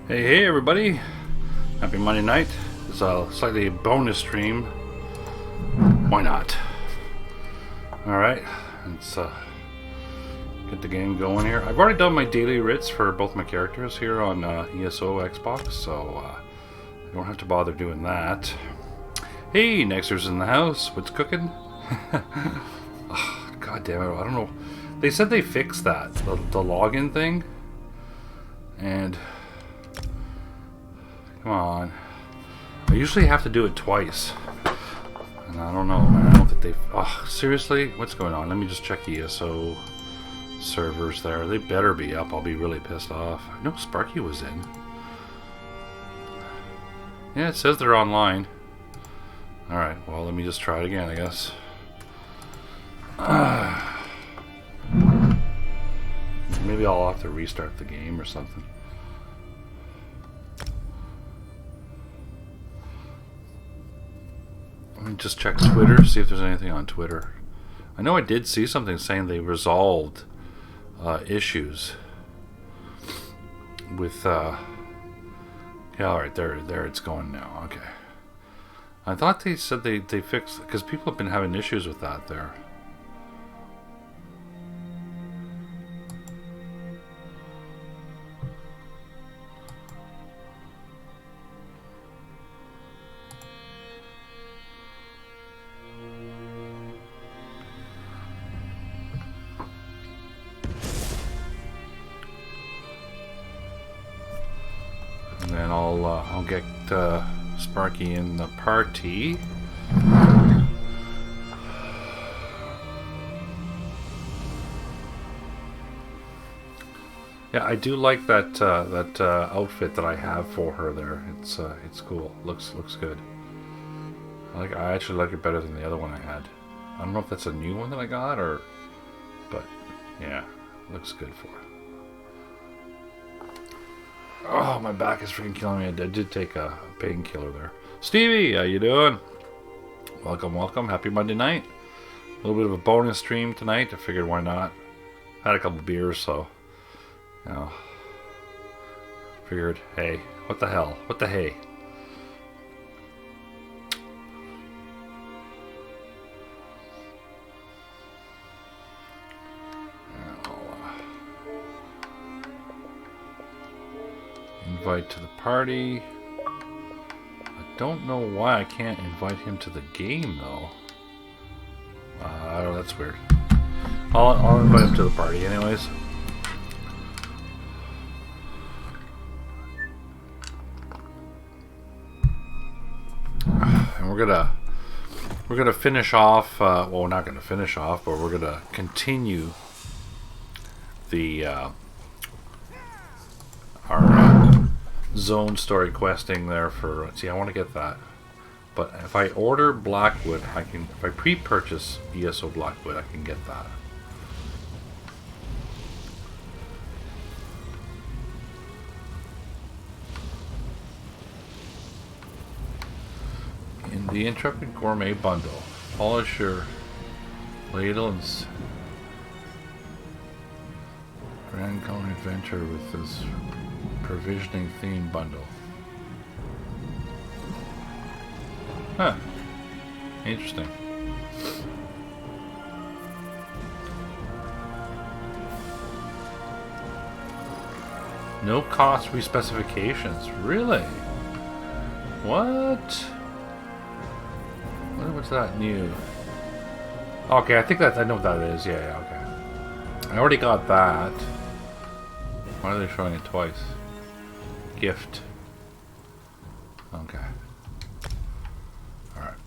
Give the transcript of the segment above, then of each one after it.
Hey everybody, happy Monday night. It's a slightly bonus stream. Why not? Alright, let's get the game going here. I've already done my daily writs for both my characters here on ESO Xbox, so I don't have to bother doing that. Hey, Nexter's in the house. What's cooking? Oh, God damn it, I don't know. They said they fixed that, the login thing. And come on. I usually have to do it twice. And I don't know, man. I don't think they've... Oh, seriously? What's going on? Let me just check ESO servers there. They better be up. I'll be really pissed off. I know Sparky was in. Yeah, it says they're online. Alright, well, let me just try it again, I guess. Maybe I'll have to restart the game or something. Let me just check Twitter, see if there's anything on Twitter. I know I did see something saying they resolved issues with yeah, alright, there it's going now. Okay. I thought they said they fixed, because people have been having issues with that there. And then I'll get Sparky in the party. Yeah, I do like that outfit that I have for her there. It's cool. Looks good. I actually like it better than the other one I had. I don't know if that's a new one that I got or, but yeah, looks good for her. Oh, my back is freaking killing me. I did take a painkiller there. Stevie, how you doing? Welcome, welcome. Happy Monday night. A little bit of a bonus stream tonight. I figured why not. Had a couple beers, so you know. Figured, hey, what the hell? What the hey? Invite to the party. I don't know why I can't invite him to the game though. I don't know, that's weird. I'll invite him to the party anyways. And we're gonna finish off. Well, we're not gonna finish off, but we're gonna continue the our zone story questing there for. See, I want to get that, but if I order Blackwood, I can. If I pre-purchase ESO Blackwood, I can get that. In the Intrepid Gourmet bundle, polish your ladle and Grand Cone Adventure with this provisioning theme bundle. Huh. Interesting. No cost re-specifications. Really? What? What's that new? Okay, I think I know what that is. Yeah, okay. I already got that. Why are they showing it twice? Gift. Okay. Alright.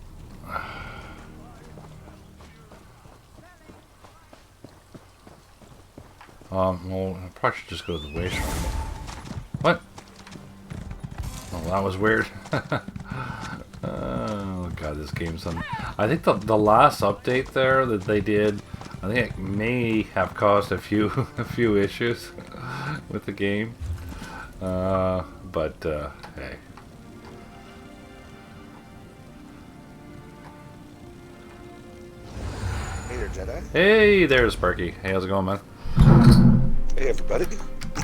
Well, I probably should just go to the way shop. What? Oh, that was weird. Oh god, this game's done. I think the last update there that they did, I think it may have caused a few issues with the game. But hey. Hey there, Jedi. Hey there, Sparky. Hey, how's it going, man? Hey, everybody.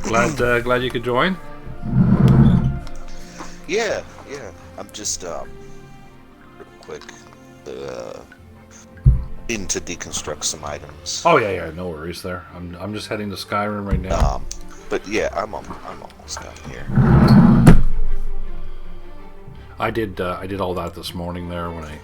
Glad you could join. Yeah, yeah. I'm just real quick, uh, needing to deconstruct some items. Oh yeah, no worries there. I'm just heading to Skyrim right now. But yeah, I'm almost done here. I did all that this morning there when I.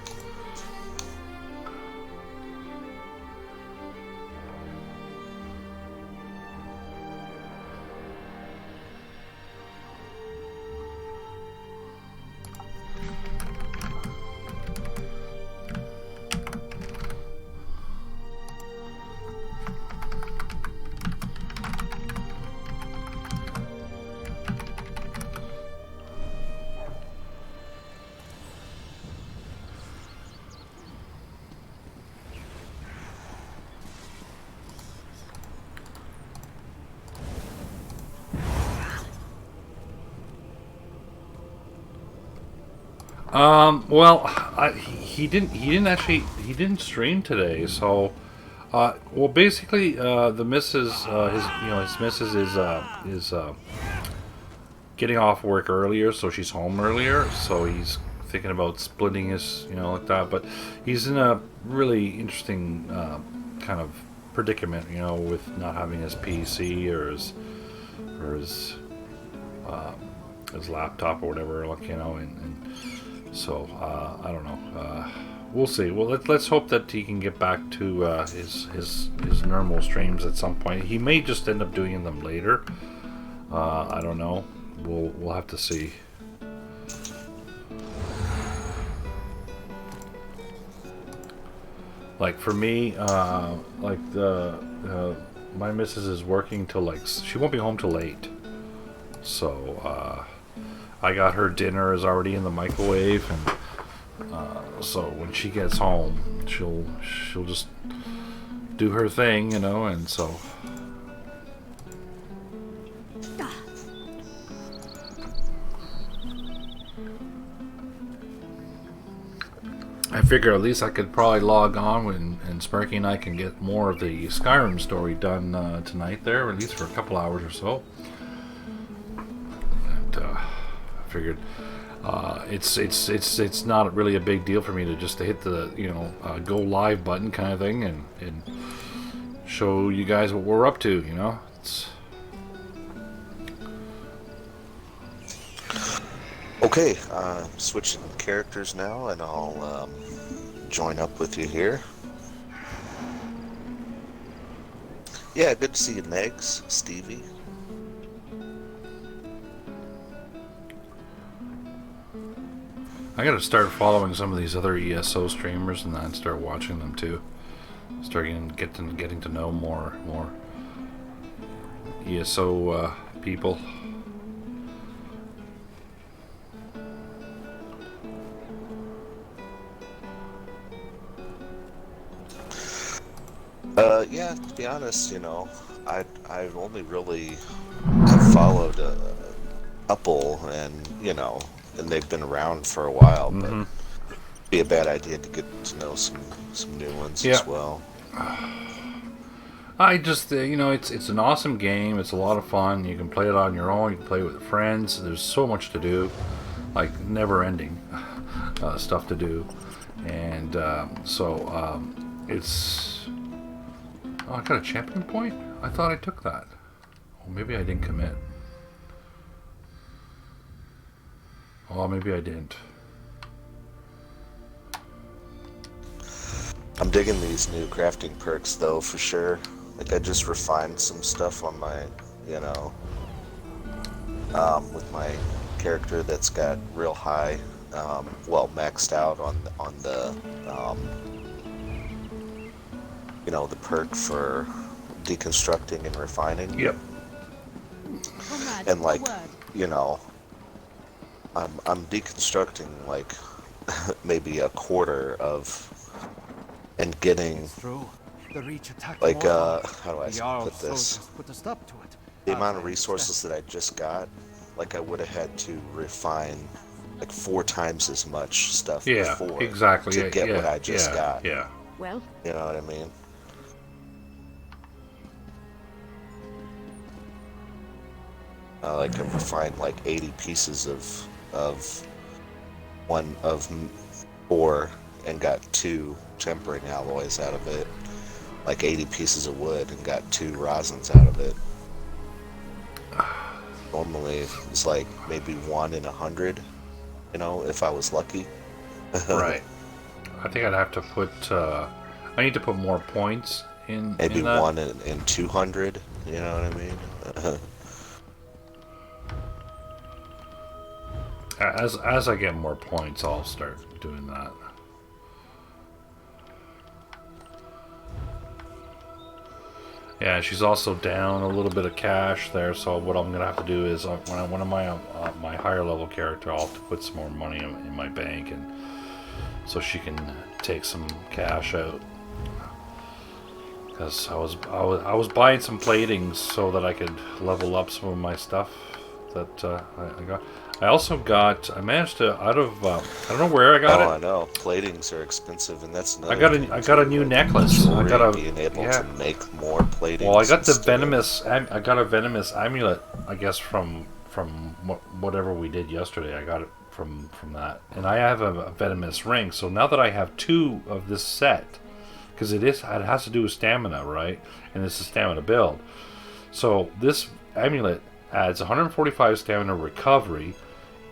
Well, he didn't stream today, so well, basically, the missus, his missus is getting off work earlier, so she's home earlier. So he's thinking about splitting his, like that. But he's in a really interesting kind of predicament, with not having his PC or his laptop or whatever, and so I don't know. We'll see. Well, let's hope that he can get back to his normal streams at some point. He may just end up doing them later. I don't know. We'll have to see. Like for me, my missus is working till she won't be home till 8. So I got her dinner is already in the microwave, and so when she gets home, she'll just do her thing, and so. I figure at least I could probably log on and Sparky and I can get more of the Skyrim story done tonight there, at least for a couple hours or so. And I figured it's not really a big deal for me to hit the go live button kind of thing and show you guys what we're up to. It's. Okay, switching characters now, and I'll join up with you here. Yeah, good to see you, Negs, Stevie. I gotta start following some of these other ESO streamers and then start watching them too. Getting to know more ESO people. Yeah, to be honest, I've only really have followed a couple, and they've been around for a while, but it'd be a bad idea to get to know some new ones as well. I just, it's an awesome game. It's a lot of fun. You can play it on your own. You can play with friends. There's so much to do, like never-ending stuff to do, and it's. Oh, I got a champion point? I thought I took that. Oh, maybe I didn't commit. Oh, maybe I didn't. I'm digging these new crafting perks, though, for sure. Like, I just refined some stuff on my, with my character that's got real high, maxed out on the the perk for deconstructing and refining. Yep. And I'm deconstructing like maybe a quarter of, and getting like how do I put this? The amount of resources that I just got, like I would have had to refine like 4 times as much stuff before exactly to get what I just got. Yeah. Well, you know what I mean? Like I've refined like 80 pieces of of one of 4 and got 2 tempering alloys out of it. Like 80 pieces of wood and got 2 rosins out of it. Normally it's like maybe 1 in 100, you know, if I was lucky. Right. I think I'd have to put, I need to put more points in. Maybe in that. 1 in 200, you know what I mean? As I get more points, I'll start doing that. Yeah, she's also down a little bit of cash there, so what I'm gonna have to do is when one of my higher level character, I'll have to put some more money in my bank, and so she can take some cash out. Because I was buying some platings so that I could level up some of my stuff that I got. I also got. I managed to I don't know where I got it. Oh, I know. Platings are expensive, and that's another I got a new necklace. I got a being able to make more platings. Well, I got the venomous. I got a venomous amulet. I guess from whatever we did yesterday. I got it from that, and I have a venomous ring. So now that I have 2 of this set, because it has to do with stamina, right? And it's a stamina build. So this amulet adds 145 stamina recovery,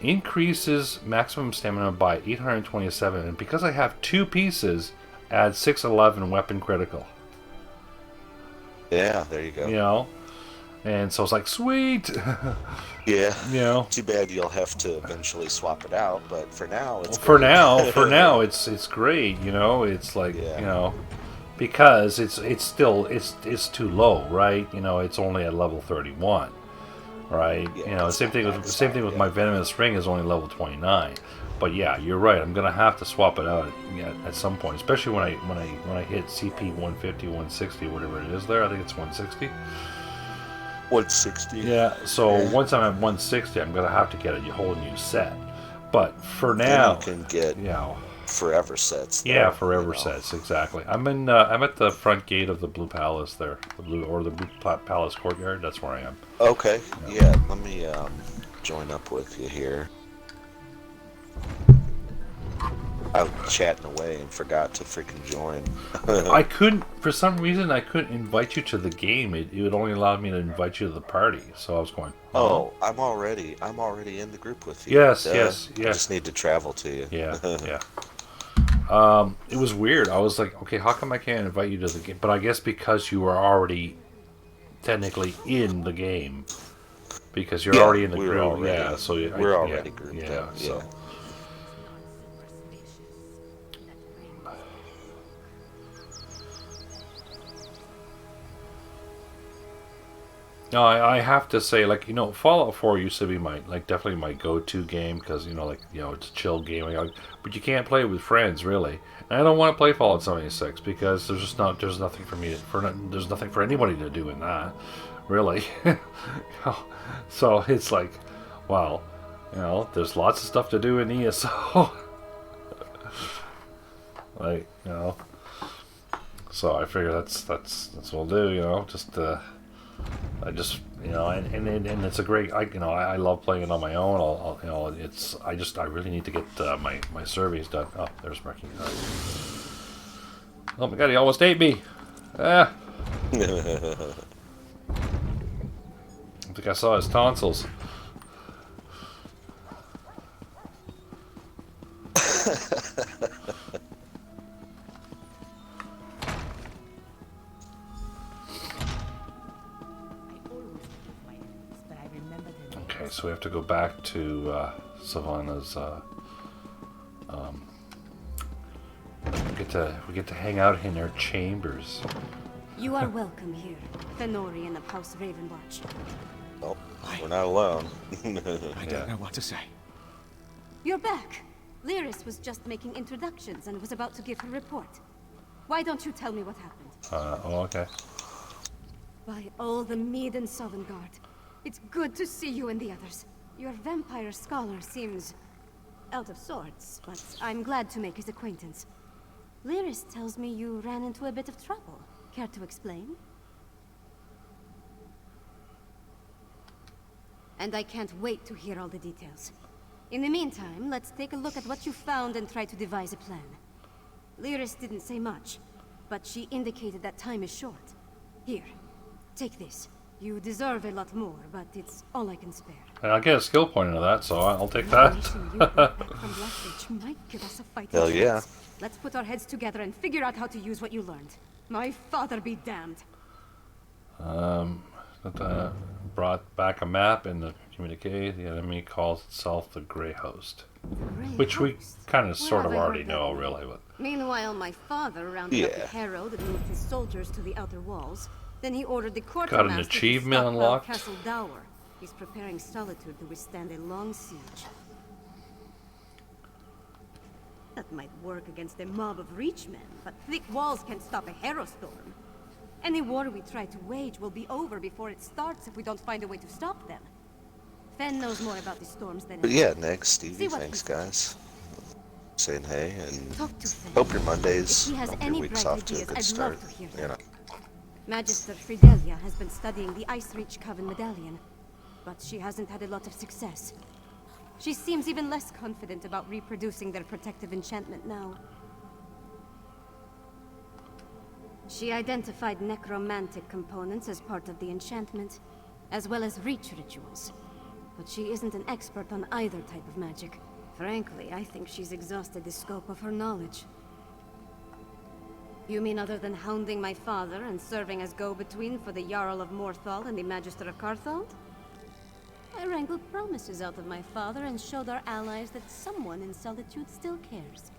increases maximum stamina by 827, and because I have 2 pieces, adds 611 weapon critical. Yeah, there you go. You know, and so it's like sweet. Yeah. You know, too bad you'll have to eventually swap it out, but for now it's for now it's great. You know, it's like you know, because it's still it's too low, right? You know, it's only at level 31. Right, Yeah, you know, same thing with my venomous ring is only level 29. But yeah, you're right. I'm gonna have to swap it out at some point, especially when I hit CP 150, 160, whatever it is there. I think it's 160. 160. Yeah. So once I'm at 160, I'm gonna have to get a whole new set. But for now, you can get forever sets. Though, yeah, forever sets, exactly. I'm at the front gate of the Blue Palace there, the Blue Palace courtyard. That's where I am. Okay, yeah. Let me join up with you here. I was chatting away and forgot to freaking join. I couldn't, for some reason, I couldn't invite you to the game. It would only allow me to invite you to the party. So I was going, oh, I'm already in the group with you. Yes. I just need to travel to you. Yeah. It was weird. I was like, okay, how come I can't invite you to the game? But I guess because you were already technically in the game, because you're already in the group. Yeah, so we're already grouped up. So. Yeah. No, I have to say, like, you know, Fallout 4 used to be definitely my go-to game because, you know, like, you know, it's a chill game. But you can't play it with friends, really. And I don't want to play Fallout 76 because there's nothing for anybody to do in that, really. So it's like, well, you know, there's lots of stuff to do in ESO. Like, you know. So I figure that's what we'll do, you know, I just, you know, and it's a great, I love playing it on my own. I'll you know, I really need to get my surveys done. Oh, there's Sparky. Oh my god, he almost ate me. Ah. I think I saw his tonsils. Okay, so we have to go back to Savannah's. We get to hang out in her chambers. You are welcome here, Fenorian of House Ravenwatch. Oh, we're not alone. I don't know what to say. You're back. Lyris was just making introductions and was about to give her report. Why don't you tell me what happened? Oh, okay. By all the Mead and Sovngarde, it's good to see you and the others. Your vampire scholar seems out of sorts, but I'm glad to make his acquaintance. Lyris tells me you ran into a bit of trouble. Care to explain? And I can't wait to hear all the details. In the meantime, let's take a look at what you found and try to devise a plan. Lyris didn't say much, but she indicated that time is short. Here, take this. You deserve a lot more, but it's all I can spare. And I'll get a skill point into that, so I'll take that. Might give us a fighting Hell yeah. chance. Let's put our heads together and figure out how to use what you learned. My father be damned. Brought back a map in the communique. The enemy calls itself the Grey Host. Which we kind of sort of already know, really. But meanwhile, my father rounded up the Herald and moved his soldiers to the outer walls. Then he ordered the quartermaster got an achievement to unlocked. Castle Dower. He's preparing Solitude to withstand a long siege. That might work against a mob of Reachmen, but thick walls can't stop a Herostorm. Any war we try to wage will be over before it starts if we don't find a way to stop them. Fen knows more about the storms than But yeah, next, Stevie, what thanks he guys. Saying hey, and Talk to Fen. hope your Mondays, If he has hope any your week's bright off to a ideas, good I'd start. love to hear You them. know. Magister Fridelia has been studying the Ice Reach Coven medallion, but she hasn't had a lot of success. She seems even less confident about reproducing their protective enchantment now. She identified necromantic components as part of the enchantment, as well as reach rituals. But she isn't an expert on either type of magic. Frankly, I think she's exhausted the scope of her knowledge. You mean other than hounding my father and serving as go-between for the Jarl of Morthal and the Magister of Carthage? I wrangled promises out of my father and showed our allies that someone in Solitude still cares.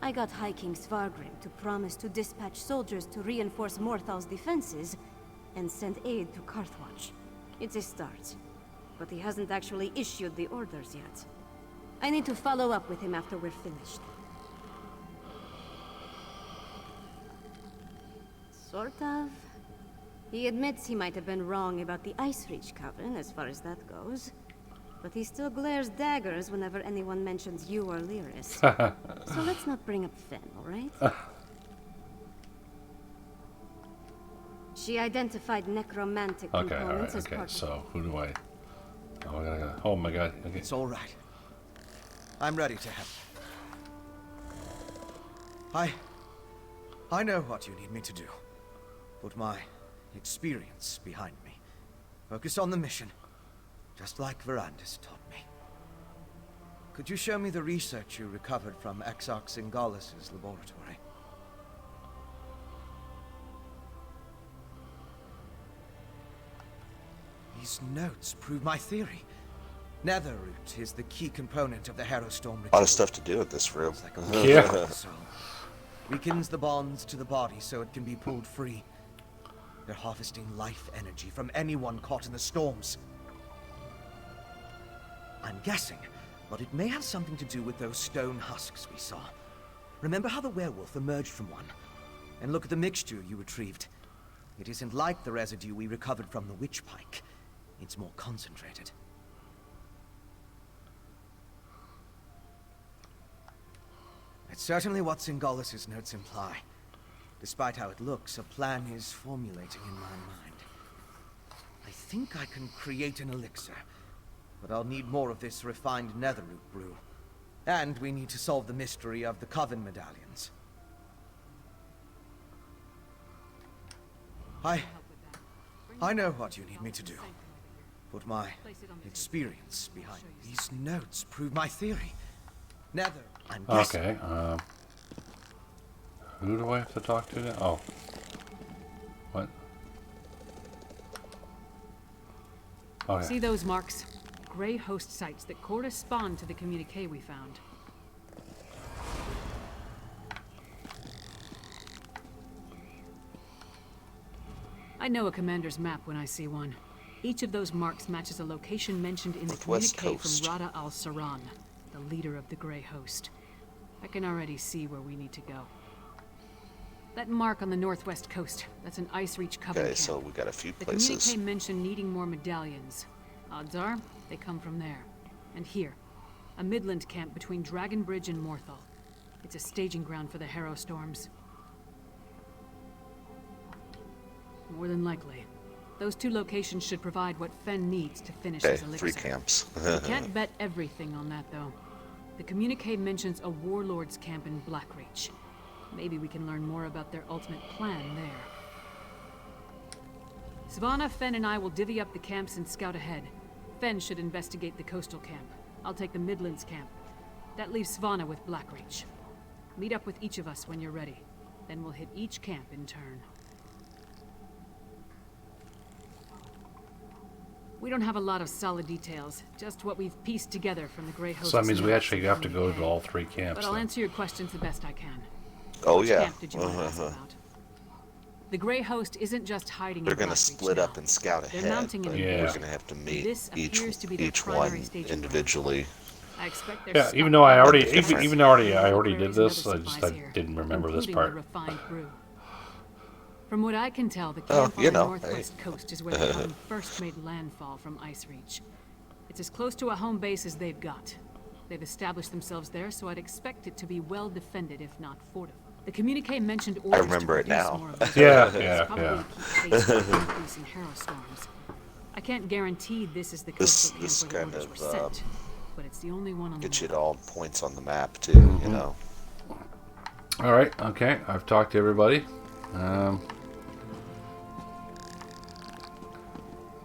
I got High King Svargrim to promise to dispatch soldiers to reinforce Morthal's defenses and send aid to Carthage. It's a start, but he hasn't actually issued the orders yet. I need to follow up with him after we're finished. Sort of. He admits he might have been wrong about the Ice Reach Coven, as far as that goes. But he still glares daggers whenever anyone mentions you or Lyris. So let's not bring up Fen, alright? She identified necromantic components as part of... So, who do I... Oh, I gotta... Oh my god, okay. It's all right. I'm ready to help. I know what you need me to do. Put my experience behind me. Focus on the mission, just like Verandis taught me. Could you show me the research you recovered from Exarch Singalis' laboratory? These notes prove my theory. Netherroot is the key component of the Herostorm ritual. A lot of stuff to do in this room. It's like a Yeah. soul. Weakens the bonds to the body so it can be pulled free. They're harvesting life energy from anyone caught in the storms. I'm guessing, but it may have something to do with those stone husks we saw. Remember how the werewolf emerged from one? And look at the mixture you retrieved. It isn't like the residue we recovered from the witch pike. It's more concentrated. It's certainly what Singalis' notes imply. Despite how it looks, a plan is formulating in my mind. I think I can create an elixir, but I'll need more of this refined netherroot brew. And we need to solve the mystery of the Coven medallions. I know what you need me to do. Put my experience behind me. These notes prove my theory. I'm guessing. Okay, who do I have to talk to now? Oh. What? Okay. See those marks? Grey host sites that correspond to the communique we found. I know a commander's map when I see one. Each of those marks matches a location mentioned in the Northwest communique Coast. from Rada al-Saran, the leader of the Grey Host. I can already see where we need to go. That mark on the northwest coast, that's an Ice Reach Coven Okay, camp. so we got a few The places. communique mentioned needing more medallions. Odds are, they come from there. And here, a midland camp between Dragon Bridge and Morthal. It's a staging ground for the Herostorms. More than likely, Those 2 locations should provide what Fen needs to finish Okay, his elixir. 3 camps. You can't bet everything on that, though. The communique mentions a warlord's camp in Blackreach. Maybe we can learn more about their ultimate plan there. Svanna, Fen, and I will divvy up the camps and scout ahead. Fen should investigate the coastal camp. I'll take the Midlands camp. That leaves Svanna with Blackreach. Meet up with each of us when you're ready. Then we'll hit each camp in turn. We don't have a lot of solid details, just what we've pieced together from the Grey Host. So that means we actually have to go to all 3 camps. But I'll then. answer your questions the best I can. Oh, Which yeah. camp did you want to ask about? The Grey Host isn't just hiding. They're in going to Blackreach split now. up and scout They're ahead, mounting but an we're ambush. going to have to meet This appears to be their each primary one staging ground. individually. I expect Yeah, even though I already, I already did this, I didn't remember this part. Refined brew. From what I can tell, the Oh, camp on you the know, northwest coast is where the Coven first made landfall from Ice Reach. It's as close to a home base as they've got. They've established themselves there, so I'd expect it to be well defended, if not fortified. The communique mentioned orders remember it to produce now. more of these. Yeah. Probably to keep pace with the increase in harrow storms. I can't guarantee this is the coastal This camp where the kind orders were sent, but it's the only one on the Get you map. to all points on the map, too, you know. All right, okay. I've talked to everybody.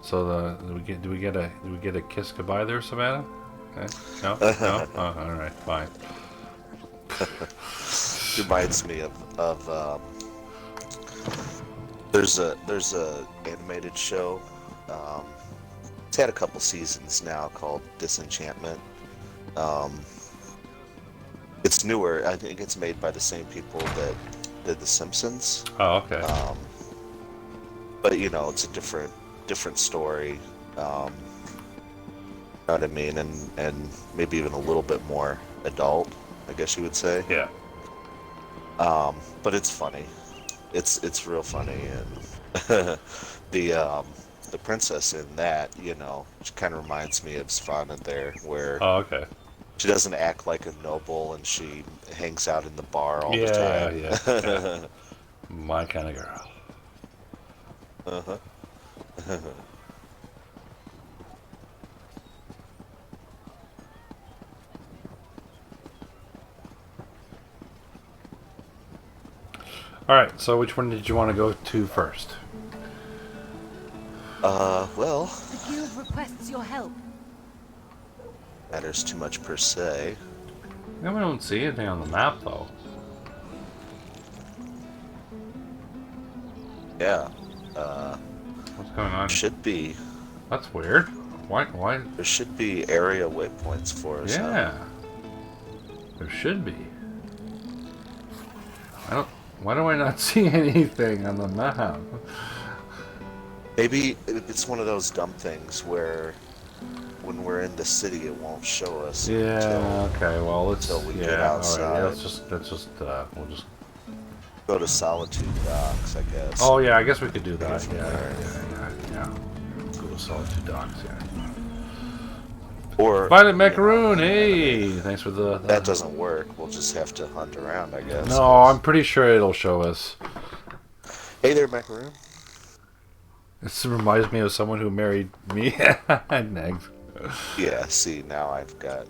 So do we get a kiss goodbye there, Savannah? Okay. No. No. Oh, all right. Fine. Reminds me of there's a animated show. It's had a couple seasons now called Disenchantment. It's newer. I think it's made by the same people that did The Simpsons. Oh, okay. But you know, it's a different story. You know what I mean? And maybe even a little bit more adult, I guess you would say. Yeah. But it's funny. It's real funny, and the princess in that, you know, she kind of reminds me of Svanna there, where Oh, okay. she doesn't act like a noble, and she hangs out in the bar all the time. Yeah. My kind of girl. Uh-huh. All right. So which one did you want to go to first? Well, The guild requests your help. matters too much per se. Yeah, we don't see anything on the map though. Yeah. What's going on? Should be. That's weird. Why? There should be area waypoints for us. Yeah. There should be. Why do I not see anything on the map? Maybe it's one of those dumb things where when we're in the city, it won't show us. Yeah. Okay. Well, let's. until we get Yeah. All outside. right. Let's just. We'll just. Go to Solitude Docks, I guess. Oh yeah. I guess we could do that. from Yeah. there. Yeah. Go to Solitude Docks. Yeah. Or Violet Macaroon. Hey. Thanks for the. that doesn't work. We'll just have to hunt around, I guess. No, I'm pretty sure it'll show us. Hey there, Macaroon. This reminds me of someone who married me. Negs. Yeah. See, now I've got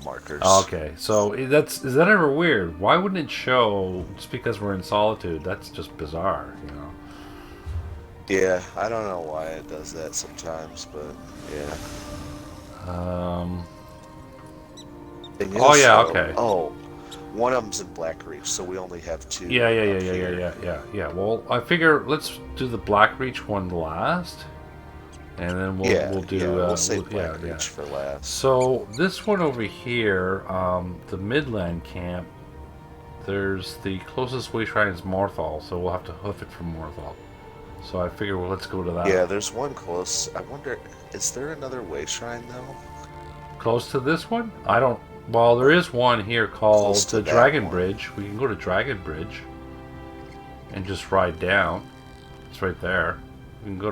markers. Okay, so is that ever weird? Why wouldn't it show just because we're in Solitude? That's just bizarre, you know. Yeah, I don't know why it does that sometimes, but yeah. And Oh, yeah, also- okay. Oh, one of them's in Blackreach, so we only have 2. Yeah. up here. Well, I figure let's do the Blackreach one last, and then we'll do. we'll save yeah. Blackreach for last. So this one over here, the Midland camp. There's the closest way shrine is Morthal, so we'll have to hoof it from Morthal. So I figure, well, let's go to that. Yeah, there's one close. I wonder, is there another way shrine though? Close to this one? I don't. Well, there is one here called Close to the that Dragon one. Bridge. We can go to Dragon Bridge and just ride down. It's right there. We can go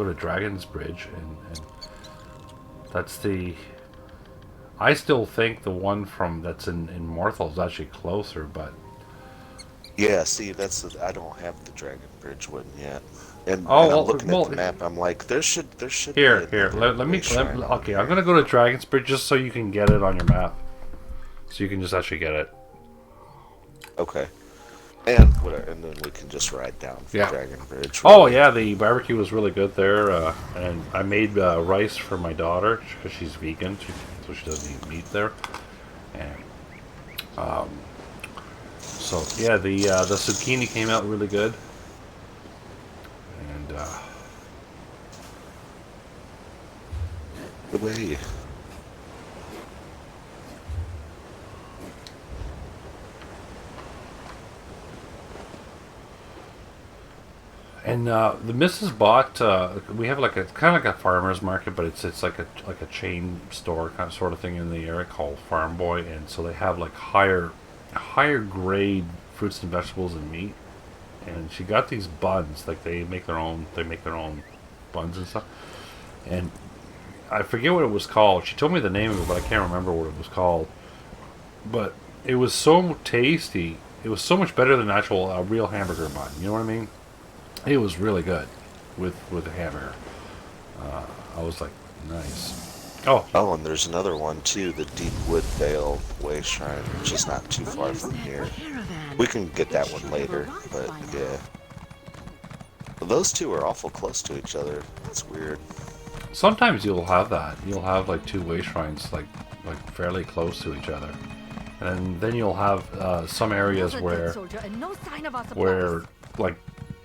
to Dragon's Bridge, and that's the. I still think the one that's in Morthal is actually closer, but Yeah, see, I don't have the Dragon Bridge one yet. And, Oh, and I'm well, looking well, at the map, I'm like, there should be here, another let me, way shrine on okay, I'm here. gonna go to Dragon's Bridge just so you can get it on your map. So you can just actually get it. Okay. And whatever, and then we can just ride down from Yeah. Dragon Bridge. Oh, Really. yeah, the barbecue was really good there. And I made rice for my daughter because she's vegan, so she doesn't eat meat there. And so, yeah, the zucchini came out really good. And The way. the missus bought. We have like a kind of like a farmer's market, but it's like a chain store kind of sort of thing in the area called Farm Boy, and so they have like higher grade fruits and vegetables and meat. And she got these buns, like they make their own buns and stuff. And I forget what it was called. She told me the name of it, but I can't remember what it was called. But it was so tasty. It was so much better than actual real hamburger bun. You know what I mean? It was really good with the hamburger. I was like, nice. Oh, Oh, and there's another one too, the Deepwood Vale Way Shrine, which is not too far from here. We can get that one later, but yeah. Those two are awful close to each other. That's weird. sometimes you'll have that. You'll have like two way shrines like fairly close to each other, and then you'll have some areas where like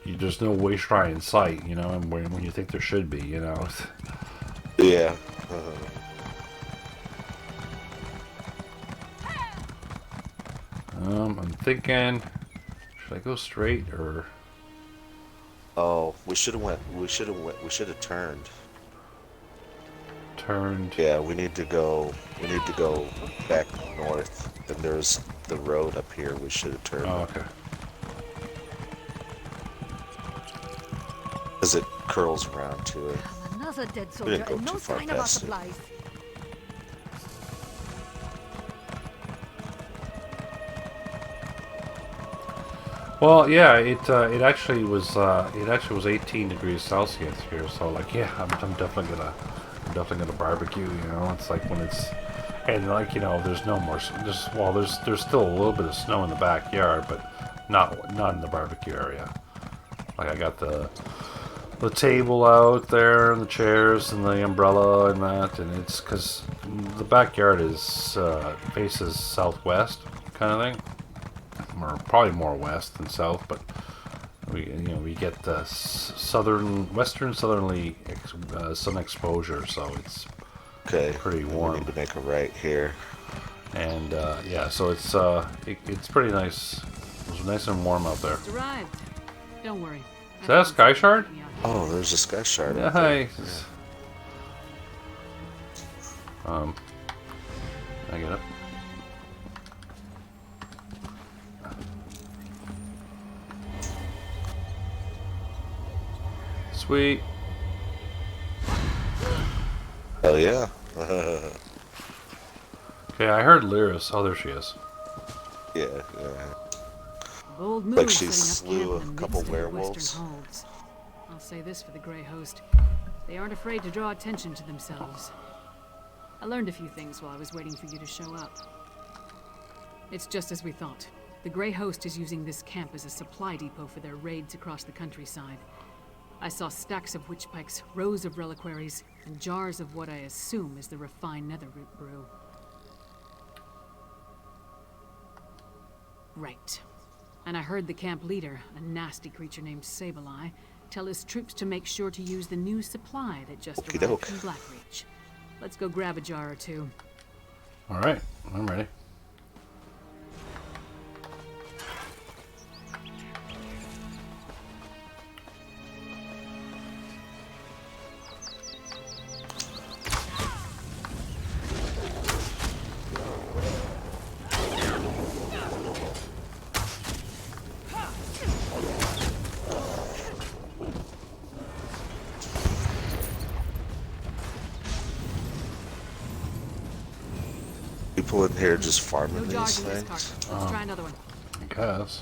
there's no way shrine in sight. You know, and when you think there should be. You know. Yeah. I'm thinking, should I go straight or? Oh, we should have turned. Turned. Yeah, we need to go back north. And there's the road up here we should have turned. Oh, okay. Because it curls around to it. Another dead We soldier didn't go and no too far sign of our past it. supplies. Well, yeah, it actually was 18 degrees Celsius here, so like yeah, I'm definitely gonna barbecue. You know, it's like when it's and like there's no more there's still a little bit of snow in the backyard, but not in the barbecue area. Like I got the table out there and the chairs and the umbrella and that, and it's because the backyard is faces southwest kind of thing. Or probably more west than south, but we get the western southerly sun exposure, so it's Okay. pretty We warm. need to make a right here. And yeah, so it's pretty nice. It was nice and warm out there. It's arrived. Don't worry. Is that a sky shard? Oh, there's a sky shard. Yeah, up there. nice. I get it. Sweet. Hell yeah. Okay, I heard Lyris. Oh, there she is. Yeah. Bold move Like she setting up slew camp in a the couple midst of the werewolves. Western holds. I'll say this for the Grey Host. They aren't afraid to draw attention to themselves. I learned a few things while I was waiting for you to show up. It's just as we thought. The Grey Host is using this camp as a supply depot for their raids across the countryside. I saw stacks of witch pikes, rows of reliquaries, and jars of what I assume is the refined netherroot brew. Right. And I heard the camp leader, a nasty creature named Sableye, tell his troops to make sure to use the new supply that just arrived Okey-doke. from Blackreach. Let's go grab a jar or two. All right, I'm ready. People in here just No farming jars these in this things. cart. Let's try another one. I guess.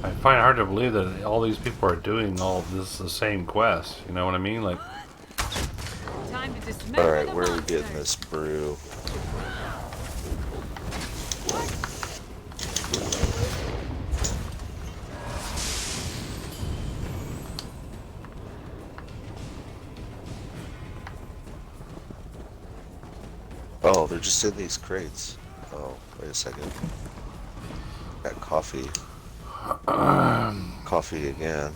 I find it hard to believe that all these people are doing all this the same quest. You know what I mean? Like, Time to dismember Alright, the where are we monster. getting this brew? Oh, they're just in these crates. Oh, wait a second. Got coffee. Coffee again.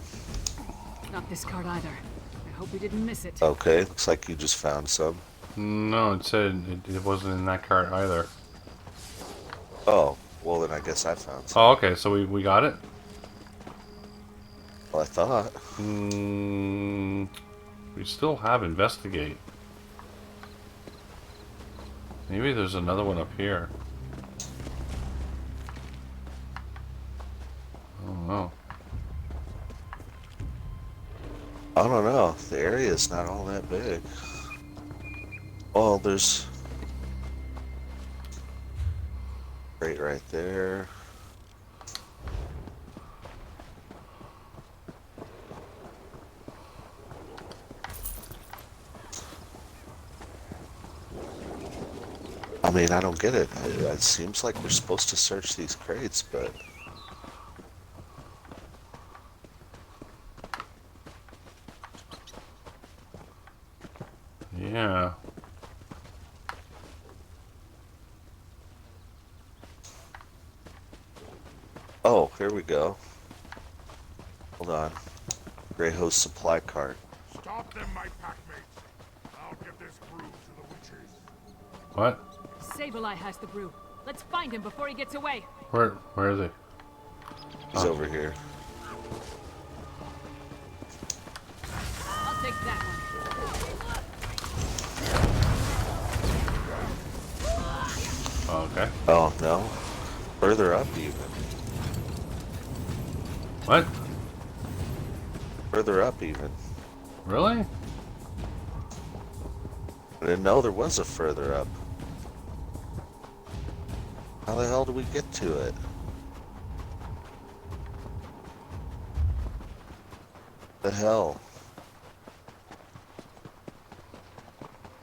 Not this card either. I hope we didn't miss it. Okay, looks like you just found some. no, it said it wasn't in that cart either. Oh, well then I guess I found some. Oh, okay, so we got it? Well, I thought. We still have investigate. Maybe there's another one up here. I don't know. I don't know. The area is not all that big. Oh, there's... crate right there. I mean, I don't get it. It seems like we're supposed to search these crates, but... Yeah. Oh, here we go. Hold on. Grey Host supply cart. Stop them, my packmates. I'll give this brew to the witches. What? Sableye has the brew. Let's find him before he gets away. Where is he? He's over here. I'll take that one. Okay. Oh, no. Further up, even. What? Further up, even. Really? I didn't know there was a further up. How the hell do we get to it? The hell?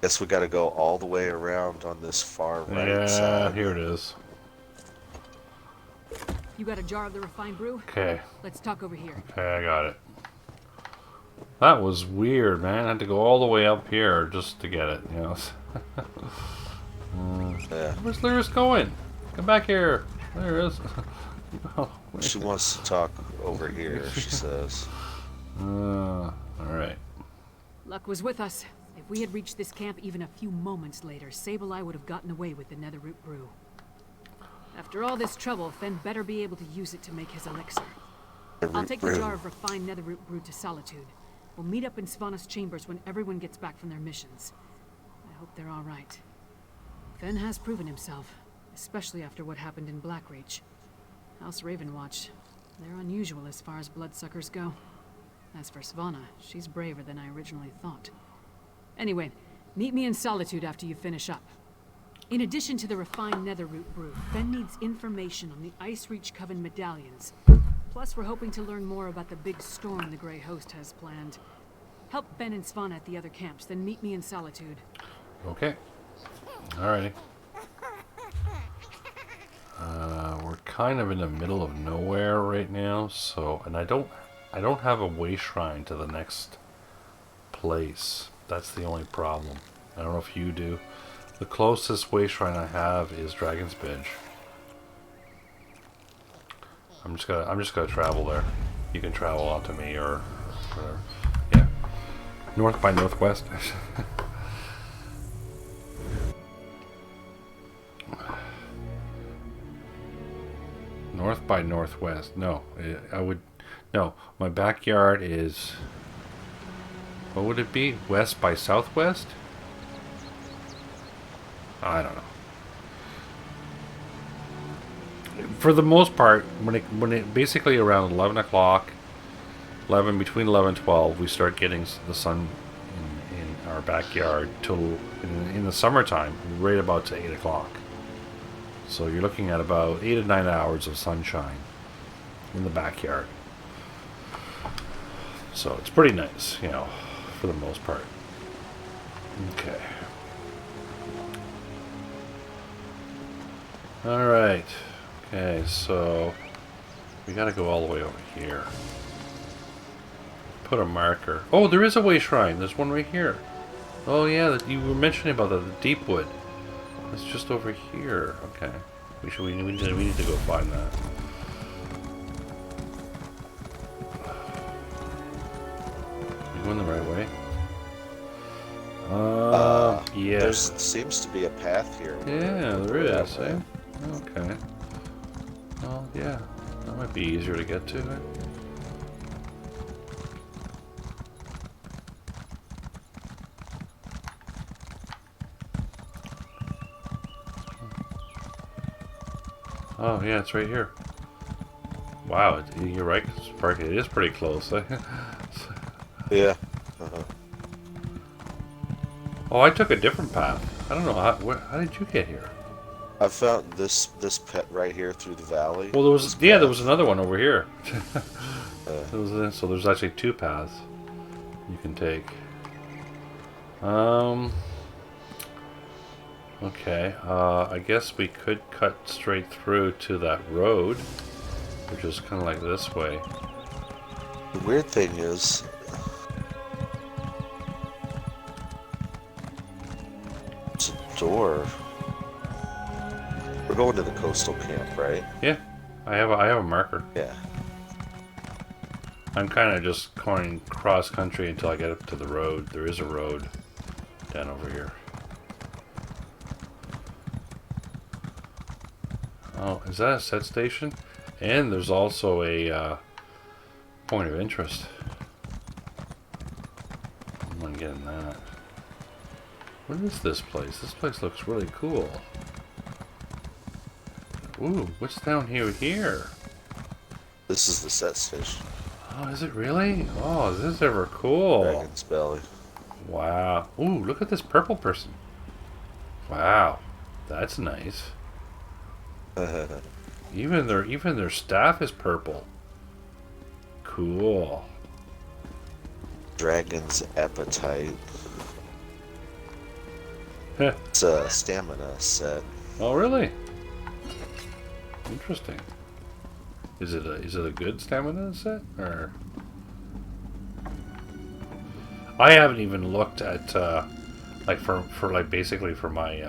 Guess we gotta go all the way around on this far right Yeah, side. here it is. You got a jar of the refined brew? Okay. Let's talk over here. Okay, I got it. That was weird, man. I had to go all the way up here just to get it, you know. Yeah. Where's Lyris going? Come back here. There it is. Oh, She wants to talk over here, she says. Alright. Luck was with us. If we had reached this camp even a few moments later, Sableye would have gotten away with the netherroot brew. After all this trouble, Fen better be able to use it to make his elixir. I'll take the jar of refined netherroot brew to Solitude. We'll meet up in Svanna's chambers when everyone gets back from their missions. I hope they're all right. Fen has proven himself, especially after what happened in Blackreach. House Ravenwatch, they're unusual as far as bloodsuckers go. As for Svanna, she's braver than I originally thought. Anyway, meet me in Solitude after you finish up. In addition to the refined netherroot brew, Fen needs information on the Ice Reach Coven medallions. Plus, we're hoping to learn more about the big storm the Grey Host has planned. Help Fen and Svanna at the other camps, then meet me in Solitude. Okay. Alrighty. We're kind of in the middle of nowhere right now, so and I don't have a way shrine to the next place. That's the only problem. I don't know if you do. The closest way shrine I have is Dragon's Binge. I'm just gonna travel there. You can travel onto me or whatever. Yeah. North by northwest. North by northwest. No, I would. No, my backyard is. What would it be? West by southwest? I don't know. For the most part, when it basically around 11 o'clock, between 11 and 12, we start getting the sun in our backyard till in the summertime, right about to 8 o'clock. So you're looking at about 8 to 9 hours of sunshine. in the backyard. So it's pretty nice, you know, for the most part. Okay. Alright. Okay, so we gotta go all the way over here. Put a marker. Oh, there is a way shrine. There's one right here. Oh yeah, that you were mentioning about that, the deep wood. It's just over here. Okay. We need to go find that. You going the right way? Yeah. There seems to be a path here. Yeah, there is, eh? Okay. Well, yeah. That might be easier to get to, eh? Oh, yeah, it's right here. Wow, you're right, Sparky. It is pretty close. Eh? Yeah. Oh, I took a different path. I don't know how did you get here? I found this pet right here through the valley. Well, there was there was another one over here. So there's actually two paths you can take. Okay. I guess we could cut straight through to that road, which is kind of like this way. The weird thing is, it's a door. We're going to the coastal camp, right? Yeah, I have a marker. Yeah. I'm kind of just going cross country until I get up to the road. There is a road down over here. Oh, is that a set station? And there's also a point of interest. I'm gonna get in that. What is this place? This place looks really cool. Ooh, what's down here? This is the set station. Oh, is it really? Oh, this is ever cool. Dragon's Belly. Wow. Ooh, look at this purple person. Wow, that's nice. Even their staff is purple. Cool. Dragon's Appetite. It's a stamina set. Oh, really? Interesting. Is it a good stamina set, or? I haven't even looked at like for like basically for my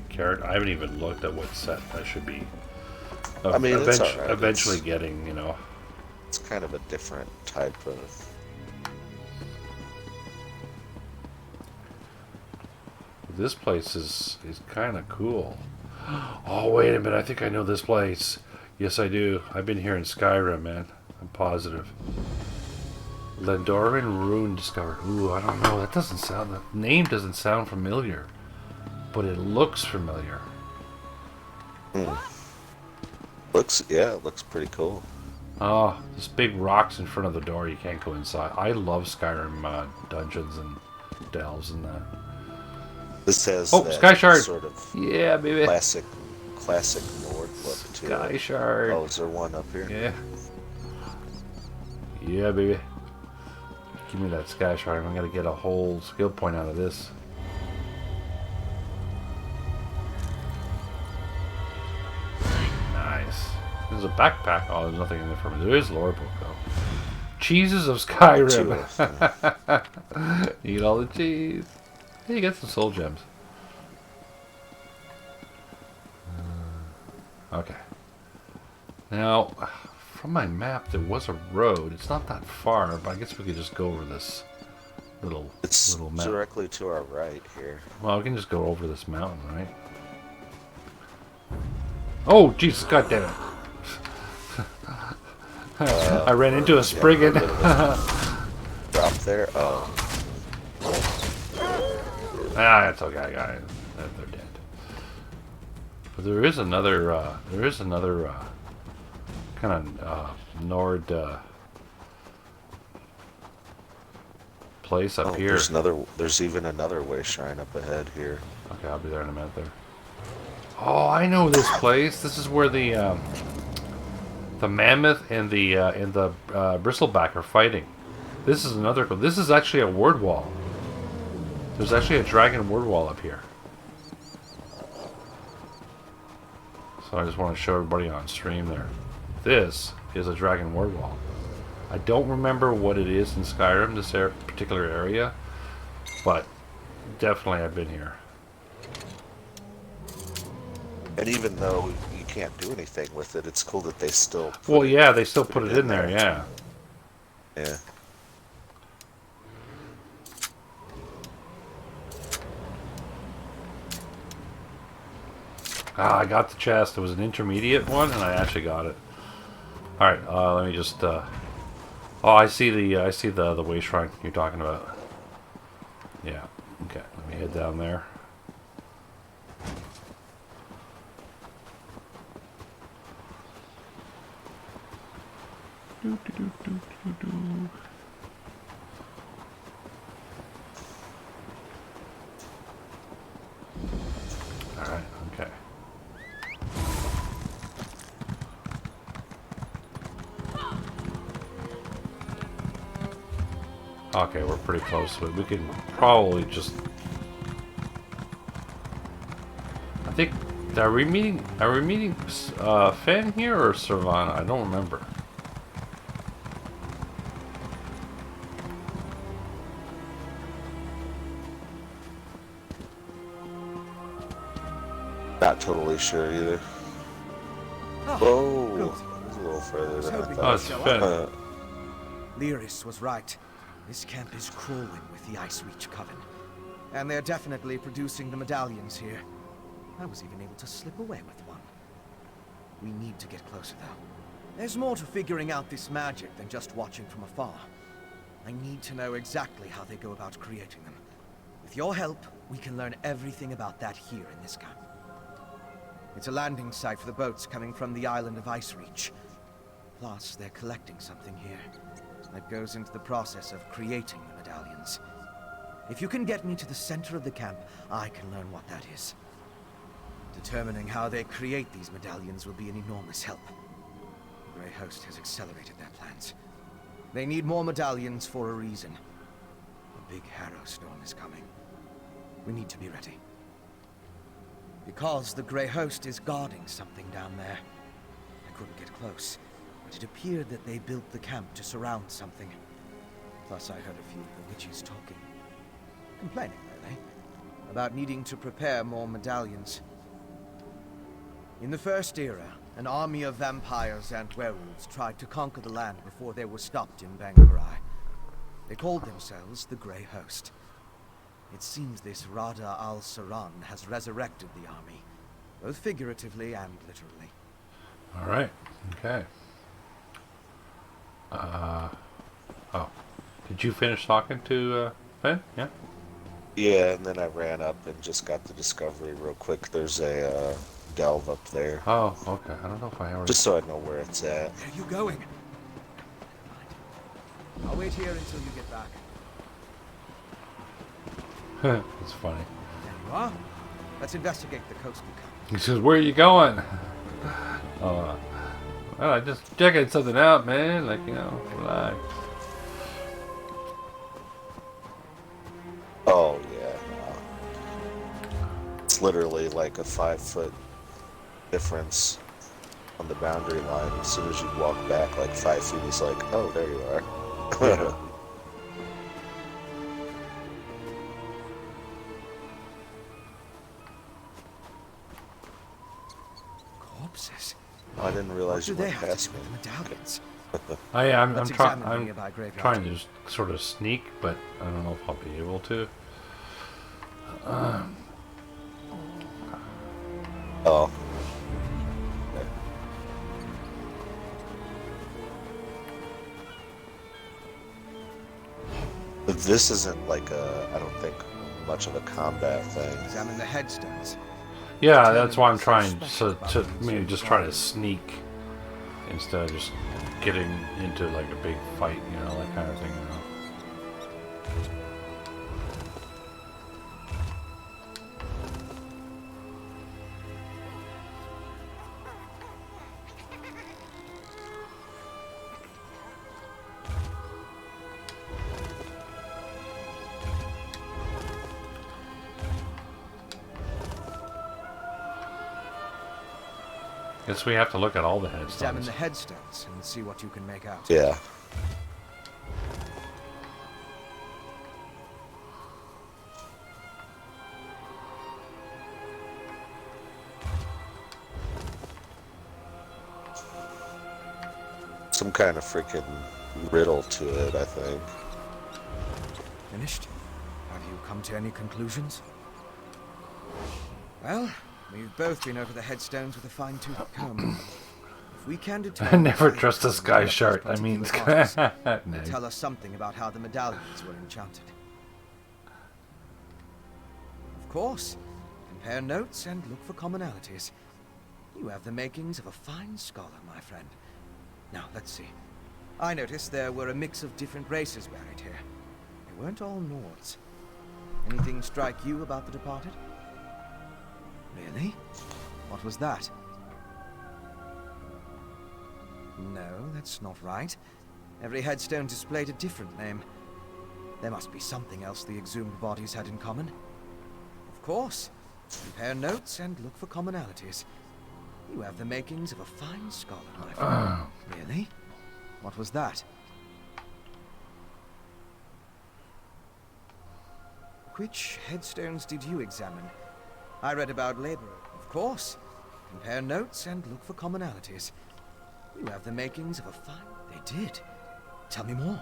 character. I haven't even looked at what set I should be. I mean, it's all right. Eventually getting, you know. It's kind of a different type of. This place is kind of cool. Oh, wait a minute. I think I know this place. Yes, I do. I've been here in Skyrim, man. I'm positive. Lendoran Rune discovered. Ooh, I don't know. That doesn't sound... The name doesn't sound familiar. But it looks familiar. It looks pretty cool. Oh, there's big rocks in front of the door. You can't go inside. I love Skyrim dungeons and delves and that. This has Sky Shard. Sort of yeah, baby. classic Nord look to Sky it. Shard. Oh, is there one up here? Yeah. Yeah, baby. Give me that Sky Shard. I'm gonna get a whole skill point out of this. Nice. There's a backpack. Oh, there's nothing in there for me. There is lore book though. Cheeses of Skyrim. Eat all the cheese. Hey, you get some soul gems. Okay. Now, from my map, there was a road. It's not that far, but I guess we could just go over this little map. Directly to our right here. Well, we can just go over this mountain, right? Oh, Jesus, God damn it. I ran into a Spriggan. Drop there. Oh. That's okay. I got it. They're dead. But there is another kind of Nord place up here. There's even another way shrine up ahead here. Okay, I'll be there in a minute there. Oh, I know this place. This is where the The mammoth and the bristleback are fighting. This is another. This is actually a word wall. There's actually a dragon word wall up here. So I just want to show everybody on stream there. This is a dragon word wall. I don't remember what it is in Skyrim, this particular area, but definitely I've been here. And even though you can't do anything with it, it's cool that they still Well, yeah, they still put it in there, yeah. Yeah. Ah, I got the chest. It was an intermediate one, and I actually got it. All right, let me just. Oh, I see the way shrine you're talking about. Yeah. Okay. Let me head down there. All right. Okay. Okay, we're pretty close to it. We can probably just... I think... Are we meeting Fen here or Servana? I don't remember. Not totally sure either. Whoa! It's a little further than I thought. Oh, it's Fen. Lyris was right. This camp is crawling with the Ice Reach Coven. And they're definitely producing the medallions here. I was even able to slip away with one. We need to get closer, though. There's more to figuring out this magic than just watching from afar. I need to know exactly how they go about creating them. With your help, we can learn everything about that here in this camp. It's a landing site for the boats coming from the island of Ice Reach. Plus, they're collecting something here that goes into the process of creating the medallions. If you can get me to the center of the camp, I can learn what that is. Determining how they create these medallions will be an enormous help. The Grey Host has accelerated their plans. They need more medallions for a reason. A big harrow storm is coming. We need to be ready. Because the Grey Host is guarding something down there. I couldn't get close, but it appeared that they built the camp to surround something. Plus I heard a few of the witches talking. Complaining, really, about needing to prepare more medallions. In the First Era, an army of vampires and werewolves tried to conquer the land before they were stopped in Bangarai. They called themselves the Grey Host. It seems this Rada al-Saran has resurrected the army, both figuratively and literally. All right. Okay. Oh. Did you finish talking to Fen? Yeah? Yeah, and then I ran up and just got the discovery real quick. There's a delve up there. Oh, okay. I don't know if I already... Just so I know where it's at. Where are you going? I'll wait here until you get back. It's funny. There you are. Let's investigate the coastal camp. He says, "Where are you going?" Well, I just checking something out, man. Like, you know, relax. Oh, yeah. No. It's literally like a 5-foot difference on the boundary line. As soon as you walk back like 5 feet, he's like, oh, there you are. Corpses. Oh, I didn't realize you What do they went have past to me. do with the medallions? I'm Let's examine the I'm nearby graveyard. trying to just sort of sneak, but I don't know if I'll be able to. Oh. But this isn't like I don't think, much of a combat thing. Examine the headstones. Yeah, that's why I'm trying to maybe just try to sneak instead of just getting into like a big fight, you know, that kind of thing, you know. Guess we have to look at all the Examine headstones. the headstones and see what you can make out. Yeah. Some kind of freaking riddle to it, I think. Finished? Have you come to any conclusions? Well, we've both been over the headstones with a fine-tooth comb. If we can determine... I never trust this guy Shark. I mean, it'll tell us something about how the medallions were enchanted. Of course, compare notes and look for commonalities. You have the makings of a fine scholar, my friend. Now, let's see. I noticed there were a mix of different races buried here. They weren't all Nords. Anything strike you about the departed? Really? What was that? No, that's not right. Every headstone displayed a different name. There must be something else the exhumed bodies had in common. Of course. Compare notes and look for commonalities. You have the makings of a fine scholar, my friend. Really? What was that? Which headstones did you examine? I read about labor. Of course. Compare notes and look for commonalities. You have the makings of a fine... They did. Tell me more.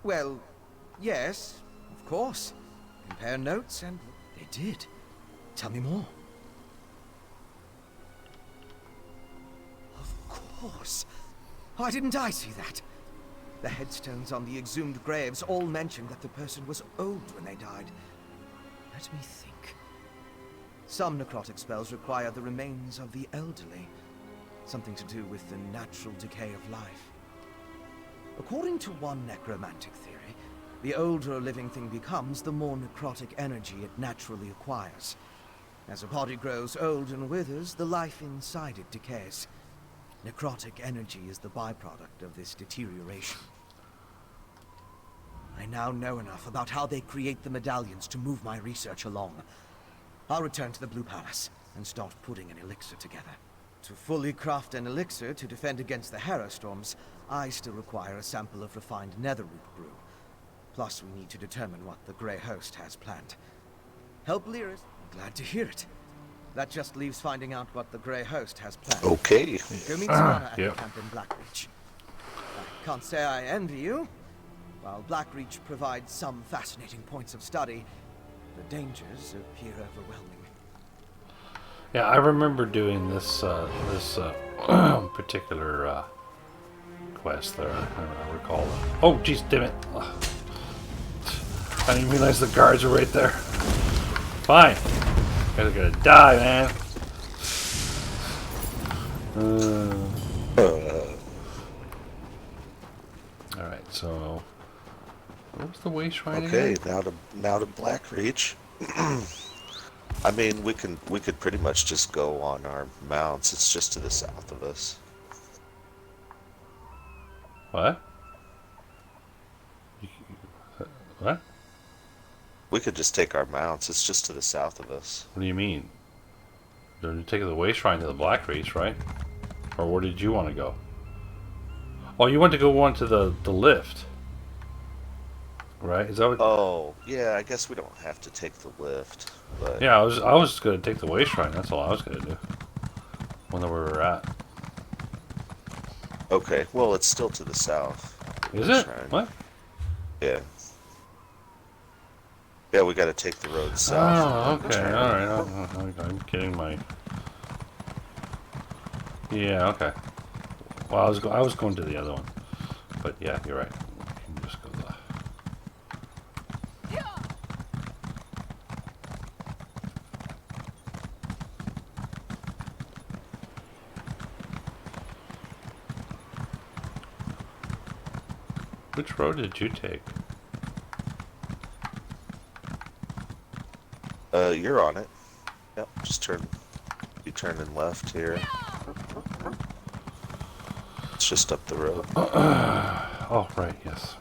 Well, yes, of course. Compare notes and... They did. Tell me more. Of course. Why didn't I see that? The headstones on the exhumed graves all mentioned that the person was old when they died. Let me think. Some necrotic spells require the remains of the elderly. Something to do with the natural decay of life. According to one necromantic theory, the older a living thing becomes, the more necrotic energy it naturally acquires. As a body grows old and withers, the life inside it decays. Necrotic energy is the byproduct of this deterioration. I now know enough about how they create the medallions to move my research along. I'll return to the Blue Palace and start putting an elixir together. To fully craft an elixir to defend against the Harrow storms, I still require a sample of refined netherroot brew. Plus, we need to determine what the Grey Host has planned. Help Lyris. Glad to hear it. That just leaves finding out what the Grey Host has planned. Okay. Go meet Savannah at Yep. the camp in Blackreach. I can't say I envy you. While Blackreach provides some fascinating points of study, the dangers appear overwhelming. Yeah, I remember doing this particular quest there. I recall. Oh, jeez, damn it! Ugh. I didn't realize the guards were right there. Fine, you guys are gonna die, man. All right, so what was the way shrine Okay, again? now to Blackreach. I mean, we could pretty much just go on our mounts. It's just to the south of us. What? What? We could just take our mounts. It's just to the south of us. What do you mean? You're taking the way shrine to the Black Reach, right? Or where did you want to go? Oh, you want to go on to the lift, right? Is that what? Oh, yeah. I guess we don't have to take the lift, but Yeah, I was gonna take the way shrine. That's all I was gonna do. Wonder where we're at. okay. Well, it's still to the south. Is it? Shrine. What? Yeah. Yeah, we got to take the road south. Oh, and okay. turn. All right. I'm getting my. Yeah. Okay. Well, I was going to the other one, but yeah, you're right. You can just go there. Which road did you take? You're on it. Yep, just turn. Be turning left here. It's just up the road. Oh, right. Yes.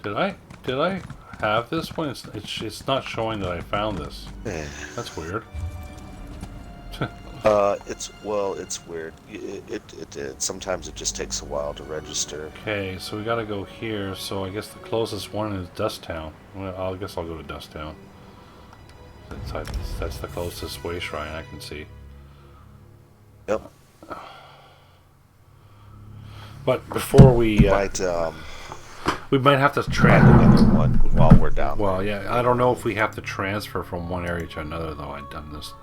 Did I have this one? It's not showing that I found this. That's weird. It's weird. Sometimes it just takes a while to register. Okay, so we gotta go here. So I guess the closest one is Dusttown. Well, I guess I'll go to Dusttown. That's the closest way shrine I can see. Yep. But before we might have to transfer one while we're down. Well, yeah, I don't know if we have to transfer from one area to another, though. I've done this.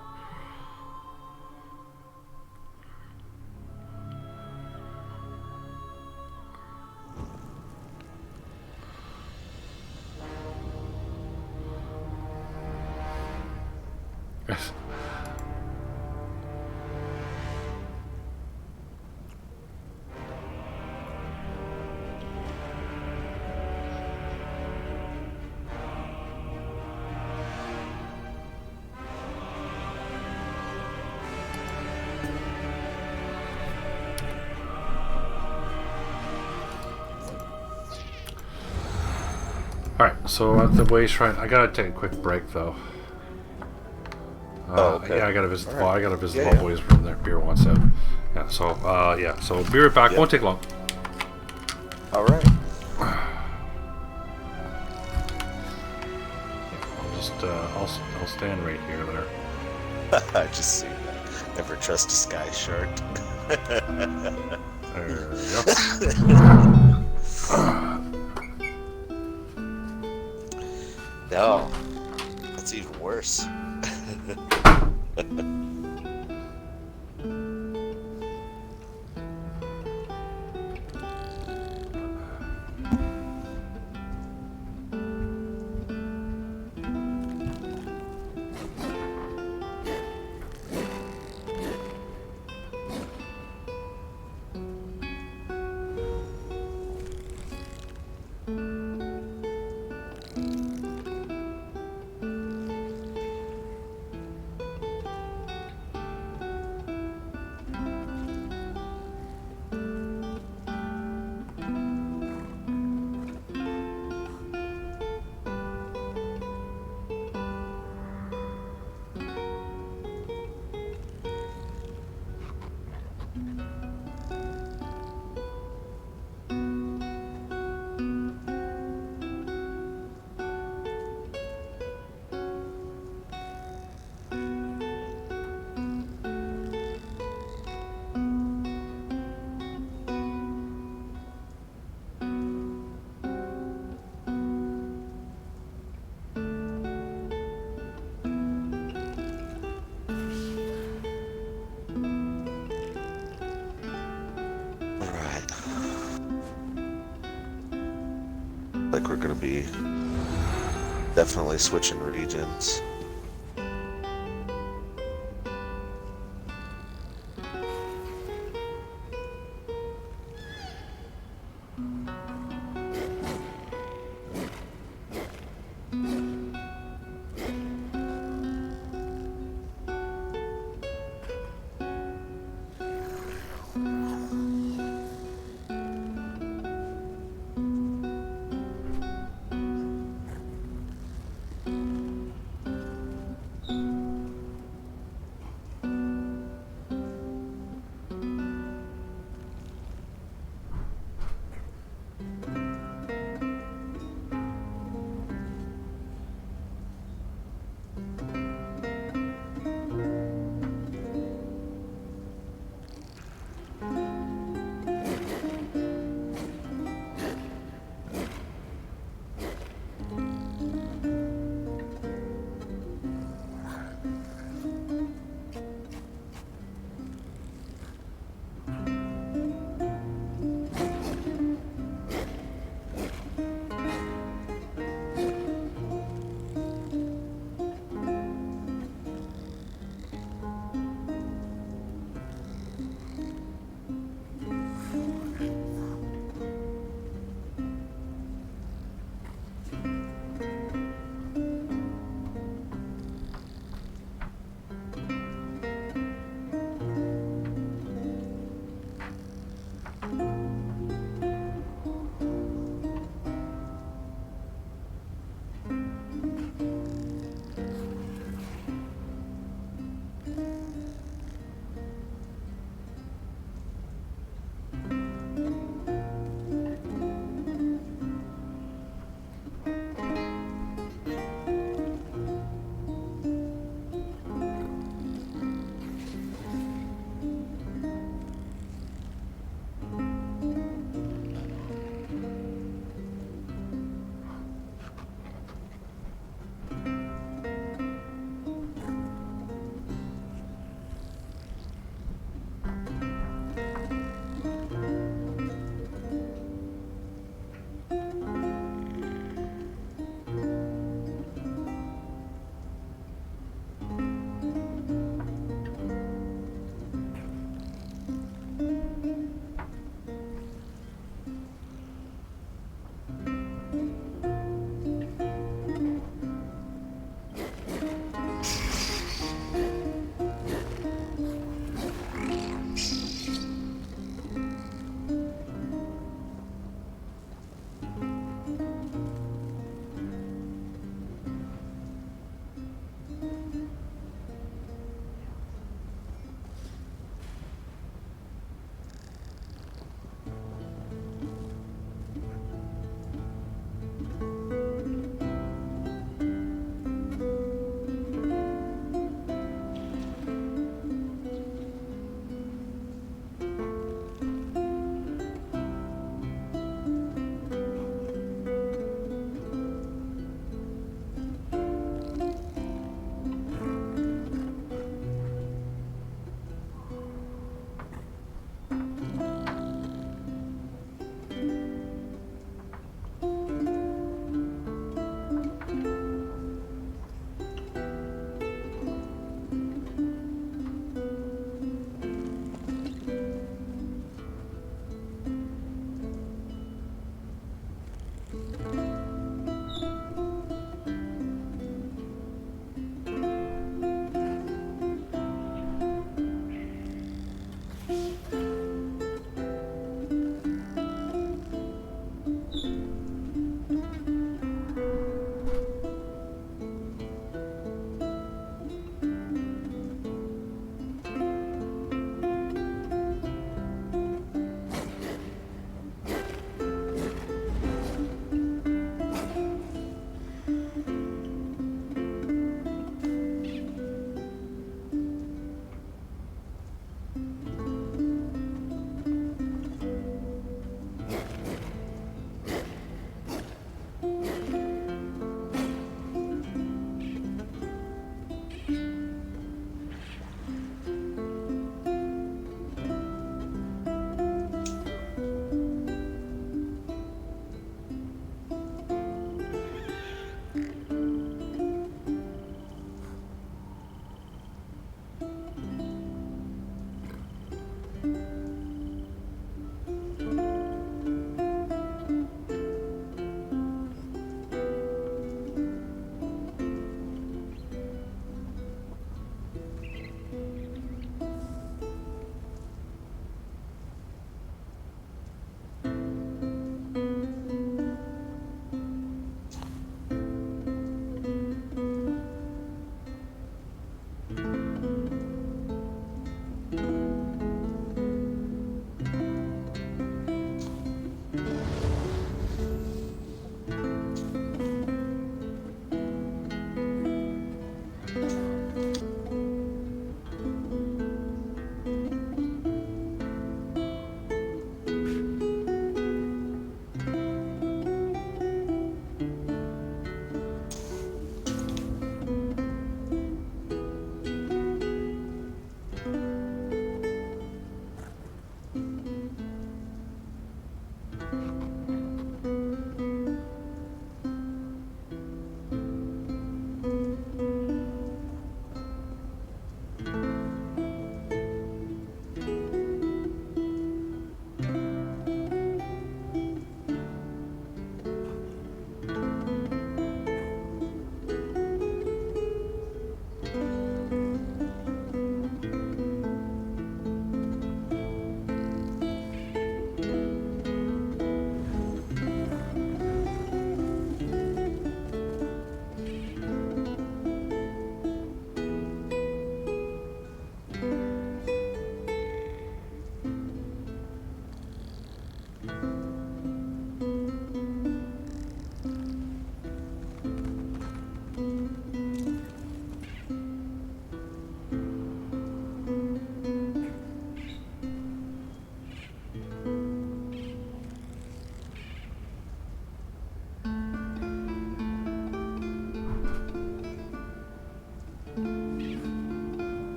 Alright, so at the way shrine, I gotta take a quick break though. Okay. Yeah, I gotta visit. Right. Well, I gotta visit the boys from their beer wants out. Yeah, so yeah, so be right back. Yep. Won't take long. All right. I'll just I'll stand right here there. I just see that. Never trust a sky shark. There we go. No, that's even worse. Like we're gonna be definitely switching regions.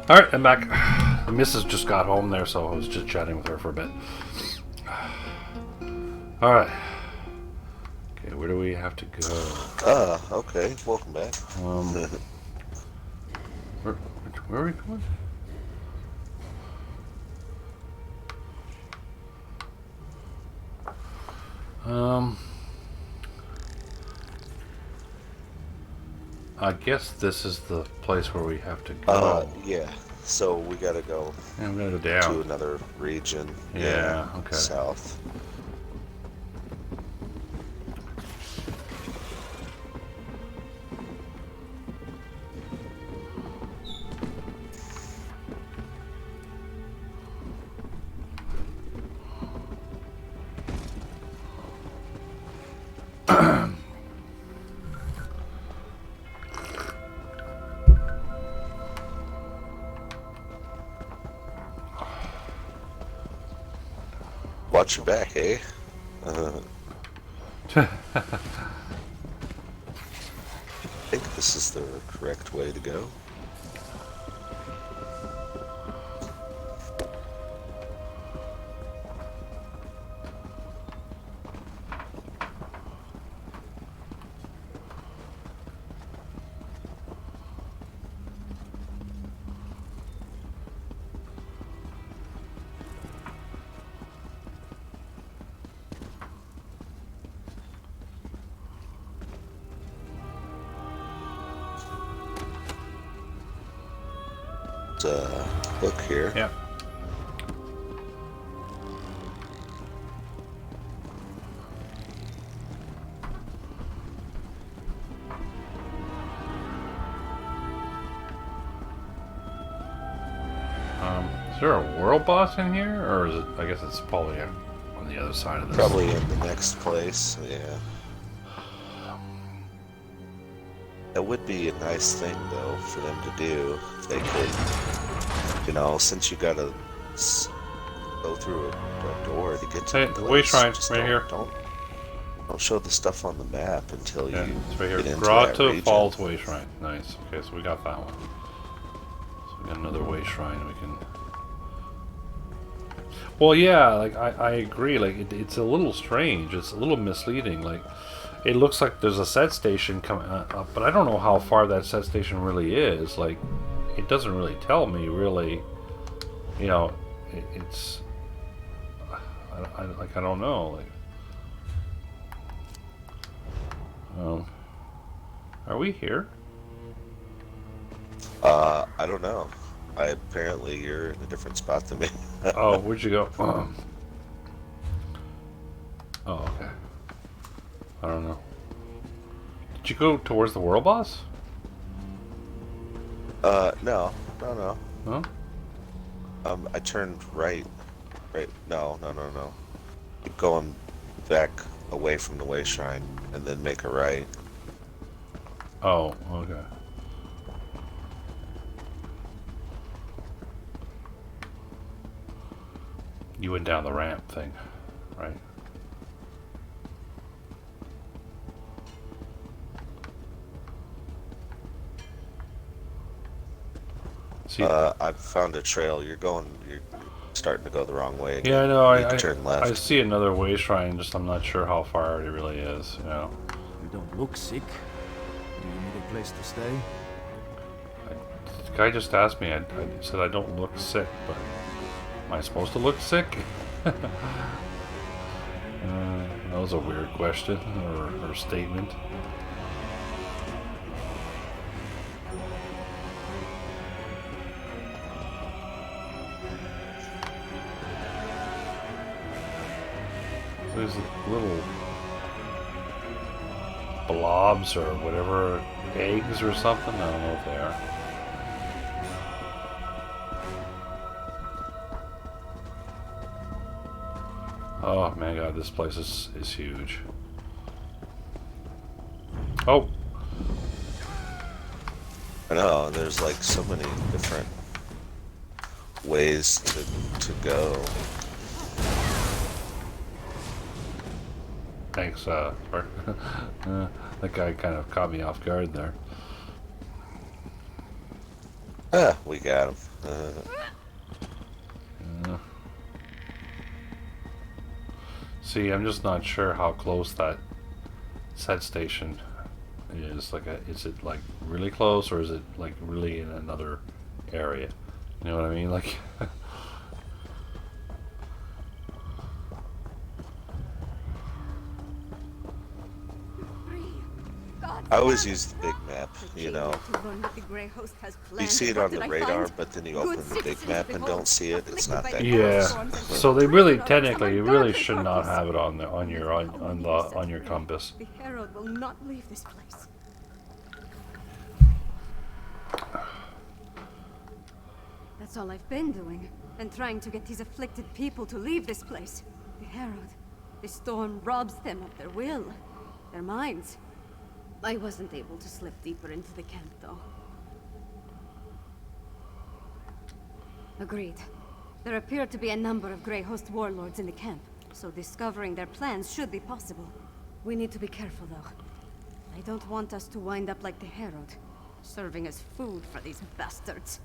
Alright, I'm back. The missus just got home there, so I was just chatting with her for a bit. Alright. Okay, where do we have to go? Okay. Welcome back. Where are we going? I guess this is the place where we have to go. Yeah. So we gotta go Yeah, we gotta go down to another region. Yeah, okay. South. Watch your back, eh? think this is the correct way to go. Book here. Yeah. Is there a world boss in here, or is it? I guess it's probably on the other side of this. Probably in the next place. Yeah. That would be a nice thing, though, for them to do if they could. You know, since you gotta go through a door to get to the place, way shrine just right here. Don't show the stuff on the map until you it's right here. get into Draw that to region. Falls Way Shrine. Nice. Okay, so we got that one. So we got another way shrine we can. Well, yeah, like I agree. Like it's a little strange. It's a little misleading. Like it looks like there's a set station coming up, but I don't know how far that set station really is. Like it doesn't really tell me really. You know, it's. I don't know. Like, are we here? I don't know. Apparently you're in a different spot than me. Oh, where'd you go? Oh, okay. I don't know. Did you go towards the world boss? No. No? I turned right. No. Keep going back away from the way shrine and then make a right. Oh, okay. You went down the ramp thing, right? See, I've found a trail. You're starting to go the wrong way again. yeah, I know. You need to turn left. I see another way shrine. Just I'm not sure how far it really is. You know. You don't look sick. Do you need a place to stay? The guy just asked me. I said I don't look sick, but am I supposed to look sick? That was a weird question or statement. There's little blobs or whatever, eggs or something. I don't know what they are. Oh my god, this place is huge. Oh! I know, there's like so many different ways to go. Thanks, Spark. That guy kind of caught me off guard there. Ah, we got him. See, I'm just not sure how close that set station is. Like, is it like really close, or is it like really in another area? You know what I mean? Like, I always use the big map, you know. You see it on the radar, but then you open the big map and don't see it. It's not that yeah. close. So they really, technically, you really should not have it on your compass. The Herald will not leave this place. That's all I've been doing, and trying to get these afflicted people to leave this place. The Herald. The storm robs them of their will, their minds. I wasn't able to slip deeper into the camp, though. Agreed. There appear to be a number of Grey Host warlords in the camp, so discovering their plans should be possible. We need to be careful, though. I don't want us to wind up like the Herald, serving as food for these bastards.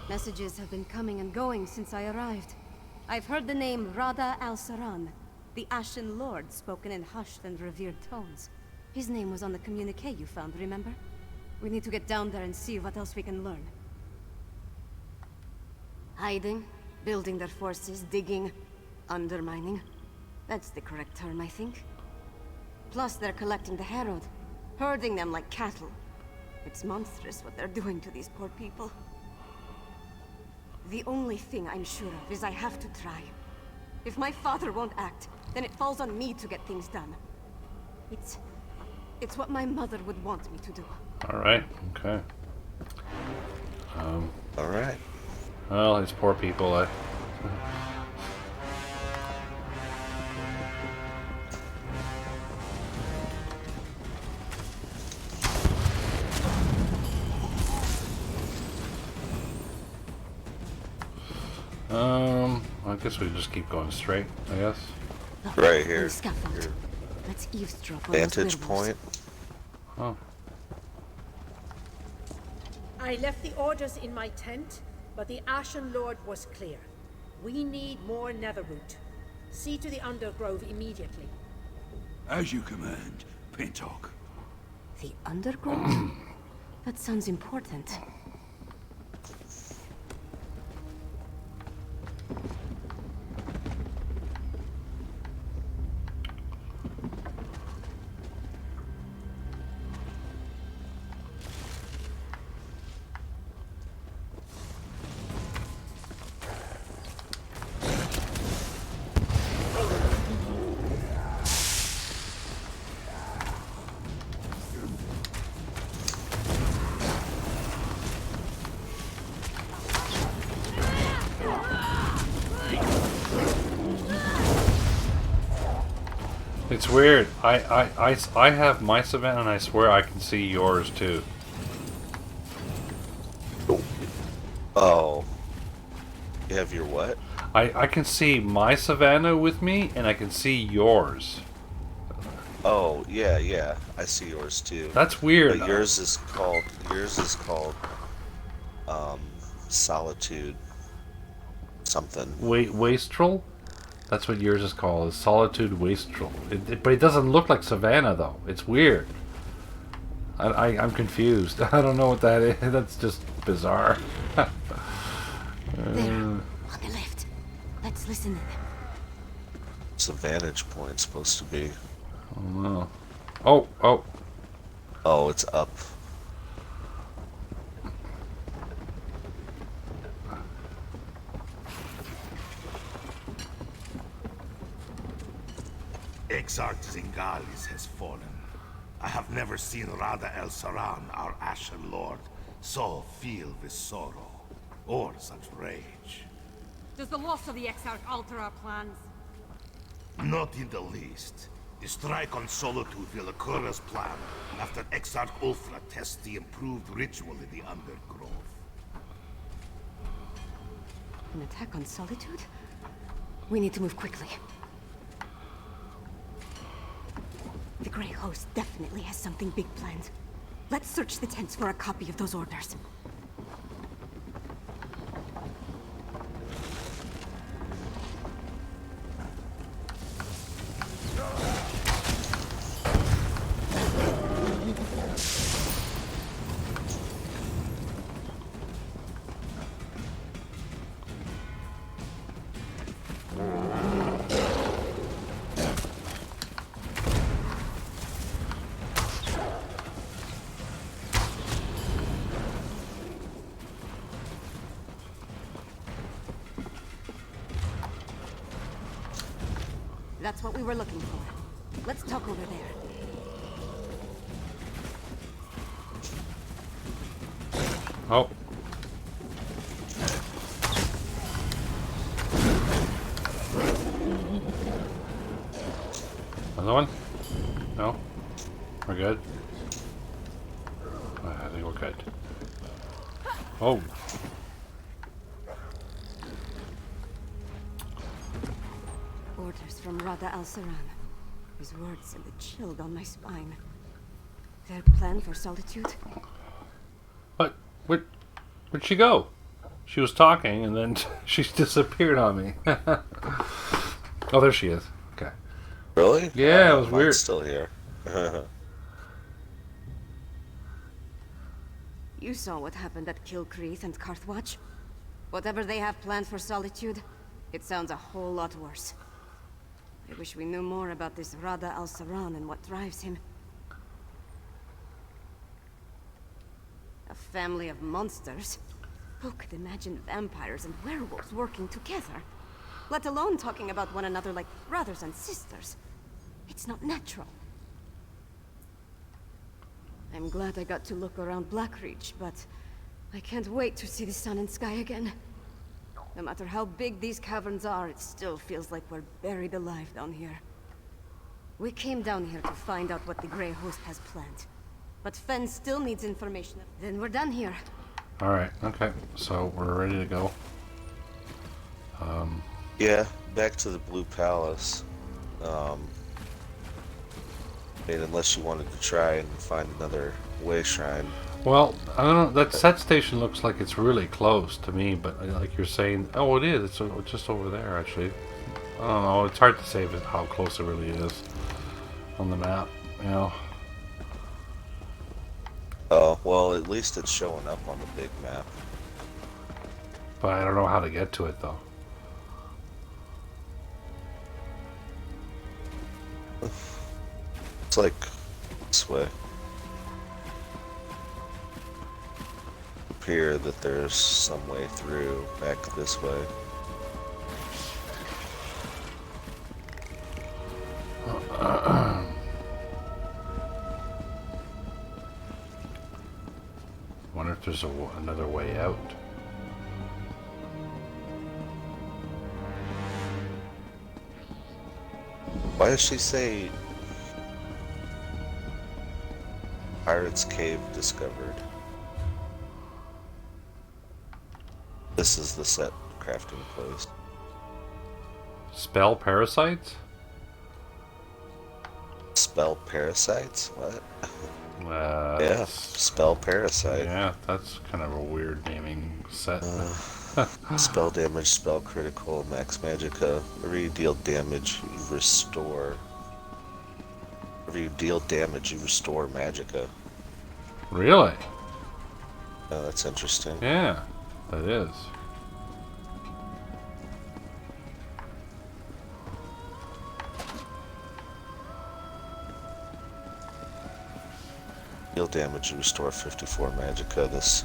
Messages have been coming and going since I arrived. I've heard the name Rada al-Saran, the Ashen Lord, spoken in hushed and revered tones. His name was on the communique you found, remember? We need to get down there and see what else we can learn. Hiding, building their forces, digging, undermining. That's the correct term, I think. Plus, they're collecting the Herald, herding them like cattle. It's monstrous what they're doing to these poor people. The only thing I'm sure of is I have to try. If my father won't act, then it falls on me to get things done. It's what my mother would want me to do. Alright, okay. Alright. Well, these poor people, I guess we just keep going straight, I guess. Right here. Scaffold. Let's eavesdrop on Vantage those point. Oh. I left the orders in my tent, but the Ashen Lord was clear. We need more Netherroot. See to the Undergrove immediately. As you command, Pentok. The underground? That sounds important. It's weird. I have my Savannah and I swear I can see yours too. Oh. You have your what? I can see my Savannah with me and I can see yours. Oh, yeah. I see yours too. That's weird. But yours is called Solitude something. Wastrel? That's what yours is called, is Solitude Wastrel. But it doesn't look like Savannah though. It's weird. I'm confused. I don't know what that is. That's just bizarre. There, on the left. Let's listen to them. It's a vantage point supposed to be. Oh no. Oh. Oh, it's up. Exarch Zingalis has fallen. I have never seen Rada el-Saran, our Ashen Lord, so filled with sorrow, or such rage. Does the loss of the Exarch alter our plans? Not in the least. The strike on Solitude will occur as planned after Exarch Ulfra tests the improved ritual in the Undergrove. An attack on Solitude? We need to move quickly. The Grey Host definitely has something big planned. Let's search the tents for a copy of those orders. That's what we were looking for. Let's talk over there. Oh. Another one? No? We're good? I think we're good. Oh. Orders from Rada al-Saran. His words sent a chill down my spine. Their plan for solitude? What? Where'd she go? She was talking and then she disappeared on me. Oh, there she is. Okay. Really? Yeah, it was mine's weird. Still here. You saw what happened at Kilcreath and Carthwatch. Whatever they have planned for Solitude, it sounds a whole lot worse. I wish we knew more about this Rada al-Saran and what drives him. A family of monsters? Who could imagine vampires and werewolves working together? Let alone talking about one another like brothers and sisters. It's not natural. I'm glad I got to look around Blackreach, but I can't wait to see the sun and sky again. No matter how big these caverns are, it still feels like we're buried alive down here. We came down here to find out what the Grey Host has planned. But Fen still needs information. Then we're done here. Alright, okay. So we're ready to go. Yeah, back to the Blue Palace. Unless you wanted to try and find another way shrine. Well, I don't know. That set station looks like it's really close to me, but like you're saying, oh, it is. It's just over there, actually. I don't know. It's hard to say how close it really is on the map, you know. Oh, well, at least it's showing up on the big map. But I don't know how to get to it, though. It's like this way. Appear that there's some way through back this way. Wonder if there's another way out. Why does she say Pirate's Cave discovered? This is the set crafting place. Spell parasites? Spell parasites? What? Yeah, spell parasite. Yeah, that's kind of a weird naming set. Spell damage, spell critical, max magicka. Whenever you deal damage, you restore. Whenever you deal damage, you restore magicka. Really? Oh, that's interesting. Yeah, that is. Deal damage, you restore 54 magicka. This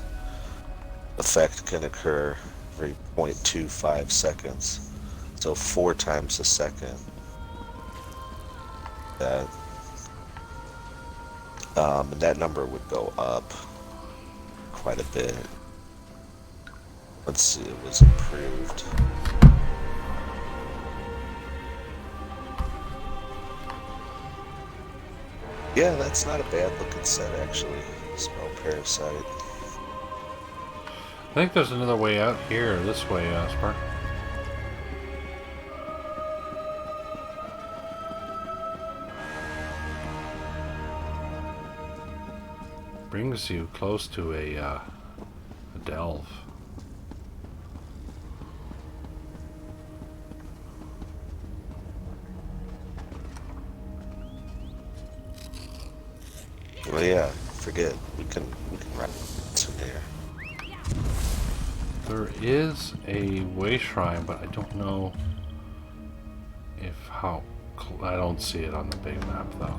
effect can occur every 0.25 seconds. So 4 times a second. And that number would go up quite a bit once it was improved. Yeah, that's not a bad looking set actually. Spell parasite. I think there's another way out here, this way, Spark. Brings you close to a delve. Well, yeah, forget. We can run in there. There is a way shrine, but I don't know if I don't see it on the big map though.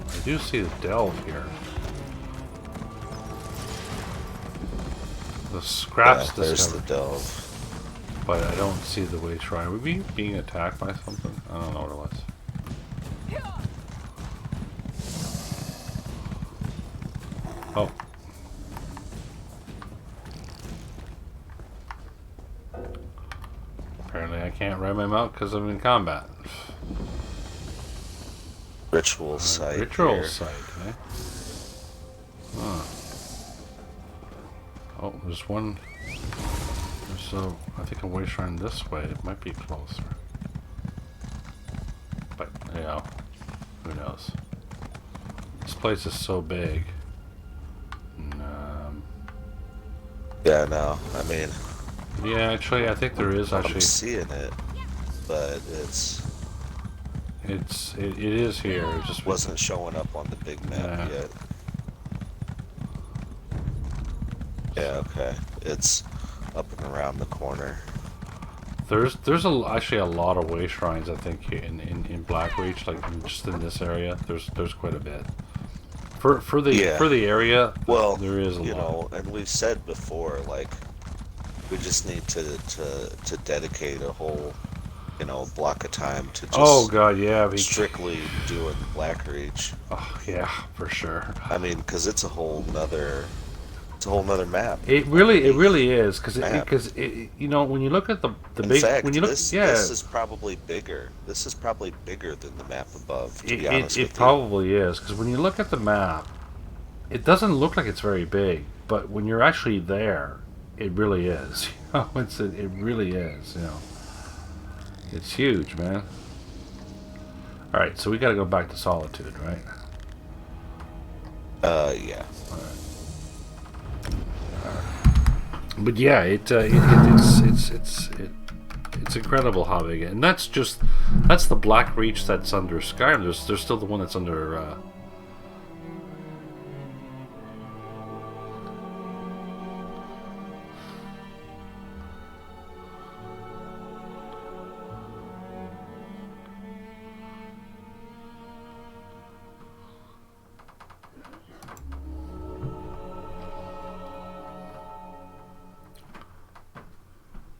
I do see the delve here. The scraps there's the discovered, delve. but I don't see the way shrine. Are we being attacked by something? I don't know what it was. Oh. Apparently I can't ride my mount because I'm in combat. Ritual site. Ritual here. site, eh? Huh. Oh, there's one. There's I think a way shrine this way. It might be closer. know, who knows? This place is so big. And, Yeah, no, I mean... yeah, actually, I think there is actually... I'm seeing it, but it is here. It just wasn't showing up on the big map yet. Yeah, okay. It's up and around the corner. There's actually a lot of way shrines, I think, in Blackreach, like just in this area. There's quite a bit. For the area, well, there is a lot. You know, and we've said before, like, we just need to dedicate a whole, you know, block of time to just oh god, yeah, strictly doing Blackreach. Oh yeah, for sure. I mean, because it's a whole nother map. It really is, because you know, when you look at the In big, fact, when you look, this is probably bigger. This is probably bigger than the map above. To be honest with you. It probably is, because when you look at the map, it doesn't look like it's very big, but when you're actually there, it really is. You know, it really is. You know, it's huge, man. All right, so we got to go back to Solitude, right? Yeah. All right. But yeah, it's incredible how big, and that's the Blackreach that's under Skyrim. There's still the one that's under.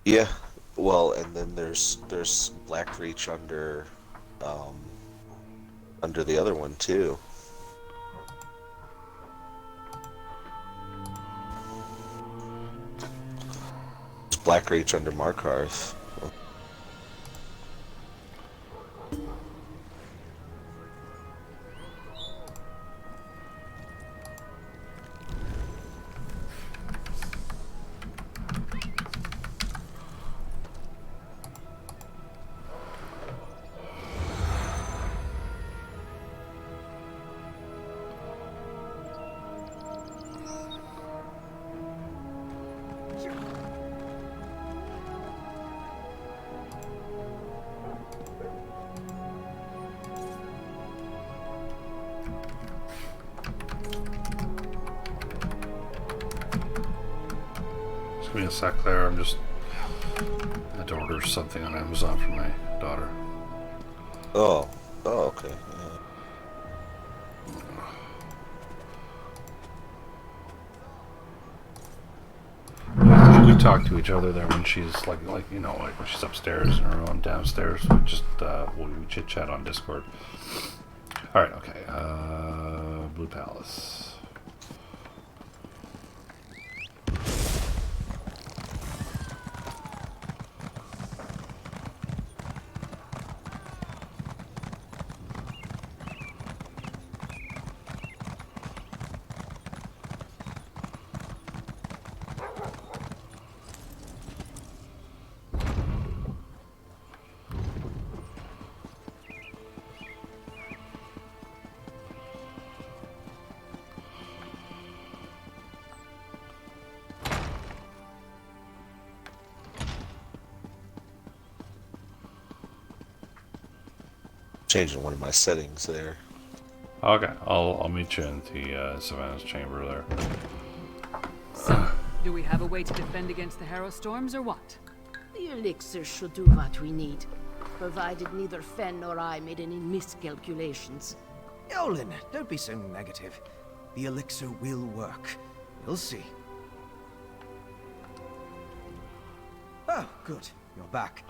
Yeah, well, and then there's Blackreach under the other one too. There's Blackreach under Markarth. Give me a sec there. I had to order something on Amazon for my daughter. Oh, okay. Yeah. We talk to each other there when she's like you know, like when she's upstairs in her room, downstairs. We just we chit chat on Discord. All right, okay. Blue Palace. Changing one of my settings there. Okay, I'll meet you in the Savannah's chamber there. So, do we have a way to defend against the Harrow Storms, or what? The elixir should do what we need, provided neither Fen nor I made any miscalculations. Yolen, don't be so negative. The elixir will work. You'll see. Oh, good. You're back.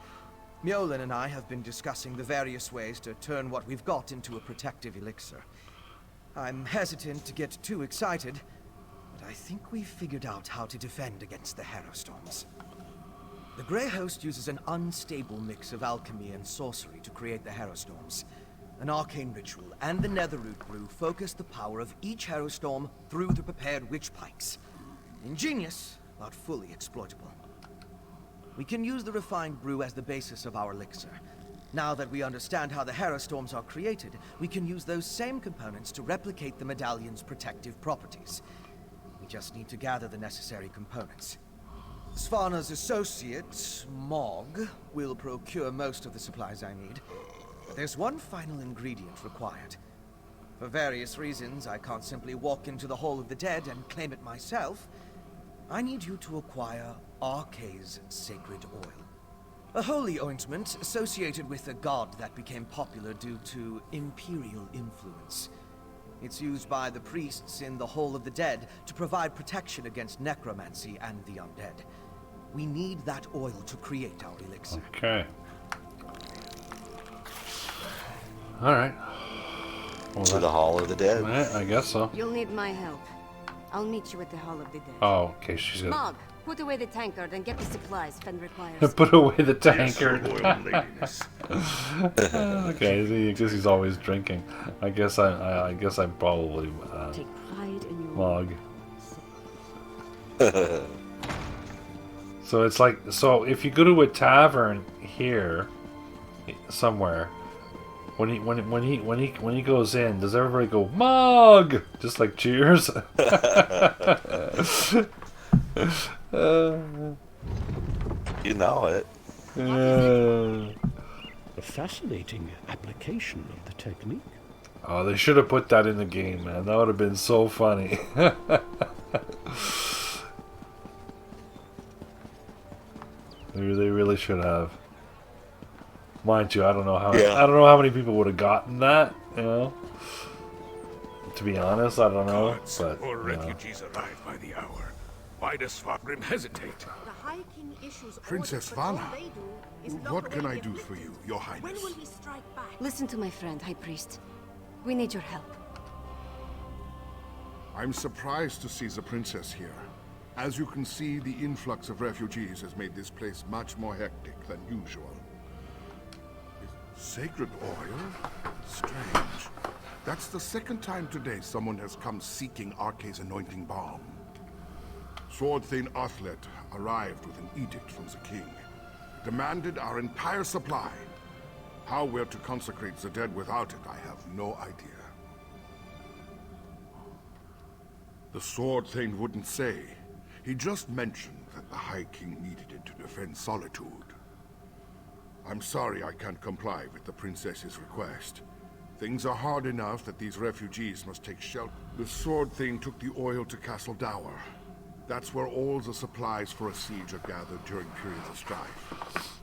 Mjolnir and I have been discussing the various ways to turn what we've got into a protective elixir. I'm hesitant to get too excited, but I think we've figured out how to defend against the Harrow Storms. The Grey Host uses an unstable mix of alchemy and sorcery to create the Harrow Storms. An arcane ritual and the Netherroot brew focus the power of each Harrow Storm through the prepared witch pikes. Ingenious, but fully exploitable. We can use the refined brew as the basis of our elixir, Now that we understand how the Herostorms are created, we can use those same components to replicate the medallion's protective properties. We just need to gather the necessary components. Svana's associate, Mog, will procure most of the supplies I need. But there's one final ingredient required. For various reasons, I can't simply walk into the Hall of the Dead and claim it myself. I need you to acquire Arkay's sacred oil. A holy ointment associated with a god that became popular due to imperial influence. It's used by the priests in the Hall of the Dead to provide protection against necromancy and the undead. We need that oil to create our elixir. Okay. Alright. Well, to the Hall of the Dead. I guess so. You'll need my help. I'll meet you at the Hall of the Dead. Oh, okay, she's gonna... Mog, put away the tankard and get the supplies Fen requires. Put away the tankard. Yes, Okay, see, I guess he's always drinking. I guess I'm probably Take pride in your Mog. So it's like, so if you go to a tavern here somewhere, when he goes in, does everybody go Mog? Just like cheers? You know it. A fascinating application of the technique. Oh, they should have put that in the game, man. That would have been so funny. They really should have. Mind you, I don't know how many people would have gotten that, you know. To be honest, I don't know. But more refugees arrive by the hour. Why does Skyrim hesitate? The High King issues Princess orders, but all Vana, they do is lock what can away I the do for you, Your Highness? When will we strike back? Listen to my friend, High Priest. We need your help. I'm surprised to see the princess here. As you can see, the influx of refugees has made this place much more hectic than usual. Sacred oil? Strange. That's the second time today someone has come seeking Arkay's anointing balm. Sword Thane Athlet arrived with an edict from the king. Demanded our entire supply. How we're to consecrate the dead without it, I have no idea. The Sword Thane wouldn't say. He just mentioned that the High King needed it to defend Solitude. I'm sorry I can't comply with the princess's request. Things are hard enough that these refugees must take shelter. The Sword Thane took the oil to Castle Dower. That's where all the supplies for a siege are gathered during periods of strife.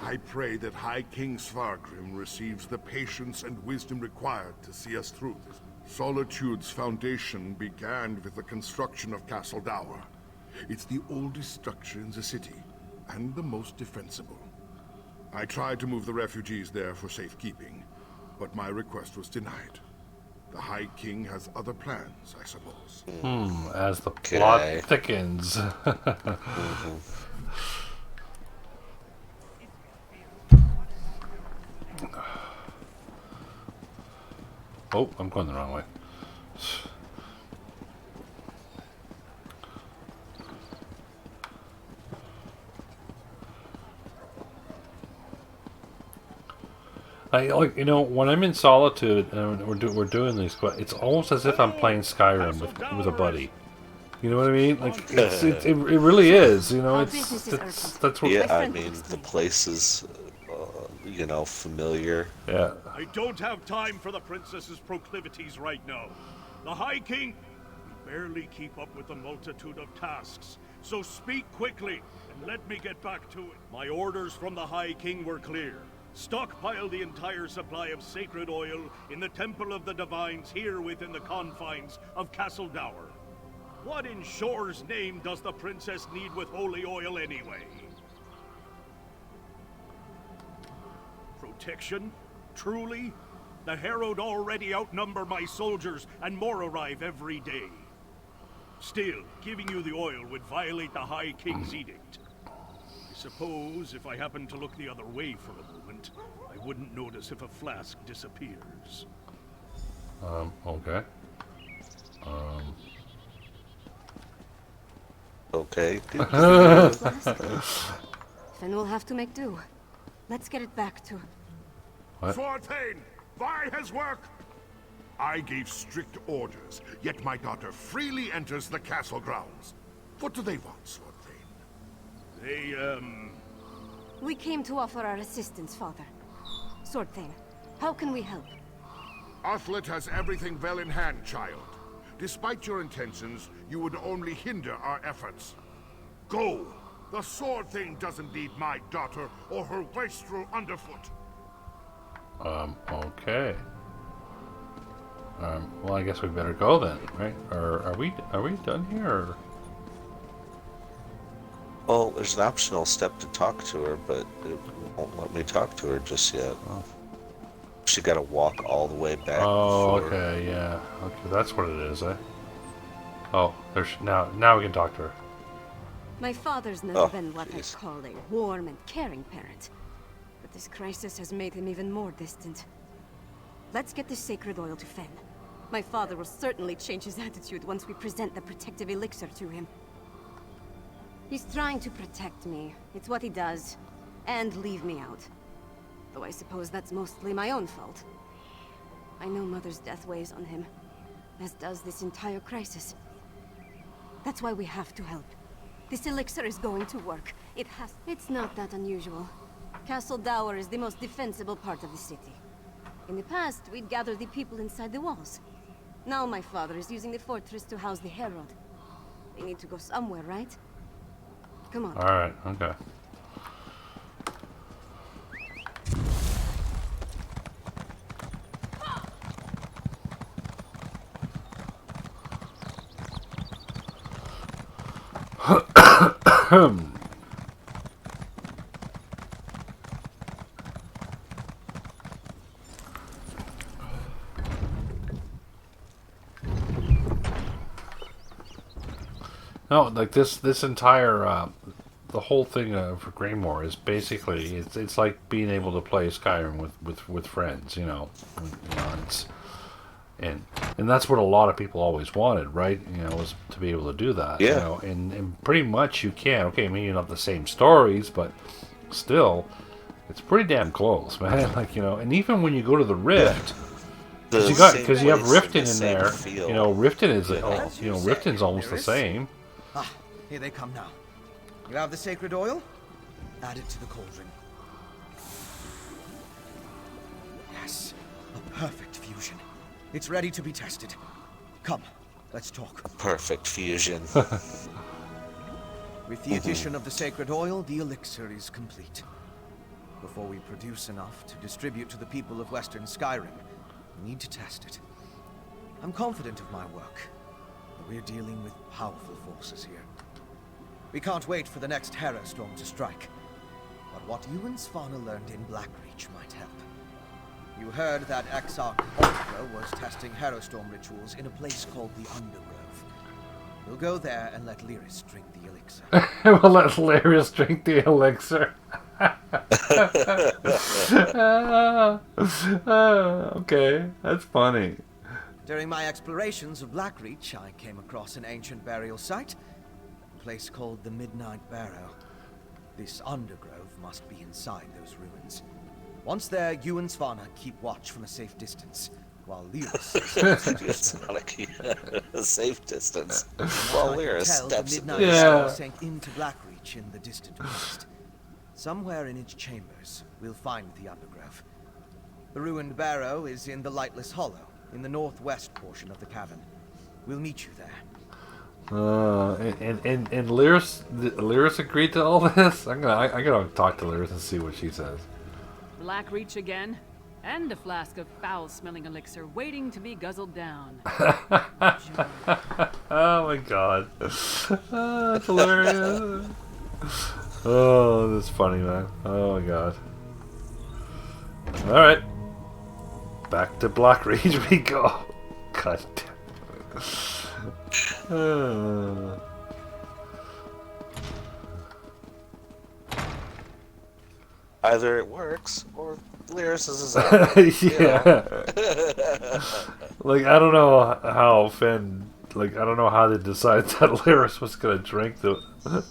I pray that High King Svargrim receives the patience and wisdom required to see us through this. Solitude's foundation began with the construction of Castle Dower. It's the oldest structure in the city, and the most defensible. I tried to move the refugees there for safekeeping, but my request was denied. The High King has other plans, I suppose. As the plot thickens. Oh, I'm going the wrong way. Like, you know, when I'm in Solitude and we're doing these quests, it's almost as if I'm playing Skyrim with a buddy. You know what I mean? Like it really is. You know, that's what. Yeah, I mean the place is, you know, familiar. Yeah. I don't have time for the princess's proclivities right now. The High King will barely keep up with the multitude of tasks. So speak quickly and let me get back to it. My orders from the High King were clear. Stockpile the entire supply of sacred oil in the Temple of the Divines here within the confines of Castle Dower. What in Shore's name does the princess need with holy oil anyway? Protection? Truly? The Herald already outnumber my soldiers and more arrive every day. Still, giving you the oil would violate the High King's edict. I suppose if I happened to look the other way for a moment, I wouldn't notice if a flask disappears. Okay. Okay. Then we'll have to make do. Let's get it back to... What? Swarthane, why his work? I gave strict orders, yet my daughter freely enters the castle grounds. What do they want, Swarthane? They, We came to offer our assistance, Father. Swarthane, how can we help? Athlet has everything well in hand, child. Despite your intentions, you would only hinder our efforts. Go! The sword thing doesn't need my daughter or her wastrel underfoot. Okay. Well, I guess we better go then, right? Or are we done here? Or? Well, there's an optional step to talk to her, but it won't let me talk to her just yet. Oh. She gotta walk all the way back. Oh, before... okay, yeah. Okay, that's what it is, eh? Oh, there's now we can talk to her. My father's never been what I call a warm and caring parent. But this crisis has made him even more distant. Let's get this sacred oil to Fen. My father will certainly change his attitude once we present the protective elixir to him. He's trying to protect me. It's what he does. And leave me out. Though I suppose that's mostly my own fault. I know Mother's death weighs on him, as does this entire crisis. That's why we have to help. This elixir is going to work. It's not that unusual. Castle Dower is the most defensible part of the city. In the past, we'd gather the people inside the walls. Now my father is using the fortress to house the Herald. They need to go somewhere, right? Come on. Alright, okay. No, like this entire the whole thing for Greymore is basically it's like being able to play Skyrim with friends, you know, and that's what a lot of people always wanted, right? You know, was to be able to do that. Yeah. You know, and pretty much you can. Okay, maybe not the same stories, but still, it's pretty damn close, man. Like, you know, and even when you go to the Rift. Because you have Riften in there, you know. Riften is, you know, Riften's almost the same. Ah, here they come now. You have the sacred oil? Add it to the cauldron. Yes, a perfect fusion. It's ready to be tested. Come, let's talk. A perfect fusion. With the addition of the sacred oil, the elixir is complete. Before we produce enough to distribute to the people of Western Skyrim, we need to test it. I'm confident of my work, but we're dealing with powerful forces here. We can't wait for the next Hera storm to strike. But what you and Svanna learned in Blackreach might help. You heard that Exarch Ultra was testing Hera storm rituals in a place called the Undergrove. We'll go there and let Lyris drink the elixir. We'll let Lyris drink the elixir. Okay, that's funny. During my explorations of Blackreach, I came across an ancient burial site, a place called the Midnight Barrow. This undergrove must be inside those ruins. Once there, you and Svanna keep watch from a safe distance, while Lyris... It's not a safe distance. While Lyris steps the in Midnight the Barrow sank into Blackreach in the distant west. Somewhere in its chambers, we'll find the undergrove. The ruined barrow is in the Lightless Hollow, in the northwest portion of the cavern. We'll meet you there. And Lyris agreed to all this? I gotta talk to Lyris and see what she says. Blackreach again, and a flask of foul-smelling elixir waiting to be guzzled down. Oh my god. That's hilarious. Oh, that's funny, man. Oh my god. Alright. Back to Blackreach we go. God damn. Either it works, or Lyris is his Yeah. Like, I don't know how Finn... Like, I don't know how they decided that Lyris was gonna drink the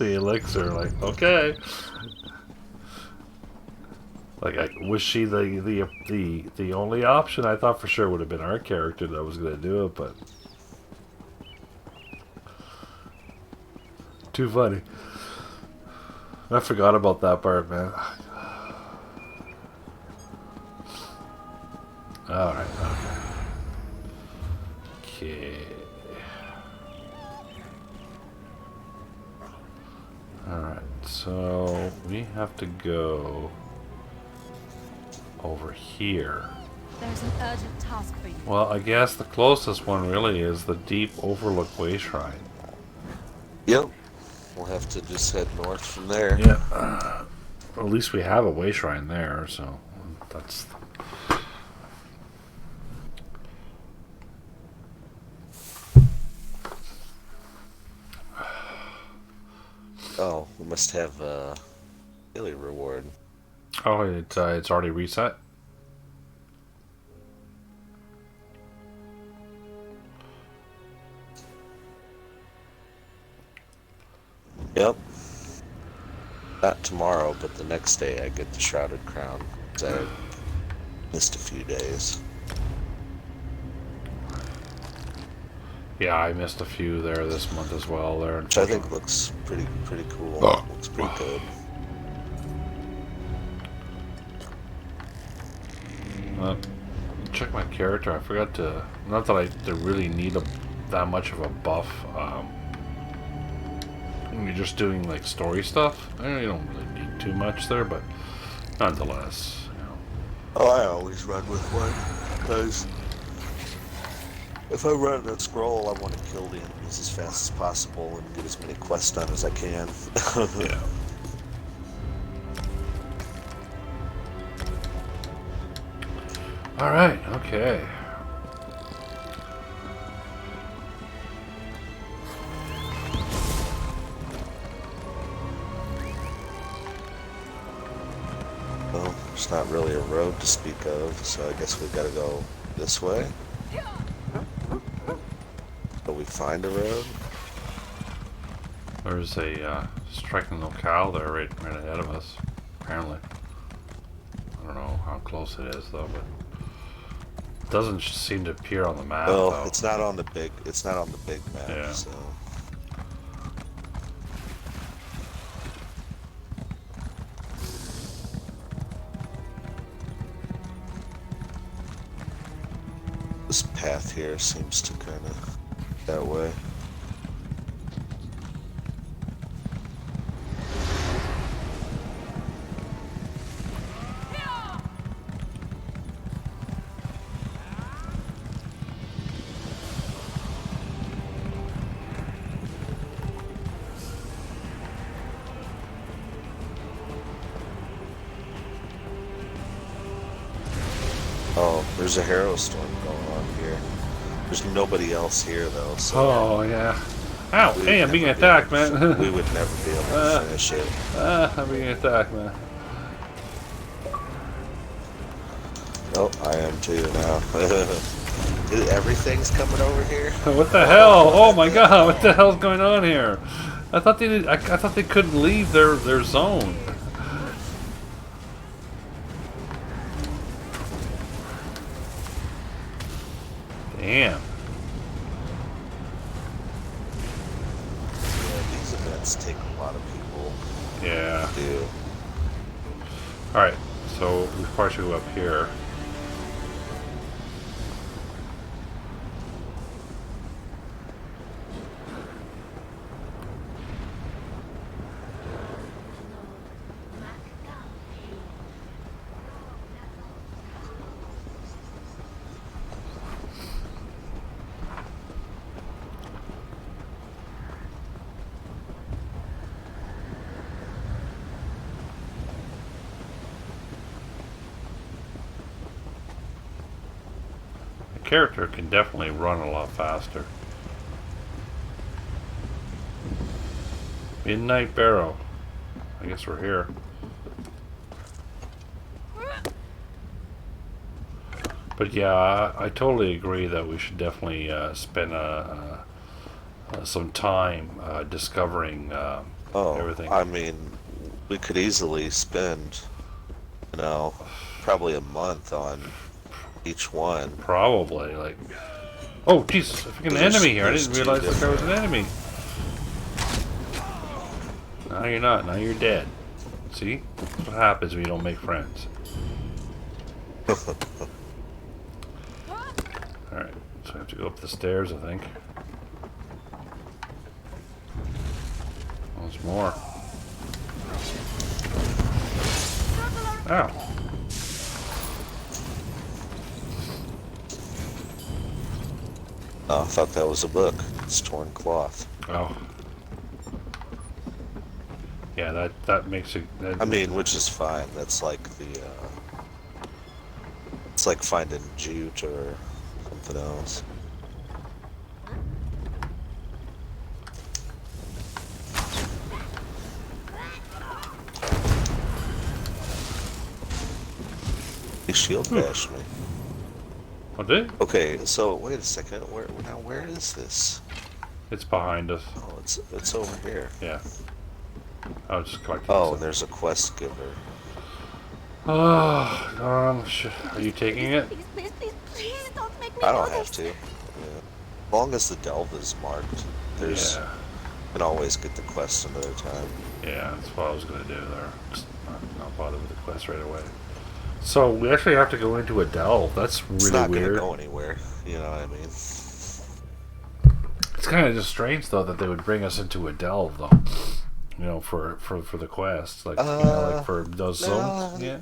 elixir. Like, okay. Like, was she the only option? I thought for sure would have been our character that was gonna do it, but too funny. I forgot about that part, man. Alright, okay. Alright, so we have to go over here. There's an urgent task for you. Well, I guess the closest one really is the Deep Overlook Way Shrine. Yep. We'll have to just head north from there. Yeah. At least we have a way shrine there, so that's... Oh, we must have a daily reward. Oh, it's already reset? Yep. Not tomorrow, but the next day I get the Shrouded Crown. 'Cause I missed a few days. Yeah, I missed a few there this month as well. There, which I think looks pretty cool. Looks pretty good. Check my character. I forgot to. Not that I really need that much of a buff. When you're just doing like story stuff, I know you don't really need too much there, but nonetheless, you know. Oh, I always run with one because if I run that scroll, I want to kill the enemies as fast as possible and get as many quests done as I can. Yeah. All right. Okay. Well, there's not really a road to speak of, so I guess we gotta go this way. But we find a road. There's a striking locale there right ahead of us, apparently. I don't know how close it is though, but it doesn't seem to appear on the map. Well, though. it's not on the big map, Yeah. so. This path here seems to kind of that way. Oh, there's a Harrow Storm going on here. There's nobody else here though, so. Oh yeah. Ow! Hey, I'm being attacked, man. We would never be able to finish it. I'm being attacked, man. Oh, I am too now. Dude, everything's coming over here. What the hell? Oh my god! What the hell's going on here? I thought they did. I thought they couldn't leave their zone. Damn. Yeah, these events take a lot of people. Yeah. To do. Alright, so we probably should go up here. Character can definitely run a lot faster. Midnight Barrow. I guess we're here. But yeah, I totally agree that we should definitely spend some time discovering everything. I mean, we could easily spend You know, probably a month on each one. Probably, like... Oh, Jesus, a freaking enemy here. I didn't realize that there was an enemy. Now you're not. Now you're dead. See? That's what happens when you don't make friends. Alright, so I have to go up the stairs, I think. There's more. Ow. Oh, I thought that was a book. It's torn cloth. Oh. Yeah, that makes it... I mean, which is fine. That's like the, it's like finding jute or something else. He shield bashed me. What did? Okay, so wait a second. Where is this? It's behind us. Oh, it's over here. Yeah. I was just collecting. Oh, and there's a quest giver. Oh, are you taking it? Please don't make me I don't do have this. to. Yeah. As long as the delve is marked, there's Yeah. you can always get the quest another time. Yeah, that's what I was gonna do there. Just not bother with the quest right away. So we actually have to go into a delve. That's really It's not weird. gonna go anywhere. You know what I mean? It's kind of just strange though that they would bring us into a delve though. You know, for the quest, like you know, like for those zones. Yeah.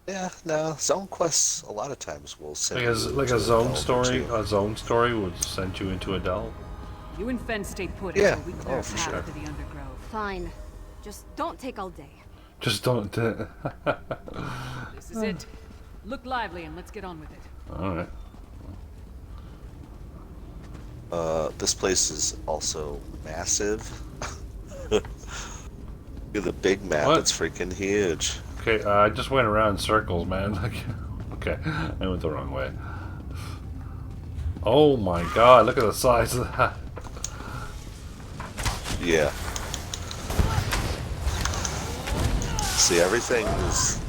Yeah, no. Zone quests a lot of times will send you Like to a zone delve story. too. A zone story would send you into a delve. You and Fen stay put Yeah. until we clear Oh, a for path sure. to the undergrowth. Fine. Just don't take all day. Just don't. This is it. Look lively and let's get on with it. All right. This place is also massive. Look at the big map. What? It's freaking huge. Okay, I just went around in circles, man. Okay, I went the wrong way. Oh my God! Look at the size of that. Yeah. See, everything is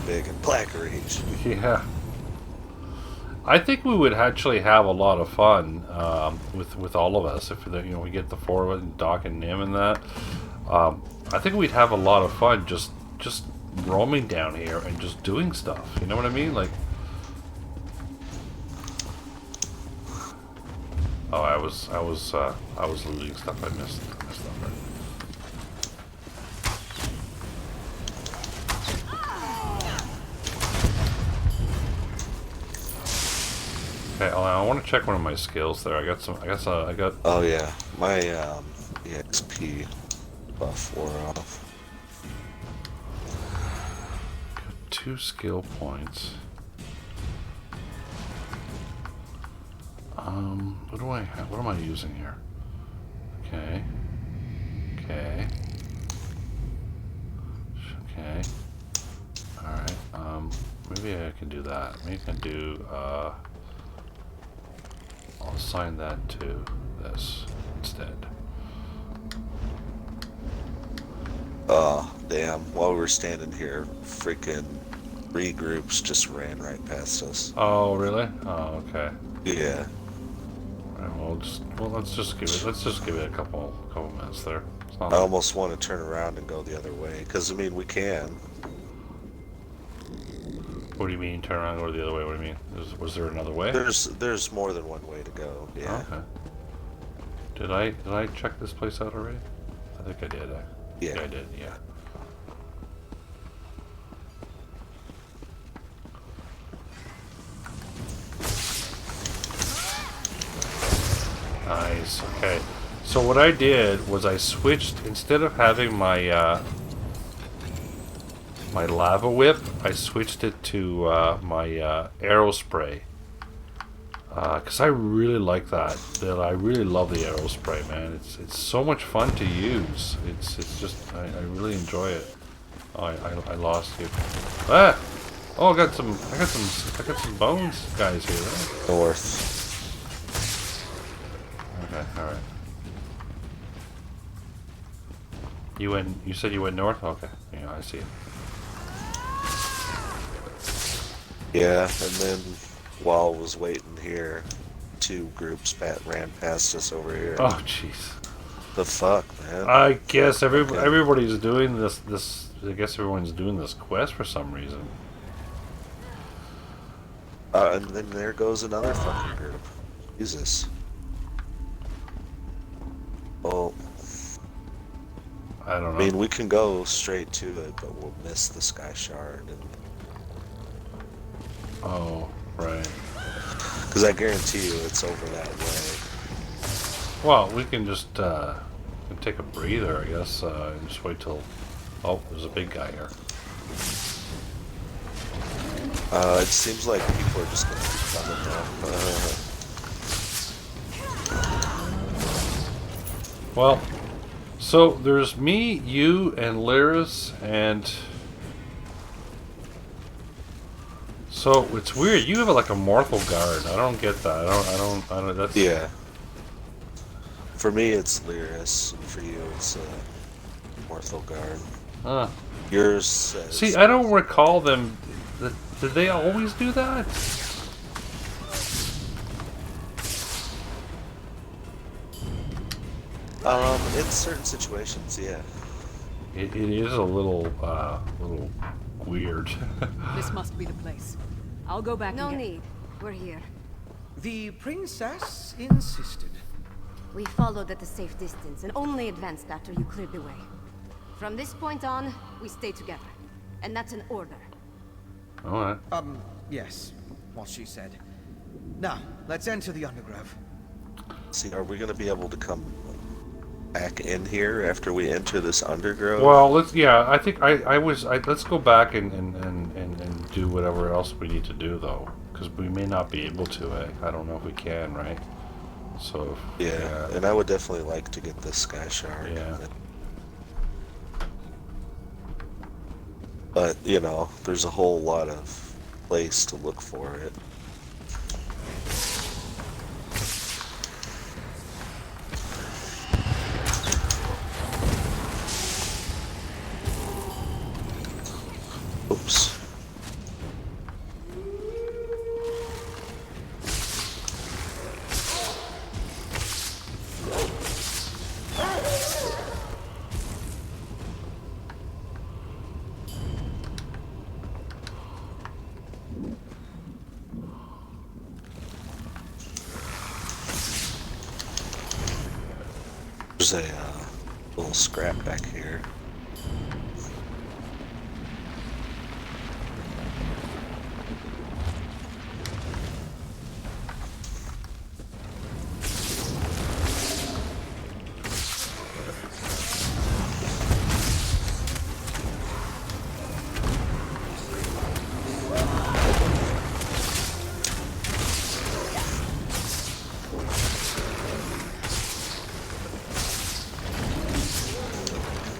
big in Black Reach. Yeah. I think we would actually have a lot of fun with all of us if we get the four of us, Doc and Nim and that. I think we'd have a lot of fun just roaming down here and just doing stuff. You know what I mean? Like, oh, I was looting stuff. I missed stuff. Right? Okay, I want to check one of my skills there. I got. Oh yeah, my EXP buff wore off. Got 2 skill points. What do I have? What am I using here? Okay. Okay. Okay. Alright, maybe I can do that. Maybe I can do, I'll assign that to this instead. Oh, damn. While we were standing here, freaking 3 groups just ran right past us. Oh, really? Oh, okay. Yeah. Alright, let's just give it a couple minutes there. It's not I almost want to turn around and go the other way, because, I mean, we can. What do you mean, turn around and go the other way? What do you mean? Was there another way? There's more than one way to go, yeah. Okay. Did I check this place out already? I think I did. Yeah, I did, yeah. Nice, okay. So what I did was I switched, instead of having my my lava whip, I switched it to my arrow spray. Because I really like that. I really love the arrow spray, man. It's so much fun to use. It's just I really enjoy it. Oh, I lost you. Ah! Oh, I got some bones guys here. Right? North. Okay, all right. You said you went north. Okay, yeah, I see it. Yeah, and then while I was waiting here, 2 groups ran past us over here. Oh, jeez. The fuck, man? I guess everybody's doing this. I guess everyone's doing this quest for some reason. And then there goes another fucking group. Jesus. Well, I don't know. I mean, we can go straight to it, but we'll miss the Sky Shard. And... Oh, right. Because I guarantee you it's over that way. Well, we can just take a breather, I guess, and just wait till... Oh, there's a big guy here. It seems like people are just going to keep coming now. Well, so there's me, you, and Lyris, and... So, it's weird. You have like a mortal guard. I don't get that. I don't, that's... Yeah. For me, it's Lyris. For you, it's Morthal Guard. Huh. Yours says... See, I don't recall them... Did they always do that? In certain situations, yeah. It is a little weird. This must be the place. I'll go back No and need. We're here. The princess insisted. We followed at a safe distance and only advanced after you cleared the way. From this point on, we stay together. And that's an order. Alright. Yes. What she said. Now, let's enter the Undergrove. See, are we going to be able to come back in here after we enter this Undergrove? Well, let's. Yeah, I think let's go back and do whatever else we need to do though, because we may not be able to. I don't know if we can, right? So. Yeah, and I would definitely like to get this Sky Shard. Yeah. But you know, there's a whole lot of place to look for it. Oops. There's a little scrap back here.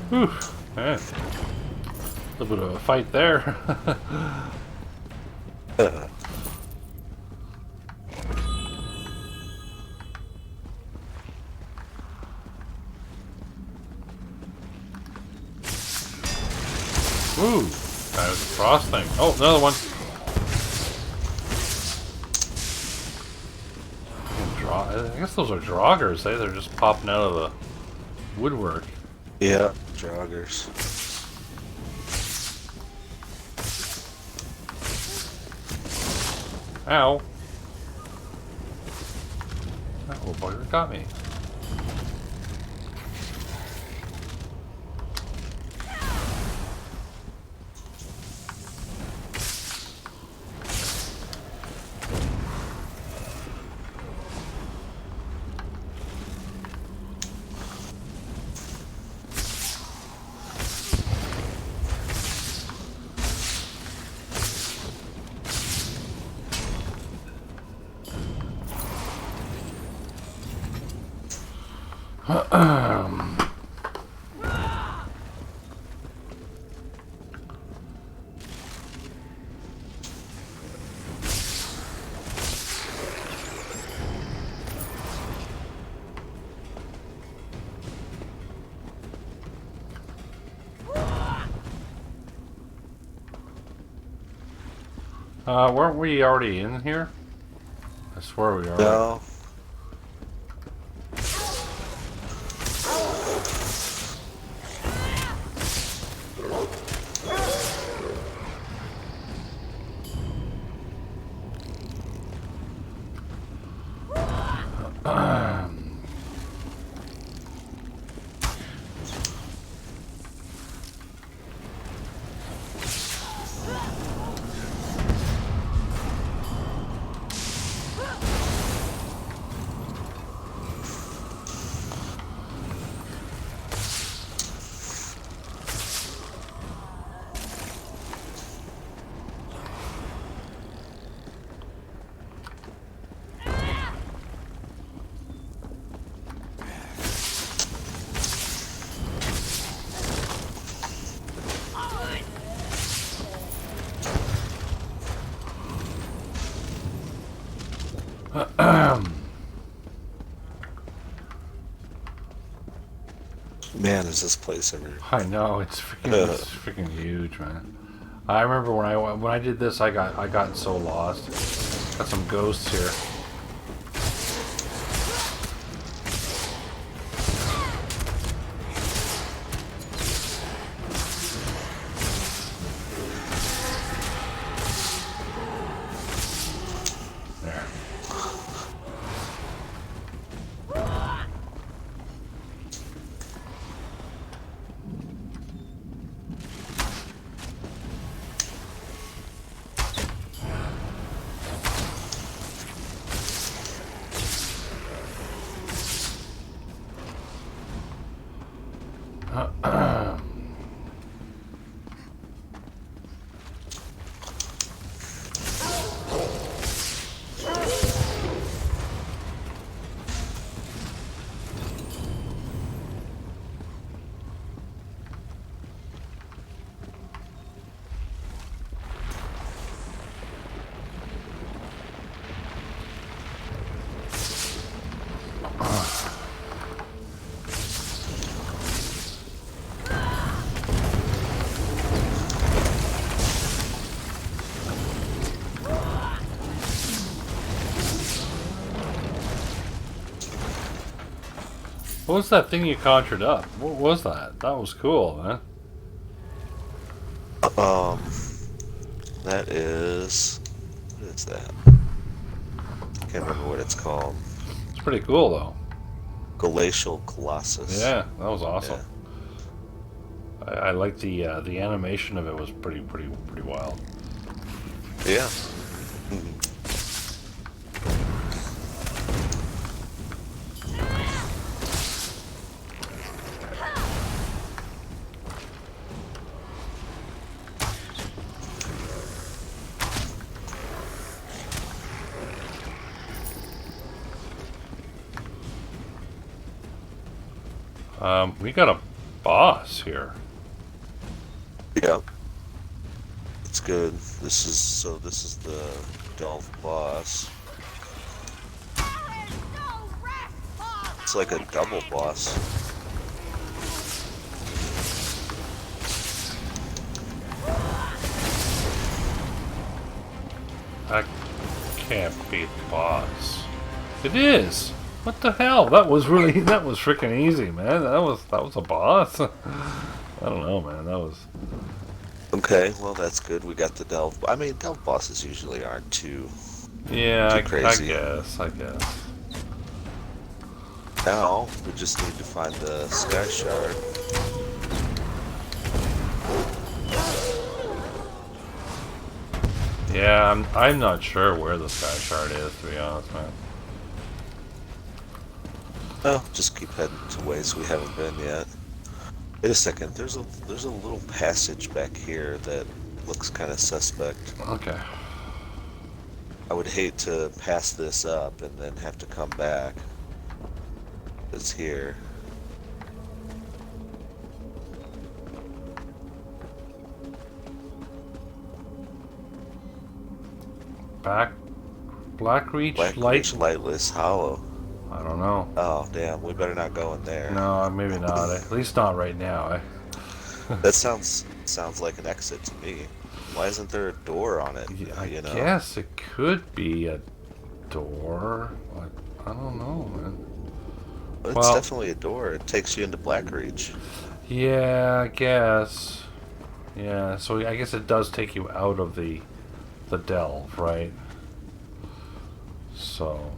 Whew. Yeah. A little bit of a fight there. Ooh, that was a frost thing. Oh, another one. I guess those are draugrs, eh? They're just popping out of the woodwork. Yeah, draugrs. Ow. That little bugger got me. Weren't we already in here? I swear we are. No. Man, is this place ever? I know it's freaking huge, man. I remember when I did this, I got so lost. Got some ghosts here. What was that thing you conjured up? What was that? That was cool, man. That is... What is that? Can't remember what it's called. It's pretty cool, though. Glacial Colossus. Yeah, that was awesome. Yeah. I like the animation of it was pretty wild. Yeah. We got a boss here. Yeah. It's good. This is the Delve boss. It's like a double boss. That can't be the boss. It is. What the hell? That was freaking easy, man. That was a boss. I don't know, man. That was. Okay, well that's good. We got the Delve. I mean, Delve bosses usually aren't too. Yeah, too I crazy. guess. Now we just need to find the Sky Shard. Yeah, I'm not sure where the Sky Shard is, to be honest, man. Well, just keep heading to ways we haven't been yet. Wait a second. There's a little passage back here that looks kind of suspect. Okay. I would hate to pass this up and then have to come back. It's here. Blackreach Lightless Hollow. I don't know. Oh, damn. We better not go in there. No, maybe not. At least not right now. That sounds like an exit to me. Why isn't there a door on it? Yeah, I you know? guess it could be a door. I don't know, man. Well, it's definitely a door. It takes you into Blackreach. Yeah, I guess. Yeah, so I guess it does take you out of the delve, right? So.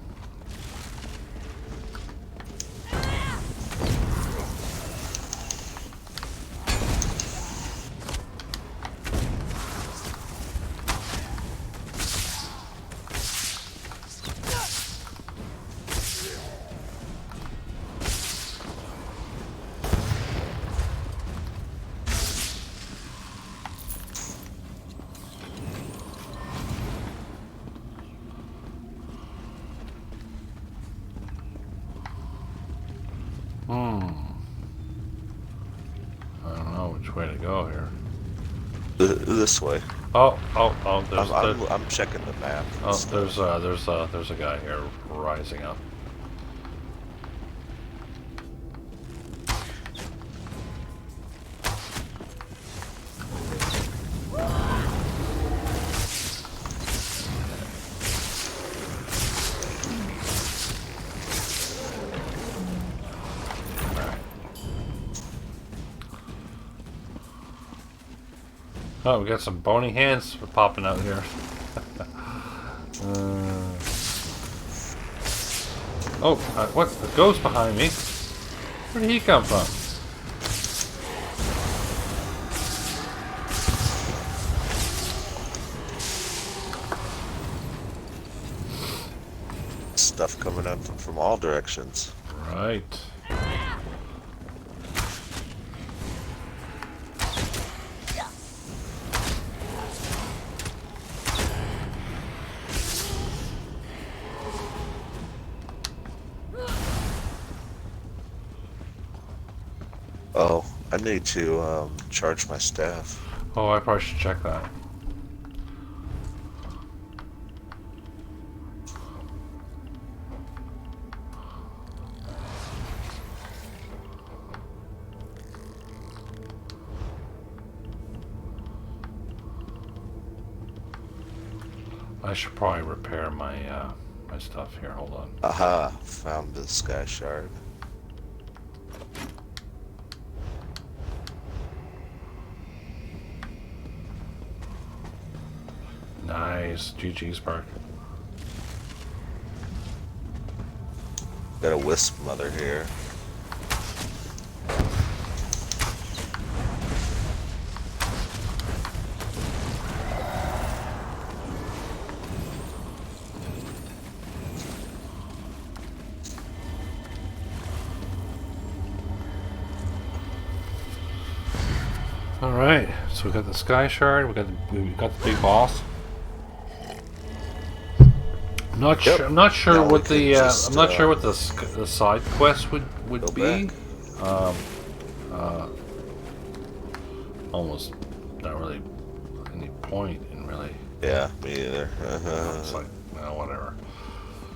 I don't know which way to go here. This way. Oh! I'm checking the map. Oh, there's a guy here rising up. Oh, we got some bony hands popping out here. What? The ghost behind me? Where did he come from? Stuff coming up from all directions. Right. Oh, I need to charge my staff. Oh, I probably should check that. I should probably repair my my stuff here. Hold on. Aha! Found the sky shard. Nice. GG, Spark. Got a wisp mother here. All right. So we got the sky shard. We got the big boss. I'm not sure. I'm not sure what the I'm not sure what the side quest would be. Almost not really any point in really. Yeah, me either. It's like, well, whatever.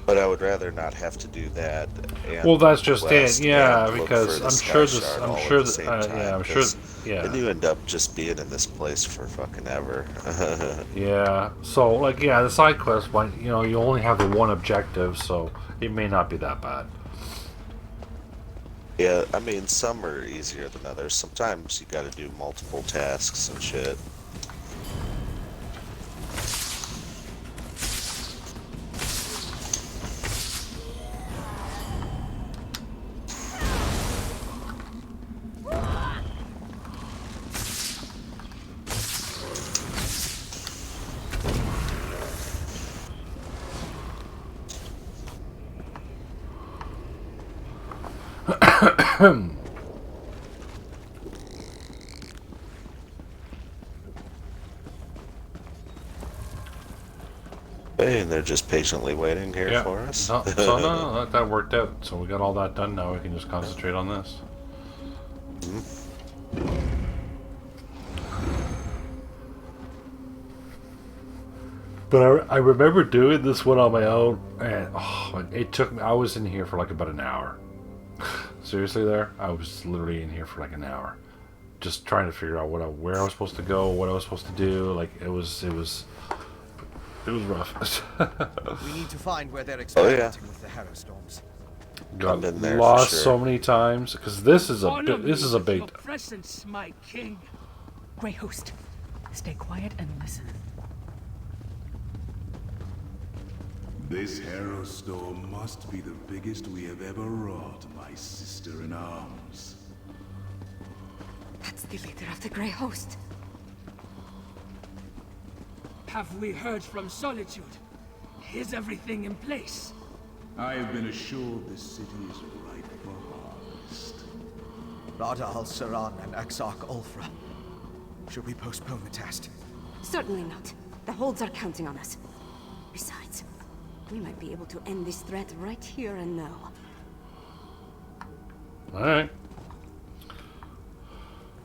But I would rather not have to do that. And well, that's just it. Yeah, and because I'm sure this. I'm sure that. Yeah, I'm sure. Yeah. And you end up just being in this place for fucking ever. Yeah. So, like, yeah, the side quest, like, you know, you only have the one objective, so it may not be that bad. Yeah, I mean, some are easier than others. Sometimes you got to do multiple tasks and shit. And they're just patiently waiting here for us. No, that worked out. So we got all that done. Now we can just concentrate on this. But I remember doing this one on my own, and it took me. I was in here for like about an hour. Seriously, I was literally in here for like an hour, just trying to figure out where I was supposed to go, what I was supposed to do. Like it was rough. We need to find where they're experimenting with the Harrow Storms. Got lost so many times because this is a big. Presence, my king. Grey Host, stay quiet and listen. This Harrow Storm must be the biggest we have ever wrought, my sister-in-arms. That's the leader of the Grey Host. Have we heard from Solitude? Is everything in place? I have been assured this city is ripe for harvest. Rada al-Saran and Exarch Ulfra. Should we postpone the test? Certainly not. The holds are counting on us. Besides, we might be able to end this threat right here and now. Alright.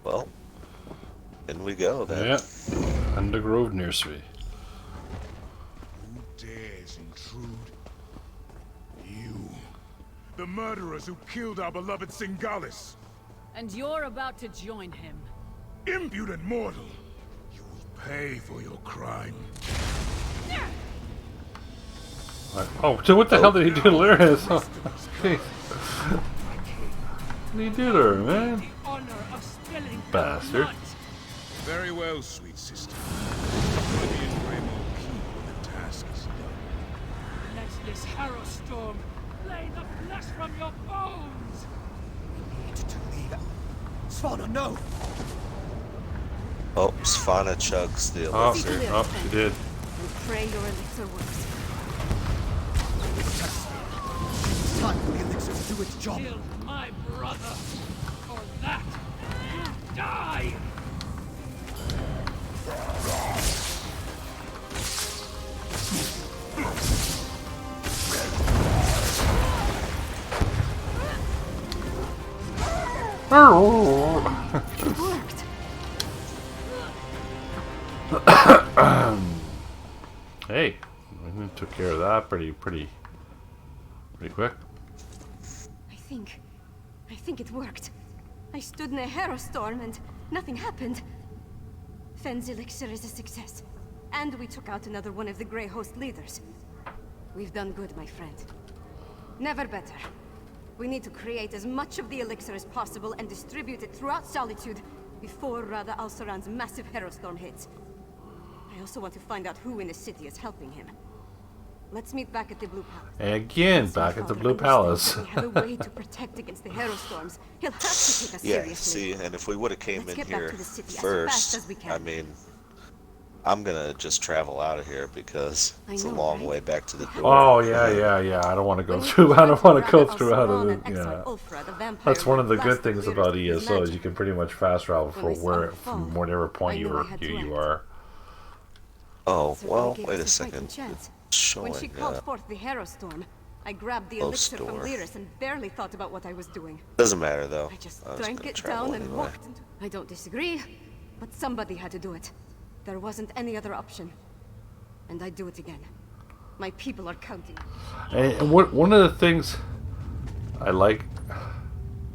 Well, in we go then. Yeah. Undergrove Nursery. Who dares intrude? You. The murderers who killed our beloved Singalis. And you're about to join him. Impudent mortal! You will pay for your crime. Oh, so what the hell did he do to Lyris? Oh, jeez. What did he do to her, man? Bastard. Very well, sweet sister. Ready and Greymoor key when the task is done. Let this Harrow Storm lay the flesh from your bones! We need to leave. Svanna, no! Oh, Svanna chugs the elixir. Oh, she did. We pray your elixir works. It's time for the elixir to do its job. Kill my brother! For that, you die! It worked. Hey, we took care of that pretty quick. I think it worked. I stood in a Harrow Storm and nothing happened. Fenn's elixir is a success. And we took out another one of the Grey Host leaders. We've done good, my friend. Never better. We need to create as much of the elixir as possible and distribute it throughout Solitude before Rada al-Saran's massive Harrow Storm hits. I also want to find out who in the city is helping him. Let's meet back at the Blue Palace. Again, back at the Blue Palace. We have a way to protect against the Harrow Storms. He'll have to take us seriously. See, and if we would have came in here first, I mean, I'm gonna just travel out of here because it's a long way back to the door. Oh yeah. I don't want to go through. I don't want to go through out of it. Yeah. That's one of the good things about ESO is you can pretty much fast travel from whatever point you are. Oh well, wait a second. When she called forth the Harrow Storm, I grabbed the elixir from Lyris and barely thought about what I was doing. Doesn't matter though. I just drank it down and walked into. I don't disagree, but somebody had to do it. There wasn't any other option. And I'd do it again. My people are counting. And one of the things I like...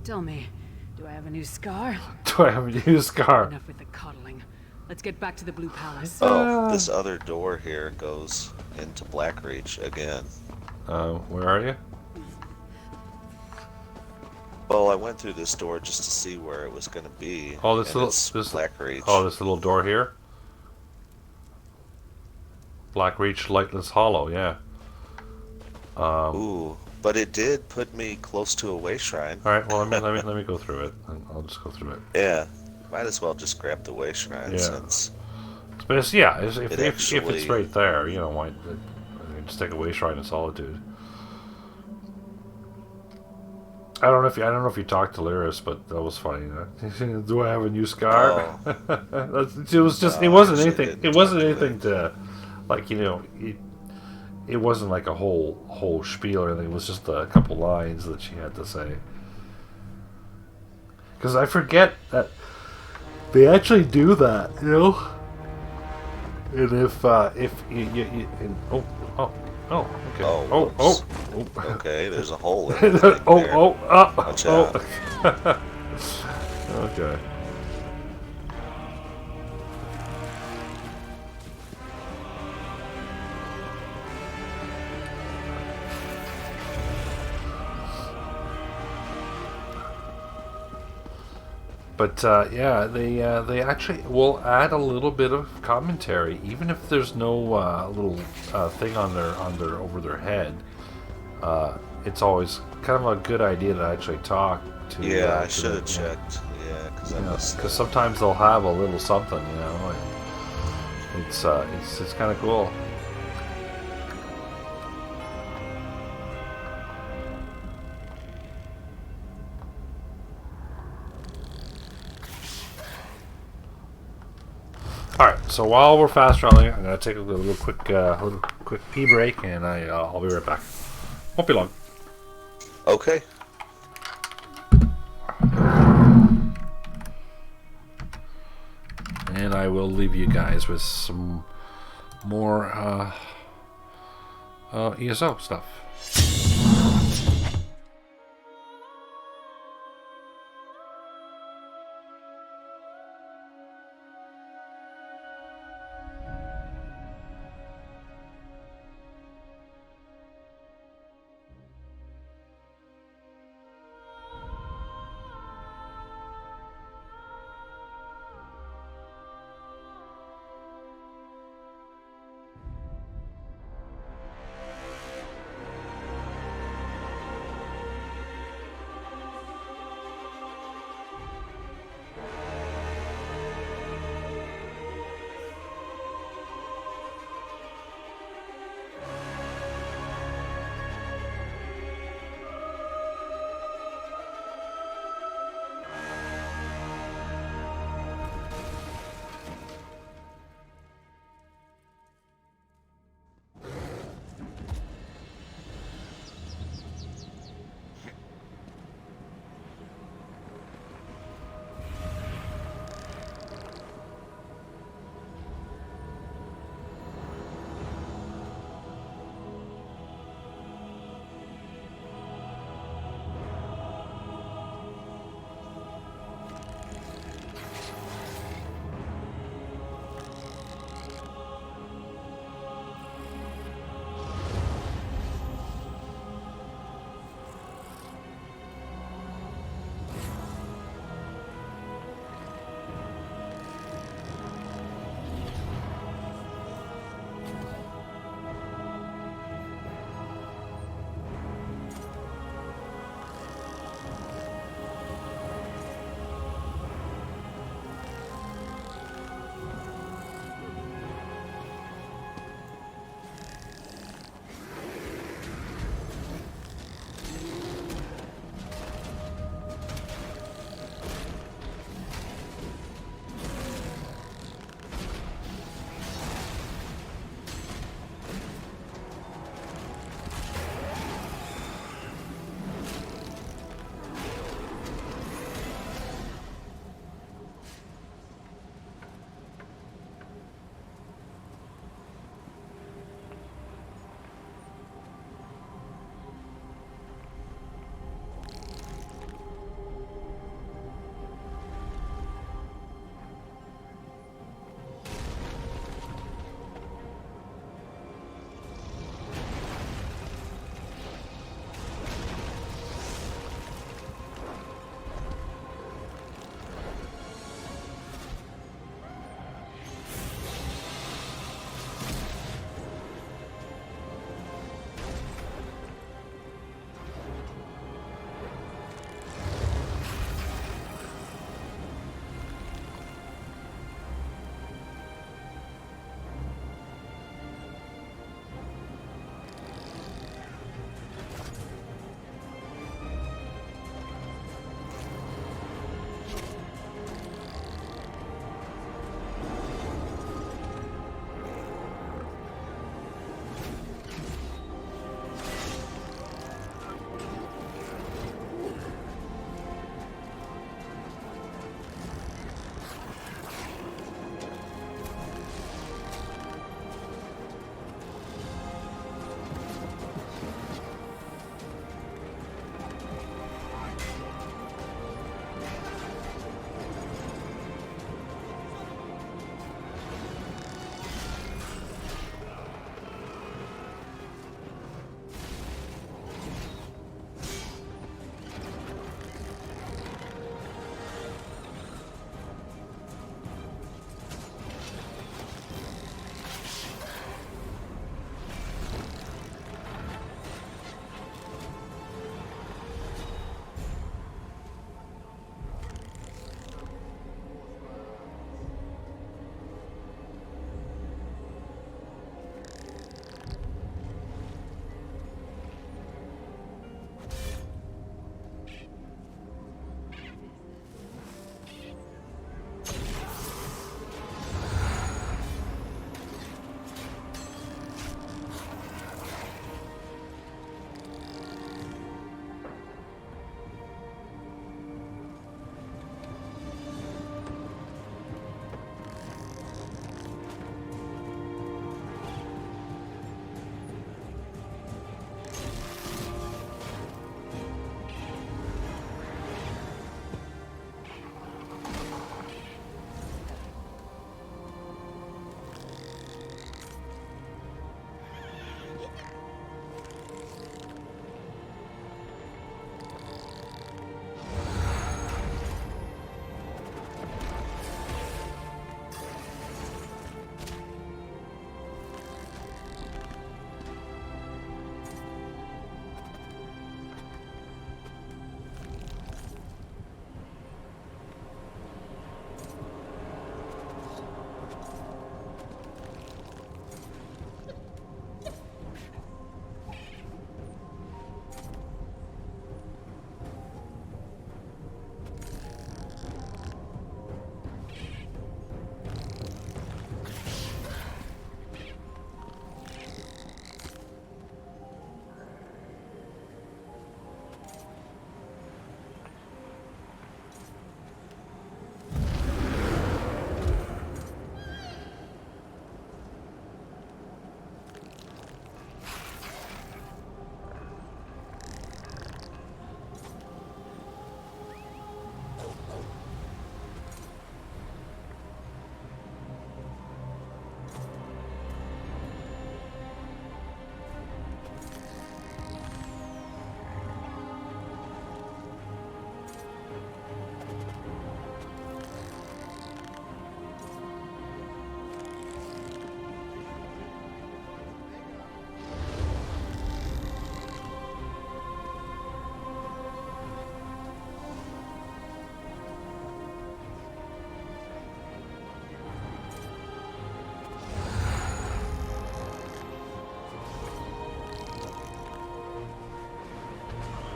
Tell me, do I have a new scar? Do I have a new scar? Enough with the coddling. Let's get back to the Blue Palace. Oh, this other door here goes into Blackreach again. Where are you? Well, I went through this door just to see where it was going to be. Oh, this Blackreach. Oh, this little door here. Blackreach Lightless Hollow, yeah. Ooh, but it did put me close to a way shrine. All right, well let me go through it. I'll just go through it. Yeah, might as well just grab the way shrine since. But yeah, if it's right there, you know, why? Just take a way shrine in Solitude. I don't know if you talked to Lyris, but that was funny. Do I have a new scar? Oh. It was just. It wasn't anything. It wasn't anything to, like, you know. It wasn't like a whole spiel or anything. It was just a couple lines that she had to say. Because I forget that they actually do that, you know. And if you okay. Oh, okay, there's a hole in it. Okay. But yeah, they actually will add a little bit of commentary, even if there's no little thing on their over their head. It's always kind of a good idea to actually talk to. Yeah, I to should have the, checked. Yeah, because I missed because that. sometimes they'll have a little something, you know. And it's kind of cool. Alright, so while we're fast traveling, I'm gonna take a little quick pee break, and I'll be right back. Won't be long. Okay. And I will leave you guys with some more ESO stuff.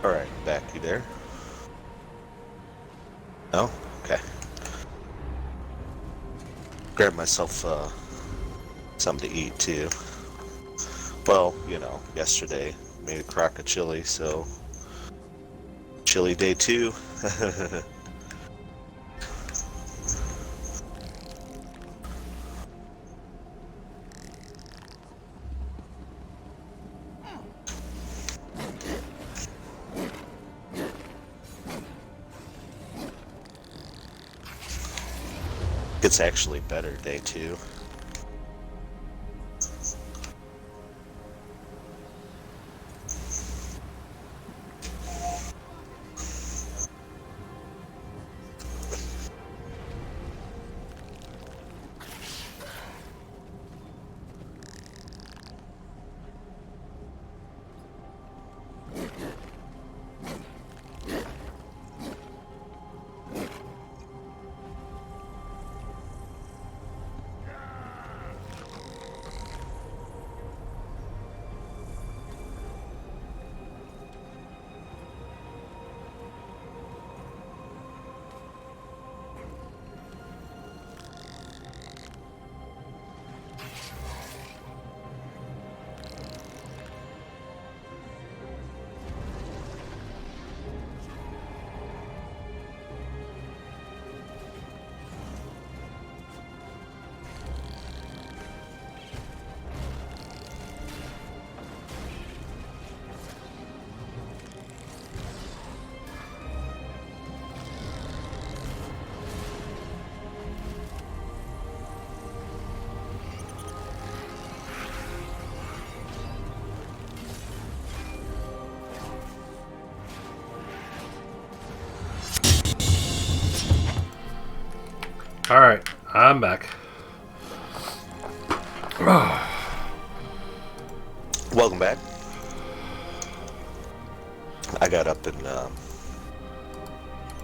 Alright, back. You there? No? Okay. Grab myself something to eat too. Well, you know, yesterday made a crock of chili, so chili day 2. It's actually better day 2. Alright, I'm back. Welcome back. I got up and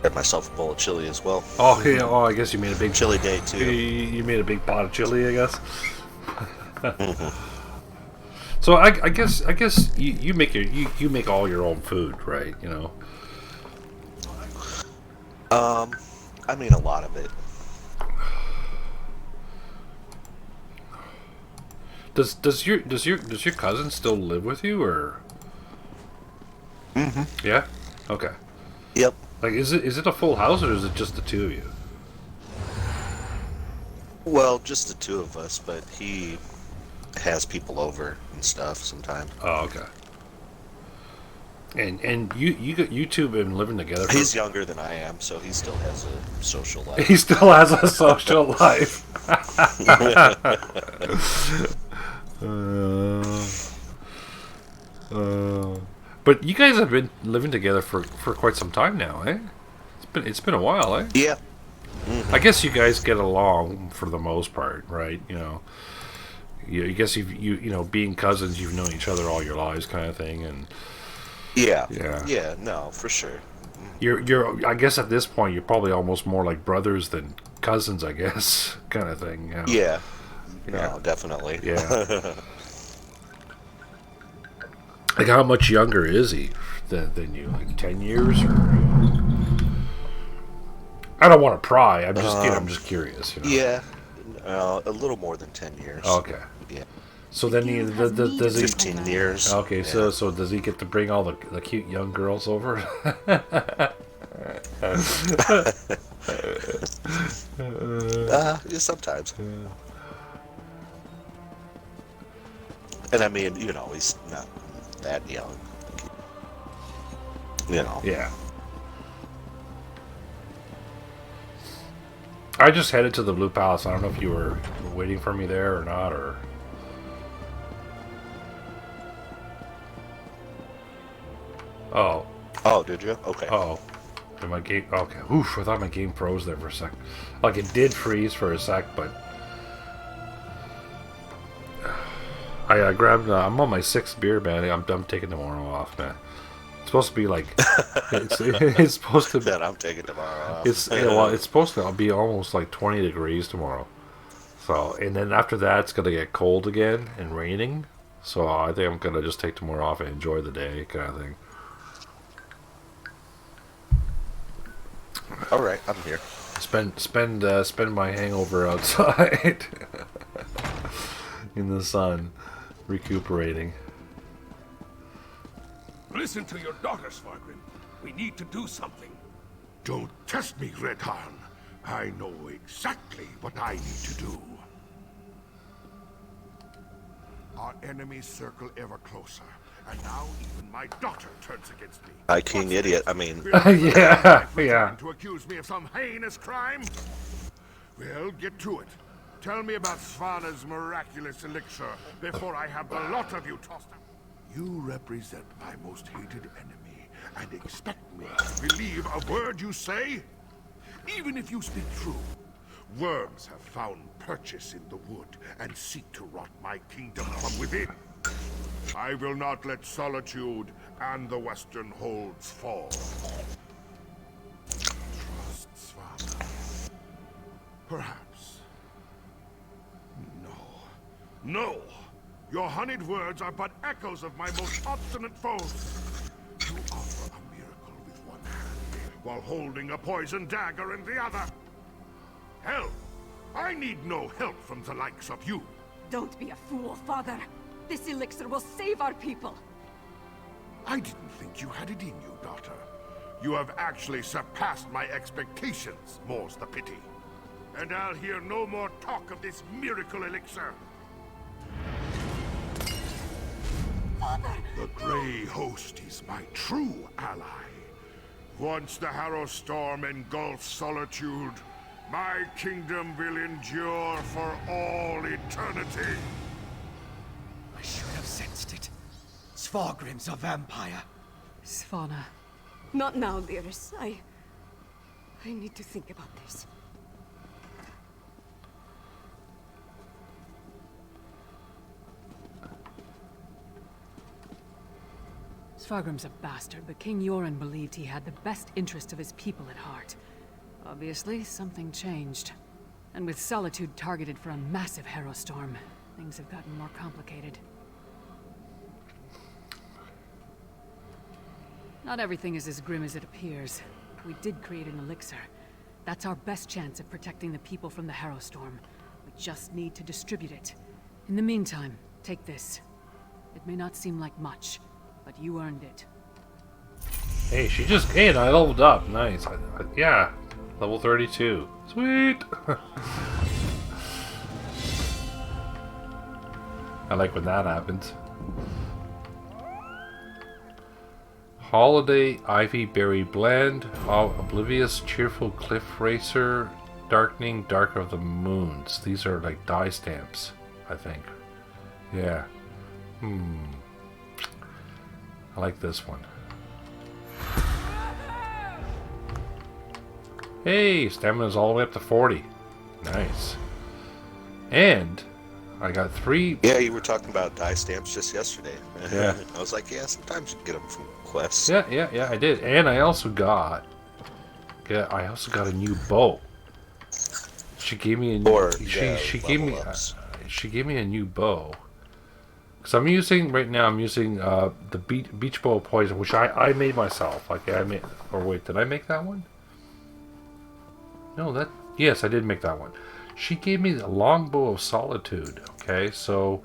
had myself a bowl of chili as well. Oh, yeah, oh, I guess you made a big chili day too. You made a big pot of chili, I guess. So I guess you make you make all your own food, right? You know. I mean a lot of it. Does your cousin still live with you, or? Mm-hmm. Yeah. Okay. Yep. Like, is it a full house, or is it just the two of you? Well, just the two of us, but he has people over and stuff sometimes. Oh, okay. And you two have been living together. He's younger than I am, so he still has a social life. He still has a social life. But you guys have been living together for quite some time now, eh? It's been a while, eh? Yeah. Mm-hmm. I guess you guys get along for the most part, right? You know, I guess you know, being cousins, you've known each other all your lives, kind of thing, and yeah, no, for sure. You're I guess at this point you're probably almost more like brothers than cousins, I guess, kind of thing. You know? Yeah. No, definitely. Yeah. Like, how much younger is he than you? Like 10 years, or? I don't want to pry. I'm just curious. You know? Yeah, a little more than 10 years. Okay. Yeah. So then does he 15 years. Okay, yeah. so does he get to bring all the cute young girls over? Yeah, sometimes. And I mean, you know, he's not that young. You know. Yeah. I just headed to the Blue Palace. I don't know if you were waiting for me there or not, or... Oh. Oh, did you? Okay. Oh. Did my game... Okay. Oof, I thought my game froze there for a sec. Like, it did freeze for a sec, but... I grabbed... I'm on my 6th beer, man. I'm taking tomorrow off, man. It's supposed to be like... it's supposed to... That I'm taking tomorrow off. It's supposed to be almost like 20 degrees tomorrow. So, and then after that, it's going to get cold again and raining. So I think I'm going to just take tomorrow off and enjoy the day, kind of thing. Alright, I'm here. Spend my hangover outside in the sun, recuperating. Listen to your daughter, Sparky. We need to do something. Don't test me, Redharn. I know exactly what I need to do. Our enemies circle ever closer, and now even my daughter turns against me. High King idiot, I mean... yeah. To accuse me of some heinous crime? Well, get to it. Tell me about Svana's miraculous elixir before I have the lot of you tossed out. You represent my most hated enemy, and expect me to believe a word you say? Even if you speak true, worms have found purchase in the wood and seek to rot my kingdom from within. I will not let Solitude and the Western Holds fall. Trust Svana. Perhaps. No. Your honeyed words are but echoes of my most obstinate foes. You offer a miracle with one hand, while holding a poison dagger in the other. Hell, I need no help from the likes of you. Don't be a fool, Father. This elixir will save our people. I didn't think you had it in you, daughter. You have actually surpassed my expectations, more's the pity. And I'll hear no more talk of this miracle elixir. Father! The Grey Host is my true ally. Once the Harrow Storm engulfs Solitude, my kingdom will endure for all eternity. I should have sensed it. Svargrim's a vampire. Svana. Not now, dearest. I need to think about this. Svargrim's a bastard, but King Yoren believed he had the best interest of his people at heart. Obviously, something changed. And with Solitude targeted for a massive Harrow Storm, things have gotten more complicated. Not everything is as grim as it appears. We did create an elixir. That's our best chance of protecting the people from the Harrow Storm. We just need to distribute it. In the meantime, take this. It may not seem like much, but you earned it. Hey, and I leveled up. Nice. Yeah, level 32. Sweet. I like when that happens. Holiday Ivy Berry Blend, Oblivious Cheerful Cliff Racer, Darkening Dark of the Moons. These are like dye stamps, I think. Yeah. I like this one. Hey, stamina's all the way up to 40. Nice. And I got 3... Yeah, you were talking about dye stamps just yesterday. Yeah. I was like, yeah, sometimes you can get them from quests. Yeah, I did. And I also got a new bow. She gave me a new... She gave me a new bow. Because I'm using the beach bow poison, which I made myself. Like did I make that one? No, yes, I did make that one. She gave me the longbow of solitude. Okay, so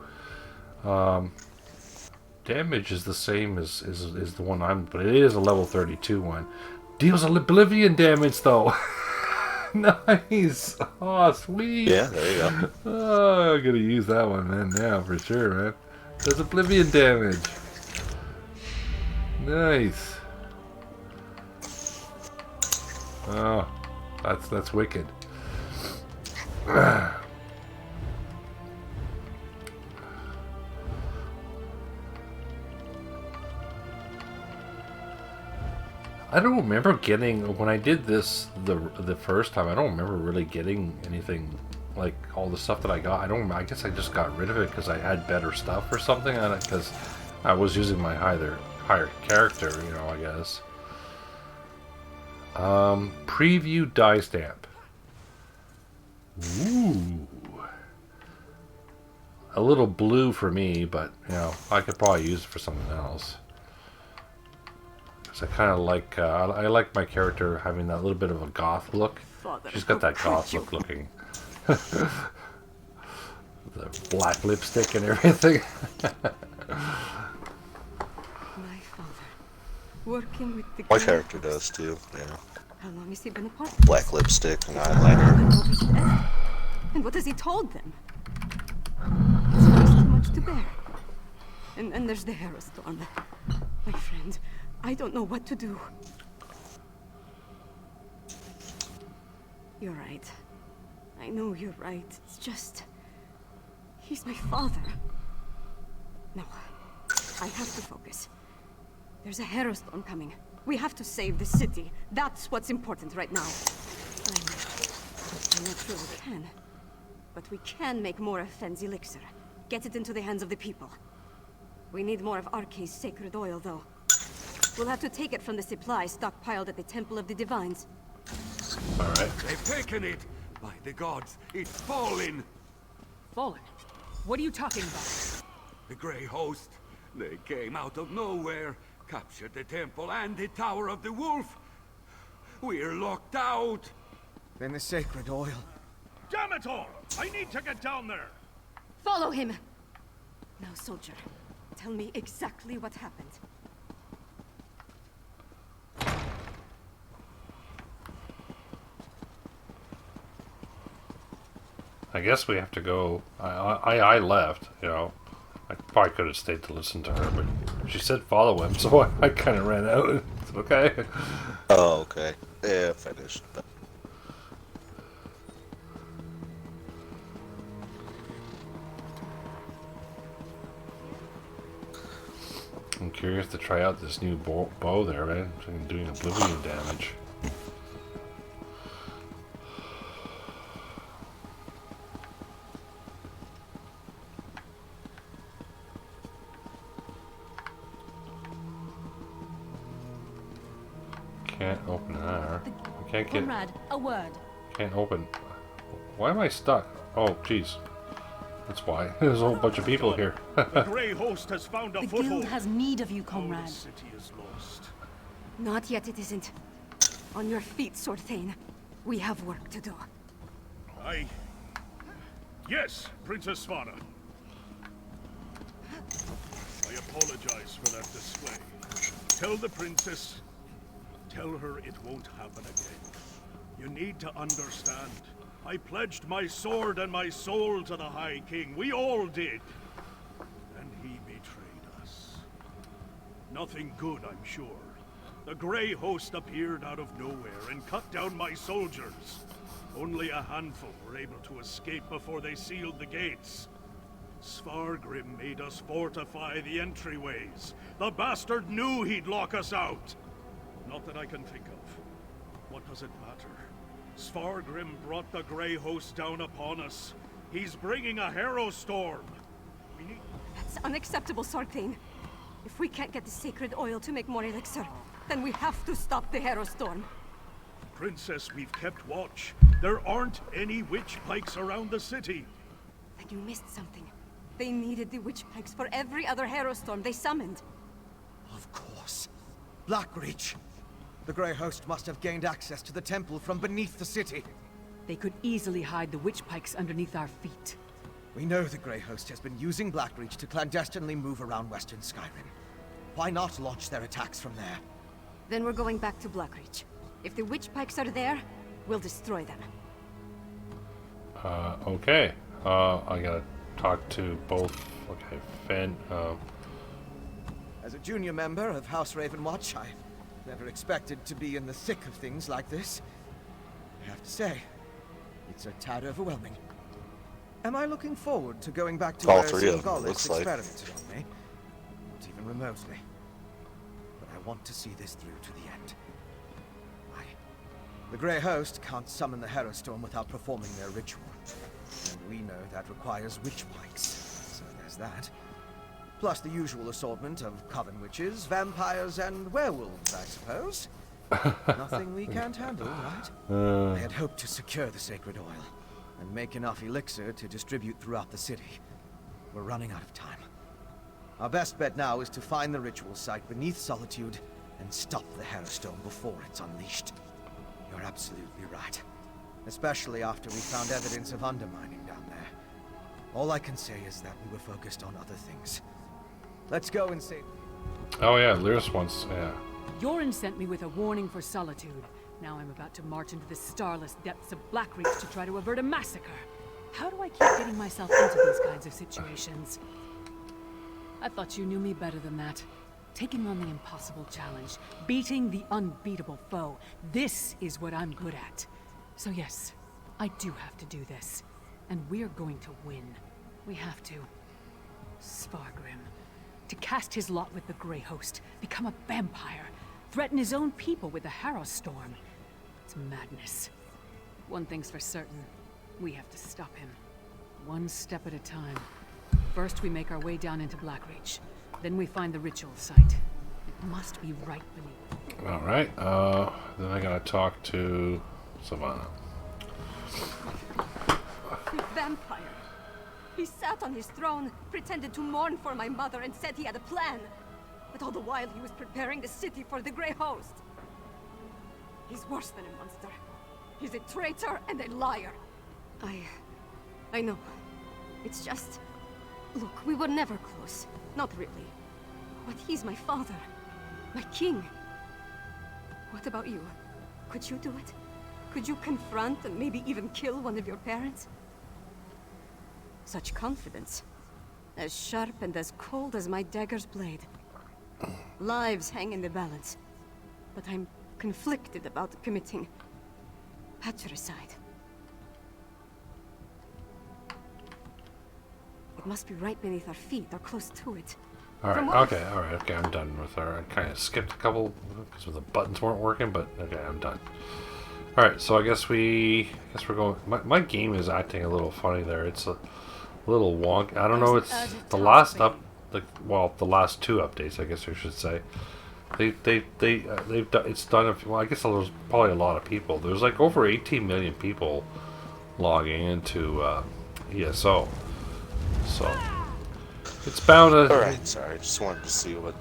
damage is the same as the one but it is a level 32 one. Deals oblivion damage though. Nice. Oh, sweet. Yeah, there you go. Oh, I'm gonna use that one, man. Yeah, for sure, man. Does oblivion damage. Nice. Oh, that's wicked. I don't remember getting, when I did this the first time, I don't remember really getting anything like all the stuff that I got. I guess I just got rid of it because I had better stuff or something, because I was using my higher character, I guess. Preview die stamp. Ooh. A little blue for me, but I could probably use it for something else. Because I kind of like, I like my character having that little bit of a goth look. Father, She's got that goth look looking. The black lipstick and everything. My father, working with the My character does too, yeah. How long has he been apart? Black lipstick and eyeliner. And what has he told them? It's just too much to bear. And there's the Harrowstorm. My friend, I don't know what to do. You're right. I know you're right. It's just... he's my father. No. I have to focus. There's a Harrowstorm coming. We have to save the city. That's what's important right now. I'm not sure we can. But we can make more of Fenn's elixir. Get it into the hands of the people. We need more of Arkay's sacred oil, though. We'll have to take it from the supply stockpiled at the Temple of the Divines. Alright. They've taken it! By the gods, it's fallen! Fallen? What are you talking about? The Grey Host. They came out of nowhere, captured the temple and the Tower of the Wolf. We're locked out! Then the sacred oil. Damn it all! I need to get down there! Follow him! Now, soldier, tell me exactly what happened. I guess we have to go. I left, you know. I probably could have stayed to listen to her, but she said follow him, so I kind of ran out. It's okay. Oh, okay. Yeah, finished. But... I'm curious to try out this new bow there, man. I'm doing oblivion damage. Can't open there. I can't get. Comrade, a word. Can't open. Why am I stuck? Oh, jeez. That's why. There's a whole bunch of people here. The Grey Host has found a foothold. The guild has need of you, The comrade. city is lost. Not yet, it isn't. On your feet, Sword Thane. We have work to do. Yes, Princess Svana. I apologize for that display. Tell the princess... Tell her it won't happen again. You need to understand. I pledged my sword and my soul to the High King. We all did. And he betrayed us. Nothing good, I'm sure. The Grey Host appeared out of nowhere and cut down my soldiers. Only a handful were able to escape before they sealed the gates. Svargrim made us fortify the entryways. The bastard knew he'd lock us out. Not that I can think of. What does it matter? Svargrim brought the Grey Host down upon us. He's bringing a Harrowstorm. We need... That's unacceptable, Sword Thane. If we can't get the sacred oil to make more elixir, then we have to stop the Harrowstorm. Princess, we've kept watch. There aren't any witch pikes around the city. Then you missed something. They needed the witch pikes for every other Harrowstorm they summoned. Of course. Blackreach. The Grey Host must have gained access to the temple from beneath the city. They could easily hide the witch pikes underneath our feet. We know the Grey Host has been using Blackreach to clandestinely move around western Skyrim. Why not launch their attacks from there? Then we're going back to Blackreach. If the witch pikes are there, we'll destroy them. Okay. I gotta talk to both. Okay, Fenn. As a junior member of House Ravenwatch, I never expected to be in the thick of things like this. I have to say, it's a tad overwhelming. Am I looking forward to going back to All where three of them, Singalis looks like. experimented on me? Not even remotely. But I want to see this through to the end. The Grey Host can't summon the Harrowstorm without performing their ritual. And we know that requires witch pikes, so there's that. Plus the usual assortment of coven witches, vampires, and werewolves, I suppose. Nothing we can't handle, right? I had hoped to secure the sacred oil, and make enough elixir to distribute throughout the city. We're running out of time. Our best bet now is to find the ritual site beneath Solitude, and stop the Harrowstone before it's unleashed. You're absolutely right. Especially after we found evidence of undermining down there. All I can say is that we were focused on other things. Let's go and save... Oh yeah, Lyris wants... yeah. Yorin sent me with a warning for Solitude. Now I'm about to march into the starless depths of Blackreach to try to avert a massacre. How do I keep getting myself into these kinds of situations? I thought you knew me better than that. Taking on the impossible challenge, beating the unbeatable foe. This is what I'm good at. So yes, I do have to do this. And we're going to win. We have to. Svargrim. To cast his lot with the Grey Host, become a vampire, threaten his own people with the Harrowstorm. It's madness. One thing's for certain. We have to stop him. One step at a time. First, we make our way down into Blackreach. Then we find the ritual site. It must be right beneath. Alright, then I gotta talk to Savannah. The vampire. He sat on his throne, pretended to mourn for my mother, and said he had a plan. But all the while he was preparing the city for the Grey Host. He's worse than a monster. He's a traitor and a liar. I know. It's just... Look, we were never close. Not really. But he's my father. My king. What about you? Could you do it? Could you confront and maybe even kill one of your parents? Such confidence. As sharp and as cold as my dagger's blade. Lives hang in the balance. But I'm conflicted about committing patricide. It must be right beneath our feet, or close to it. Alright, okay, I'm done with her. I kind of skipped a couple because the buttons weren't working, but okay, I'm done. Alright, so I guess we're going... My game is acting a little funny there. It's a little wonk. I don't know, it's the last the last two updates, I guess I should say. They've done, it's done, well, I guess there's probably a lot of people. There's like over 18 million people logging into ESO. So, it's bound to... Alright, sorry, I just wanted to see what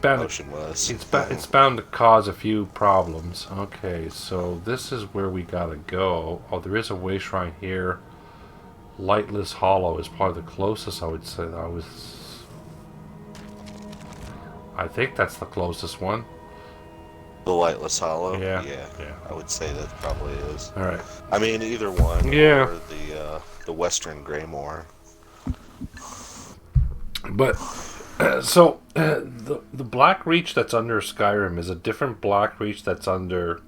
motion was. It's bound to cause a few problems. Okay, so this is where we gotta go. Oh, there is a way shrine here. Lightless Hollow is probably the closest, I would say. I think that's the closest one. The Lightless Hollow? Yeah. I would say that probably is. Alright. I mean, either one. Yeah. Or the Western Greymoor. But, so, the Blackreach that's under Skyrim is a different Blackreach that's under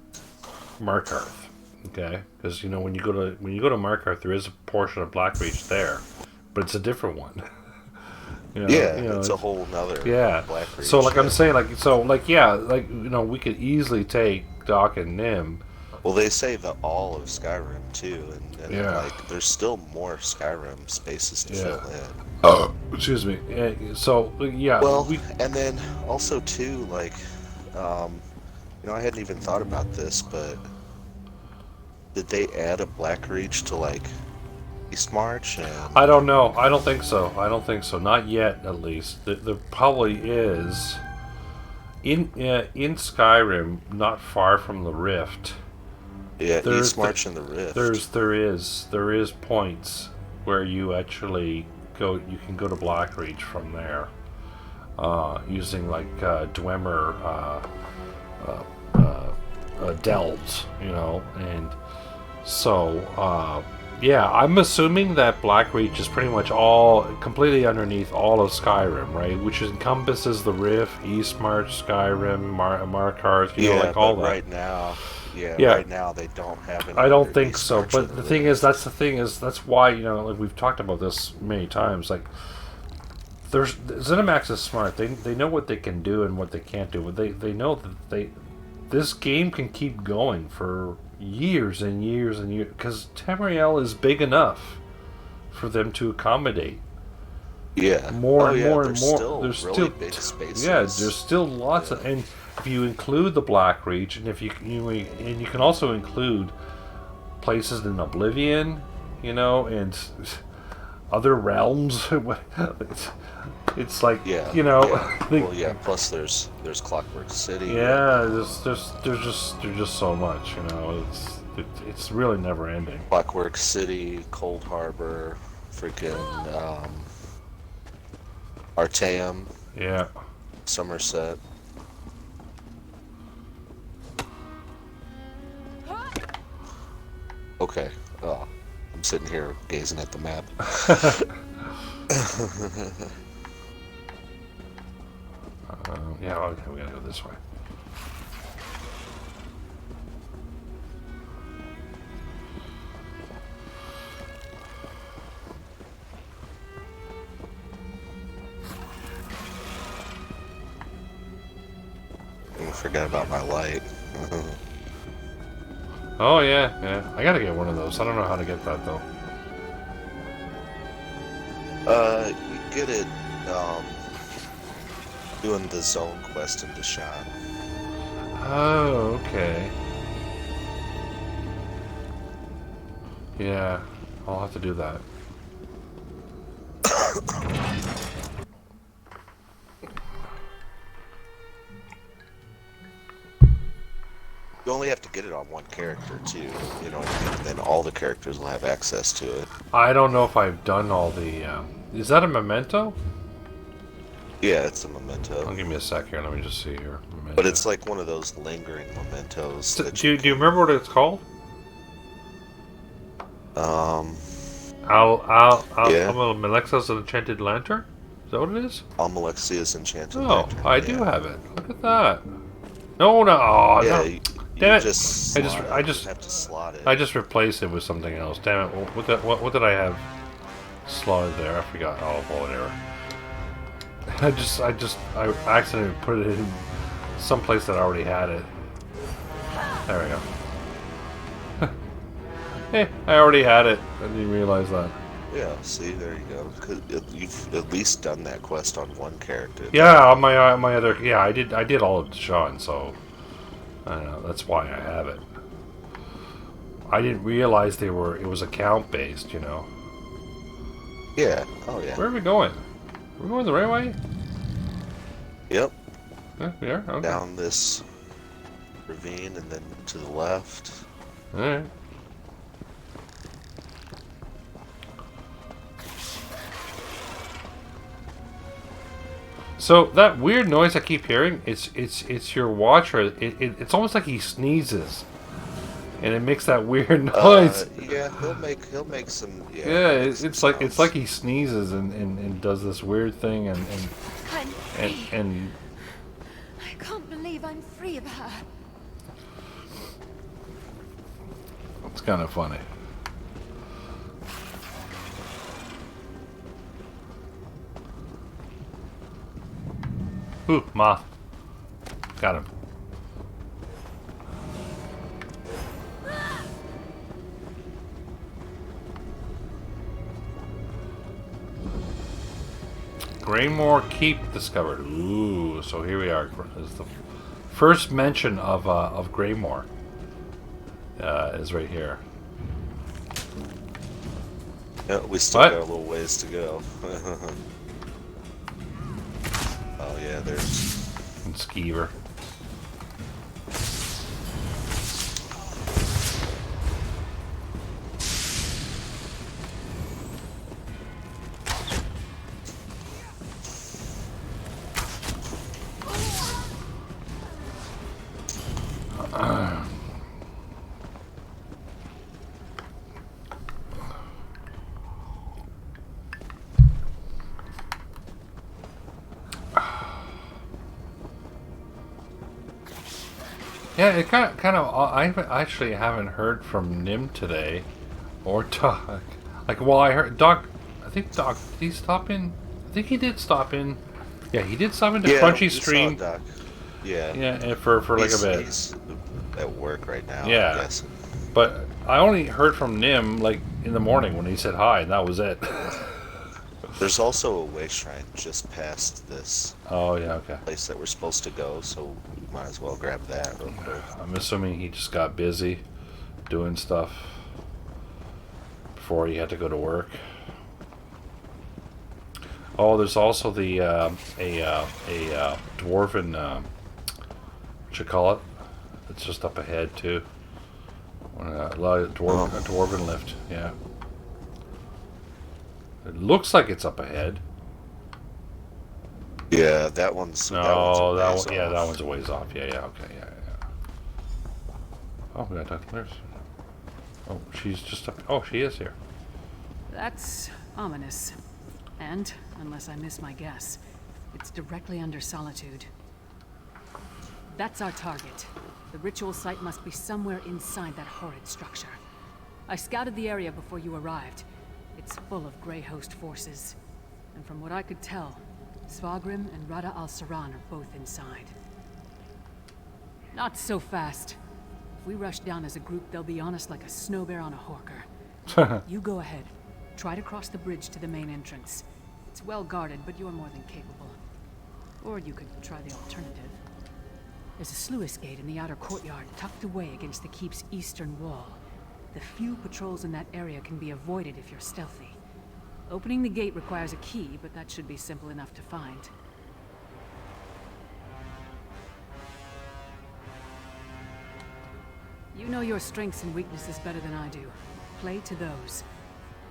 Markarth. Okay? Because, you know, when you go to Markarth, there is a portion of Blackreach there. But it's a different one. You know, it's a whole nother Blackreach. So, like I'm saying, you know, we could easily take Doc and Nim. Well, they say all of Skyrim too, and like there's still more Skyrim spaces to fill in. Oh, excuse me. So yeah. Well, and then also too, like, you know, I hadn't even thought about this, but did they add a Blackreach to like Eastmarch? And... I don't know. I don't think so. Not yet, at least. There probably is in Skyrim, not far from the Rift. Yeah, Eastmarch and the Rift. There is points where you actually go. You can go to Blackreach from there, using like Dwemer delves, you know, and so yeah, I'm assuming that Blackreach is pretty much completely underneath all of Skyrim, right? Which encompasses the Rift, Eastmarch, Skyrim, Markarth, you know, like all that. Right now. Yeah, right now they don't have it. I don't think so, but the thing is, that's why, you know, like we've talked about this many times, like, ZeniMax is smart. They know what they can do and what they can't do. They know that this game can keep going for years and years and years, because Tamriel is big enough for them to accommodate. Yeah. More and more. There's still big spaces. Yeah, there's still lots of, and if you include the Blackreach, and if you can also include places in Oblivion, you know, and other realms. It's like, Yeah, you know. yeah. Well, yeah. Plus, there's Clockwork City. Yeah, there's just so much, you know. It's really never ending. Clockwork City, Cold Harbor, freaking Artaeum. Yeah. Somerset. Okay. Oh, I'm sitting here gazing at the map. Yeah, okay, we gotta go this way. I forgot about my light. Oh yeah, yeah. I gotta get one of those. I don't know how to get that though. You get it, doing the zone quest in Deshaun. Oh, okay. Yeah, I'll have to do that. You only have to get it on one character too, you know what I mean? And then all the characters will have access to it. I don't know if I've done all the. Is that a memento? Yeah, it's a memento. Oh, give me a sec here. Let me just see here. Memento. But it's like one of those lingering mementos. So, do you remember what it's called? Yeah. Almalexia's Enchanted Lantern? Is that what it is? Almalexia's Enchanted Lantern. Oh, I do yeah. have it. Look at that. No, no. Oh, yeah, no. Damn it! I just have to slot it. I just replaced it with something else. Damn it! What did I have slotted there? I forgot. Oh, whatever. I accidentally put it in some place that I already had it. There we go. Hey, I already had it. I didn't realize that. Yeah, see, there you go. 'Cause you've at least done that quest on one character. Yeah, on my other. Yeah, I did all of Deshaun, so I don't know. That's why I have it. I didn't realize it was account based, you know. Yeah. Oh yeah. Where are we going? Are we going the right way? Yep. Yeah, we are? Okay. Down this ravine and then to the left. Alright. So that weird noise I keep hearing, it's your watcher. It's almost like he sneezes, and it makes that weird noise. Yeah, he'll make some. Yeah, it's like he sneezes and does this weird thing and I can't believe I'm free of her. It's kind of funny. Ooh, moth. Got him. Greymore Keep discovered. Ooh, so here we are. This is the first mention of Greymore. Is right here. Yeah, we still got a little ways to go. Oh yeah, there's and Skeever. Yeah, it kind of. I actually haven't heard from Nim today, or Doc. Like, well, I heard Doc. I think Doc. Did he stop in? I think he did stop in. Yeah, he did stop into Crunchy stream. Doc. Yeah. Yeah, and for like a bit. He's at work right now. Yeah. I guess. But I only heard from Nim like in the morning when he said hi, and that was it. There's also a way shrine just past this. Oh yeah, okay. Place that we're supposed to go, so we might as well grab that real quick. I'm assuming he just got busy doing stuff before he had to go to work. Oh, there's also the dwarven what you call it? It's just up ahead too. A dwarven lift, yeah. It looks like it's up ahead. Yeah, that one's. No, that one's that one's a ways off. Yeah, okay, yeah. Oh, we got Dr. Claire's. Oh, she's just up. Oh, she is here. That's ominous. And, unless I miss my guess, it's directly under Solitude. That's our target. The ritual site must be somewhere inside that horrid structure. I scouted the area before you arrived. It's full of Grey Host forces. And from what I could tell, Svagrim and Rada al-Saran are both inside. Not so fast. If we rush down as a group, they'll be on us like a snow bear on a horker. You go ahead. Try to cross the bridge to the main entrance. It's well guarded, but you're more than capable. Or you could try the alternative. There's a sluice gate in the outer courtyard, tucked away against the keep's eastern wall. The few patrols in that area can be avoided if you're stealthy. Opening the gate requires a key, but that should be simple enough to find. You know your strengths and weaknesses better than I do. Play to those.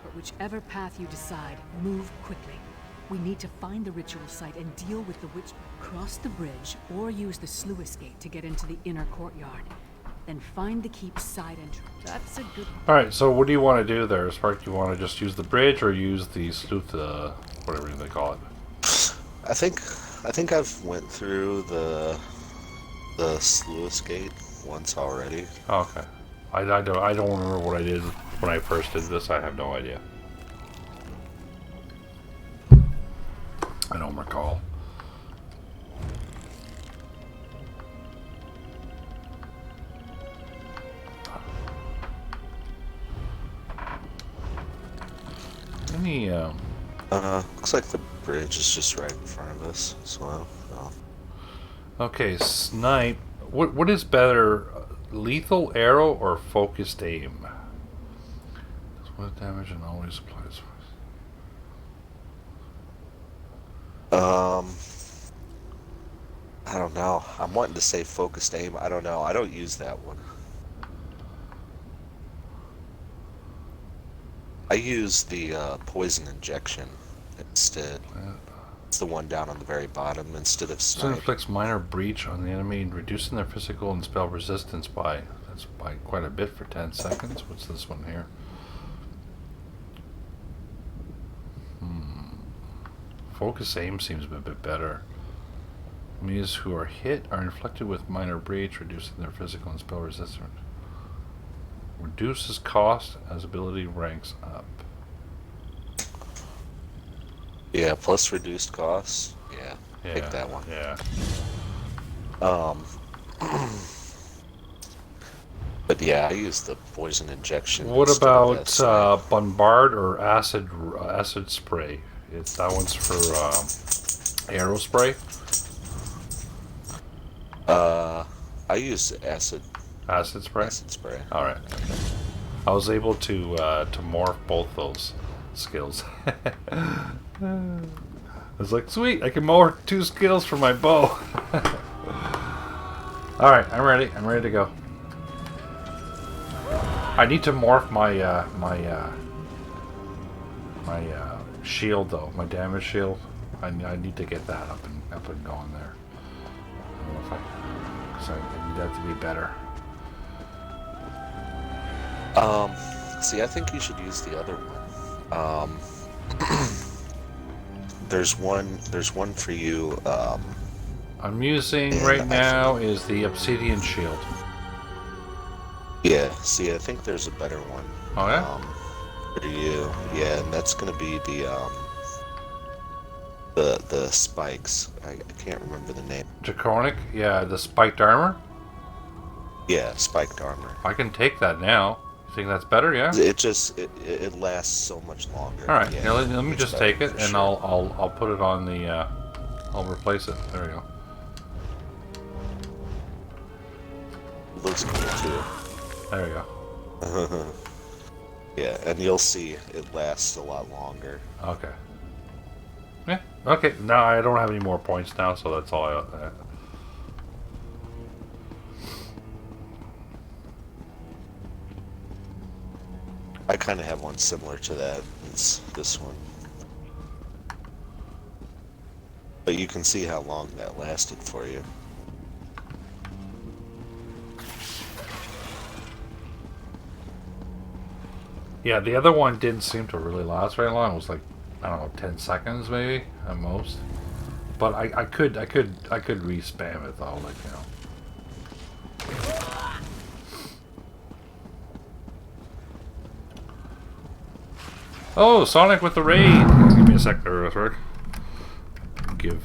But whichever path you decide, move quickly. We need to find the ritual site and deal with the witch. Cross the bridge, or use the sluice gate to get into the inner courtyard. Then find the keep's side entrance. That's a good... Alright, so what do you want to do there, Spark? Do you want to just use the bridge, or use the sleuth, whatever they call it? I think I've went through the sluice gate once already. Oh, okay. I don't remember what I did when I first did this. I have no idea. I don't recall. Any looks like the bridge is just right in front of us, so okay, snipe. What is better, lethal arrow or focused aim? What damage and always applies. I don't know. I'm wanting to say focused aim. I don't know. I don't use that one. I use the poison injection instead. It's the one down on the very bottom instead of So snipe. inflicts minor breach on the enemy, reducing their physical and spell resistance by quite a bit for 10 seconds. What's this one here? Focus aim seems a bit better. Enemies who are hit are inflicted with minor breach, reducing their physical and spell resistance. Reduces cost as ability ranks up. Yeah, plus reduced costs. Yeah, pick that one. Yeah. But yeah, I use the poison injection. What about bombard or acid spray? That one's for arrow spray. I use acid. Acid spray. Acid spray. All right. Okay. I was able to morph both those skills. I was like, sweet! I can morph 2 skills for my bow. All right, I'm ready. I'm ready to go. I need to morph my shield though, my damage shield. I need to get that up and going there. I don't know if because I need that to be better. See, I think you should use the other one. There's one for you. I'm using right now is the obsidian shield. Yeah, see, I think there's a better one. Oh yeah? For you, yeah, and that's gonna be the spikes. I can't remember the name. Draconic? Yeah, the spiked armor? Yeah, spiked armor. I can take that now. You think that's better, yeah? It lasts so much longer. Alright, yeah, let me just take it and sure. I'll put it on the I'll replace it. There we go. It looks cool too. There we go. Yeah, and you'll see it lasts a lot longer. Okay. Yeah, Okay, no, I don't have any more points now, so that's all I kind of have one similar to that. It's this one. But you can see how long that lasted for you. Yeah, the other one didn't seem to really last very long. It was like, I don't know, 10 seconds maybe at most. But I could re-spam it though, like, you know. Oh, Sonic with the raid! Give me a sec there, Earthwork. Give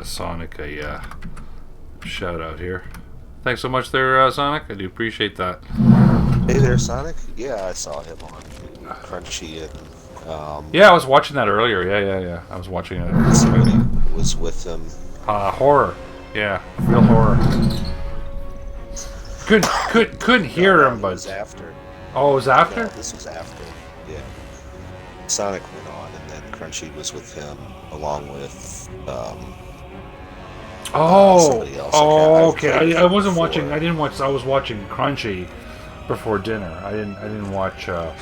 Sonic a shout out here. Thanks so much there, Sonic. I do appreciate that. Hey there, Sonic. Yeah, I saw him on Crunchy and. Yeah, I was watching that earlier. Yeah. I was watching it. Somebody was with him. Horror. Yeah, real horror. Couldn't hear him, but. It was after. Oh, it was after? No, this was after. Yeah. Sonic went on, and then Crunchy was with him, along with. Somebody else. Okay. I wasn't watching. I didn't watch. I was watching Crunchy before dinner. I didn't watch. I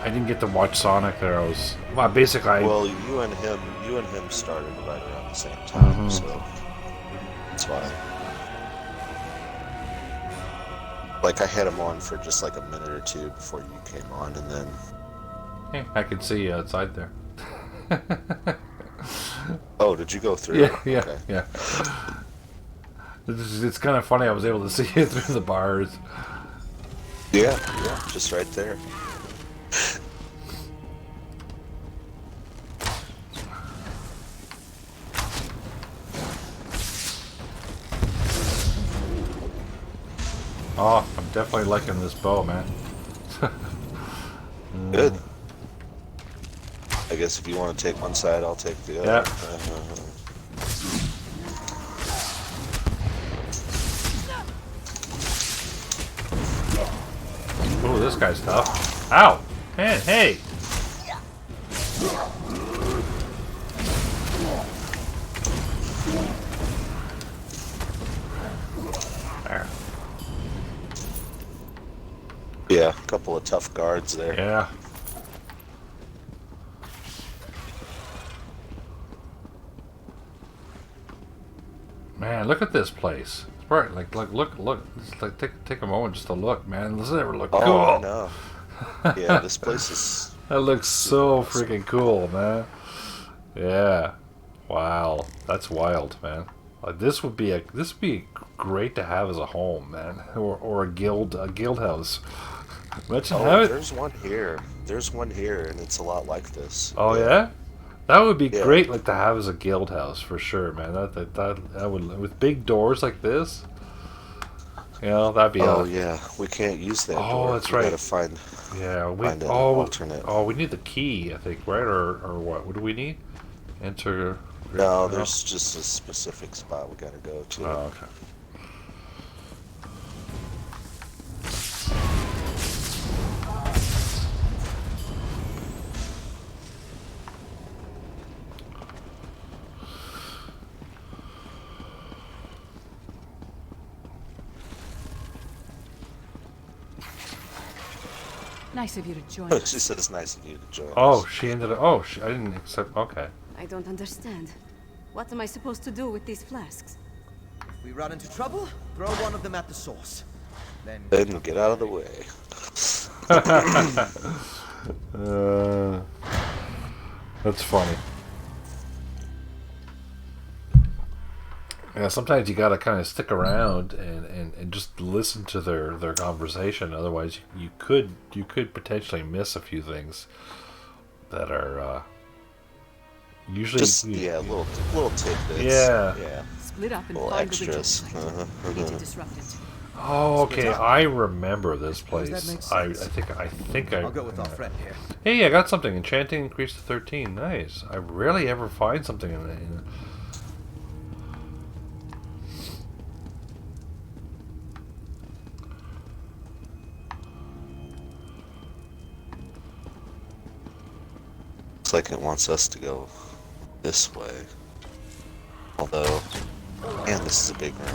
didn't get to watch Sonic there. I was basically. Well, you and him started right around the same time, so that's why. Like I had him on for just like a minute or two before you came on, and then. Hey, I can see you outside there. Oh, did you go through? Yeah. Okay. Yeah. It's kind of funny. I was able to see it through the bars. Yeah, just right there. Oh, I'm definitely liking this bow, man. Good. I guess if you want to take one side, I'll take the other. Yeah. Oh, this guy's tough. Ow! Man, hey! There. Yeah, a couple of tough guards there. Yeah. Man, look at this place. It's bright. Like look. Just like take a moment just to look, man. Doesn't it ever look cool? Oh, I know. Yeah, this place is. That looks so freaking cool, man. Yeah. Wow, that's wild, man. Like this would be great to have as a home, man, or a guild house. Imagine having. There's one here. There's one here, and it's a lot like this. Oh yeah. That would be great, like to have as a guild house for sure, man. That would, with big doors like this. You know, that'd be. Oh yeah, we can't use that. Oh, door. that's we right. Gotta find. Yeah, find an alternate. Oh, we need the key, I think, right? Or what? What do we need? Enter. No, there's just a specific spot we gotta go to. Oh, okay. Nice of you to join us. She said it's nice of you to join us. Oh, she ended up. Oh, I didn't accept. Okay. I don't understand. What am I supposed to do with these flasks? If we run into trouble, throw one of them at the source. Then get out of the way. That's funny. Yeah, sometimes you gotta kind of stick around and just listen to their conversation. Otherwise, you could potentially miss a few things that are usually just little tidbits. Yeah. Split up and little find extras. the Need to disrupt it. Oh, okay. I remember this place. That makes I sense. think I. I'll go with our friend here. Hey, I got something. Enchanting increased to 13. Nice. I rarely ever find something in Looks like it wants us to go this way. Although, and this is a big room.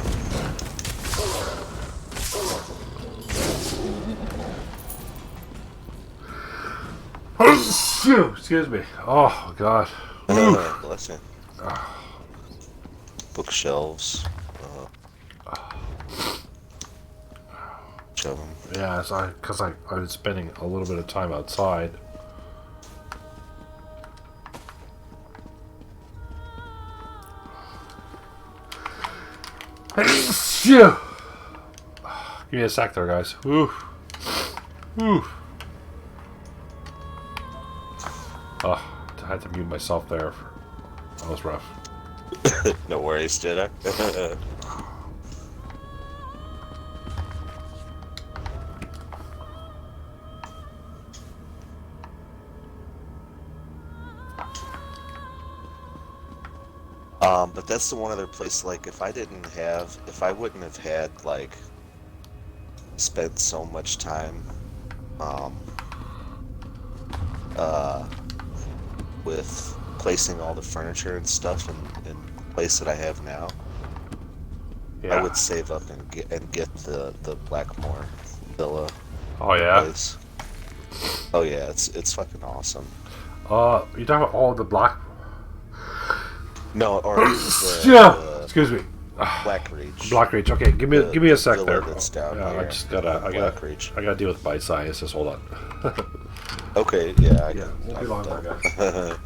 Excuse me. Oh God. Bless you. Bookshelves. Of them. Yeah, because I was spending a little bit of time outside. Give me a sec there, guys. Woo. Woo. Oh, I had to mute myself there. That was rough. No worries, did I? But that's the one other place, like, if I wouldn't have had, like, spent so much time, with placing all the furniture and stuff in the place that I have now, yeah. I would save up and get the Blackmore Villa. Oh yeah. Place. Oh yeah, it's fucking awesome. You talking about all the black? No, or excuse me. Blackreach. Okay, give me a sec there. Down yeah, here. I gotta deal with bite size. Just hold on. Okay, yeah, won't be long there, guys.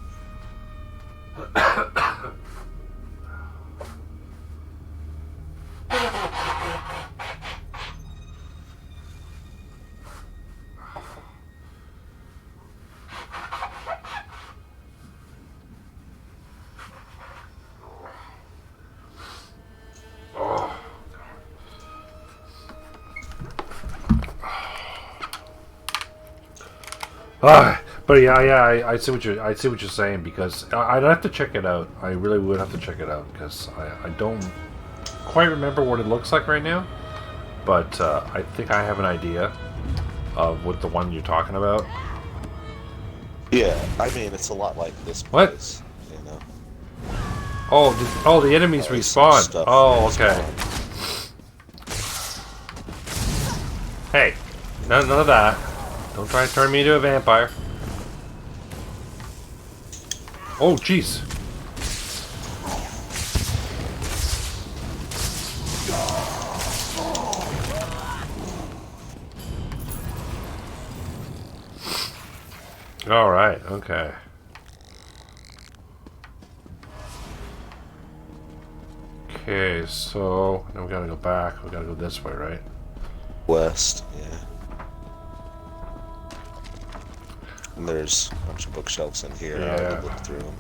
But yeah, I see what you're saying, because I'd have to check it out. I really would have to check it out, because I don't quite remember what it looks like right now. But I think I have an idea of what the one you're talking about. Yeah, I mean it's a lot like this place. What? You know. Oh, the enemies respawn. Oh, okay. Hey, none of that. Don't try to turn me into a vampire. Oh, jeez. All right. Okay. Okay, so now we gotta go back. We gotta go this way, right? West, yeah. And there's a bunch of bookshelves in here. Yeah. I'll look through them.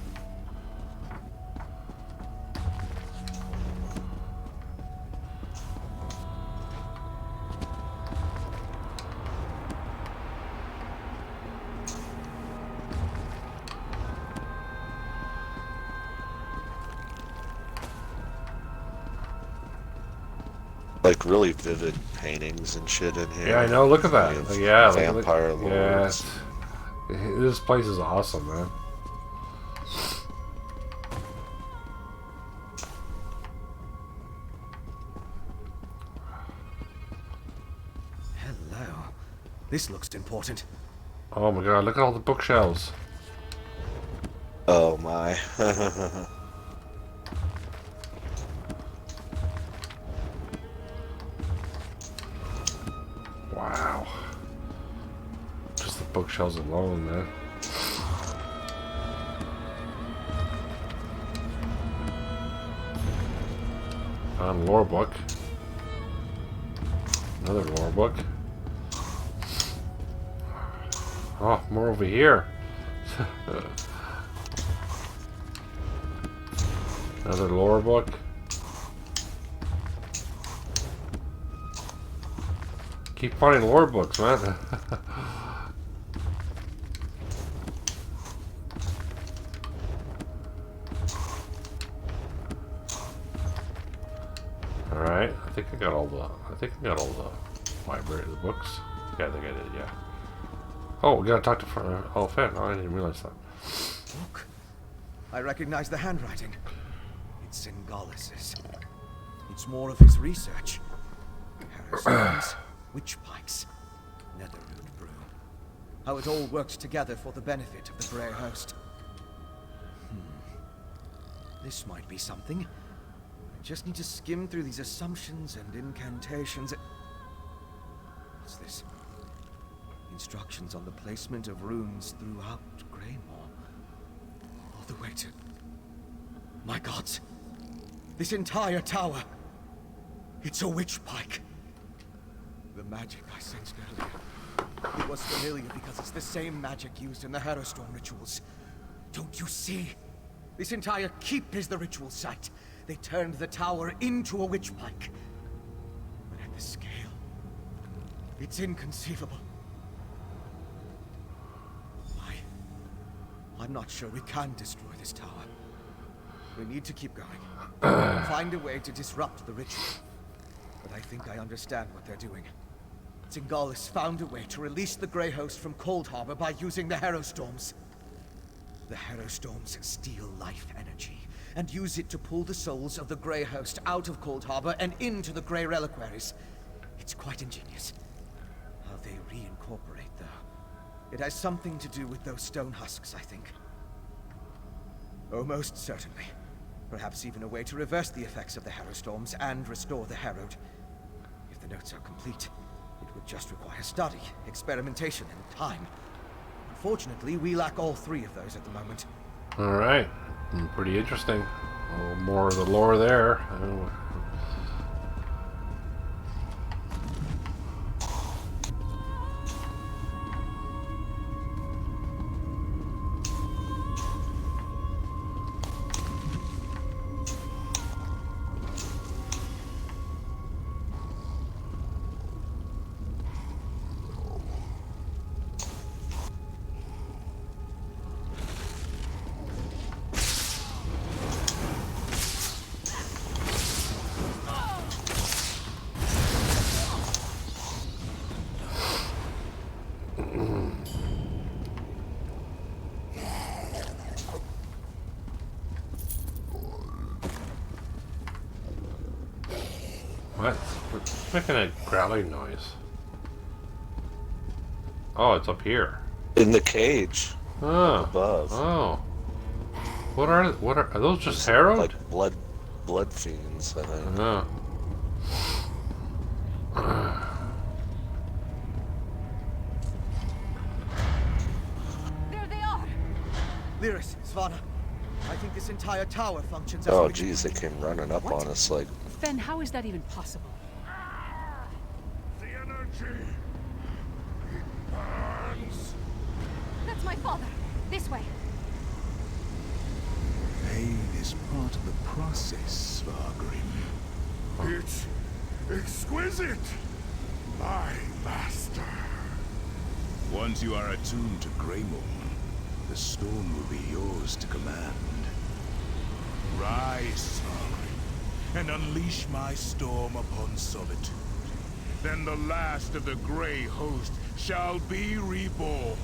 Like really vivid paintings and shit in here. Yeah, I know. Look at that. Yeah, vampire lords. Yeah. This place is awesome, man. Hello. This looks important. Oh my god, look at all the bookshelves. Oh my. Wow. Just the bookshelves alone, man. Lore book. Another lore book. Oh, more over here. Another lore book. Keep finding lore books, man. Alright, I think I got all the library of the books. Yeah, I think I did, yeah. Oh, we gotta talk to Fenn. Oh, I didn't realize that. Look, I recognize the handwriting. It's Singalis's. It's more of his research. Harrowstones, witch pikes, netherroot brew. How it all works together for the benefit of the Grey Host. This might be something. I just need to skim through these assumptions and incantations. What's this? Instructions on the placement of runes throughout Greymore. All the way to... My gods! This entire tower! It's a witch pike! The magic I sensed earlier. It was familiar because it's the same magic used in the Harrowstorm rituals. Don't you see? This entire keep is the ritual site. They turned the tower into a witch pike. But at the scale, it's inconceivable. I'm not sure we can destroy this tower. We need to keep going. Find a way to disrupt the ritual. But I think I understand what they're doing. Singalis found a way to release the Grey Host from Cold Harbor by using the Harrowstorms. The Harrowstorms steal life energy and use it to pull the souls of the Grey Host out of Cold Harbor and into the Grey Reliquaries. It's quite ingenious. How they reincorporate, though. It has something to do with those stone husks, I think. Oh, most certainly. Perhaps even a way to reverse the effects of the Harrowstorms and restore the Harrowed. If the notes are complete, it would just require study, experimentation, and time. Unfortunately, we lack all three of those at the moment. Alright. Pretty interesting. A little more of the lore there. What? What's making a growling noise? Oh, it's up here. In the cage. Oh. Above. Oh. What are those just Harrowed? Like blood fiends, I think. Oh. There they are! Lyris, Svanna, I think this entire tower functions as Oh, a witch geez, they came running up on us like... Fen, how is that even possible? The energy! It burns! That's my father! This way! Pain is part of the process, Sparky. It's exquisite! My master. Once you are attuned to Greymore, the stone will be yours to command. Rise, Sparky, and unleash my storm upon solitude. Then the last of the Grey Host shall be reborn.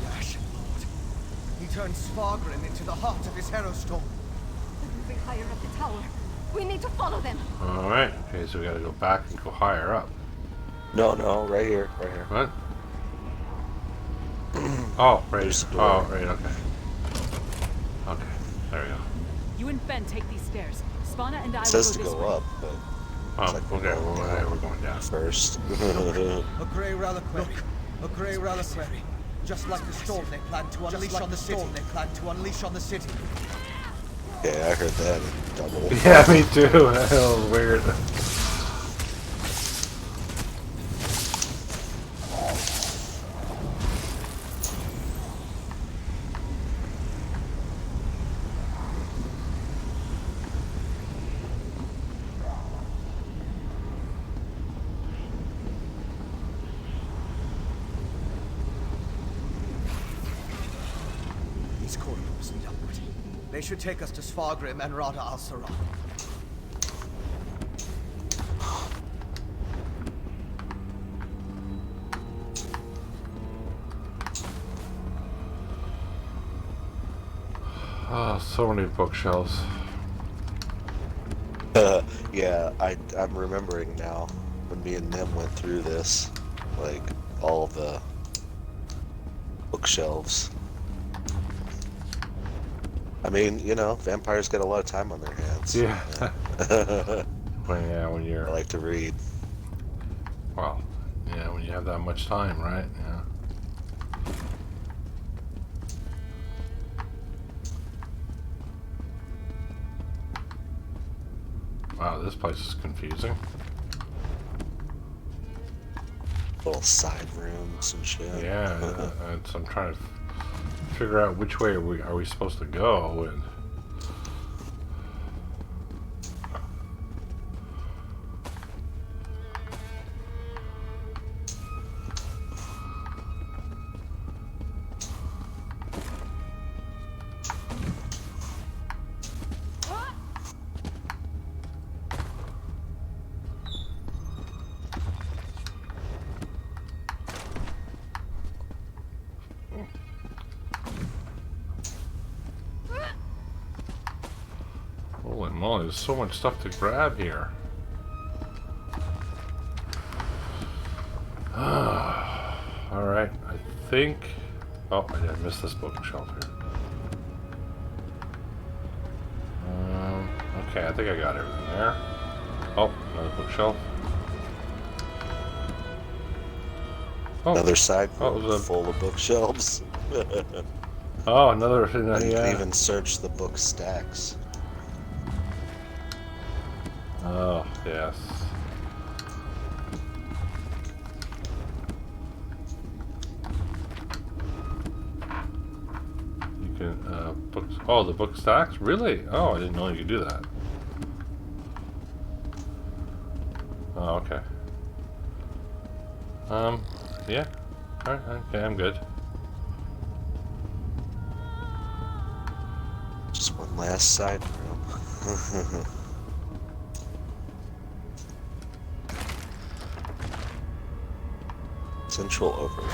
The Ashen Lord. He turned Spargrim into the heart of his Harrowstorm. They're moving higher up the tower. We need to follow them. Alright. Okay, so we gotta go back and go higher up. No, right here, What? Oh, right. Oh, right, okay. Okay, there we go. You and Fen take these stairs. Spanna and I It says to will go this go way. up, but... Oh, okay, we're going down. First. A Grey Reliquary. A Grey Reliquary. Just like the storm they planned to unleash on the city. Yeah, I heard that in double. Yeah, me too. That was weird. These corridors lead upward. They should take us to Spargrim and Rada al-Sarah. Oh, so many bookshelves. Yeah, I'm remembering now when me and Nim went through this, like all the bookshelves. I mean, you know, vampires get a lot of time on their hands. Yeah. When you're... I like to read. Well, yeah, when you have that much time, right? Yeah. Wow, this place is confusing. Little side rooms and shit. Yeah, so I'm trying to figure out which way are we supposed to go, and holy moly, there's so much stuff to grab here. Alright, I think... Oh, I missed this bookshelf here. Okay, I think I got everything there. Oh, another bookshelf. Oh, another side room oh, full of bookshelves. Oh, another... And you yeah. can even search the book stacks. Oh, yes. You can, books... Oh, the book stacks? Really? Oh, I didn't know you could do that. Oh, okay. Yeah. Alright, okay, I'm good. Just one last side room. Central Overlook.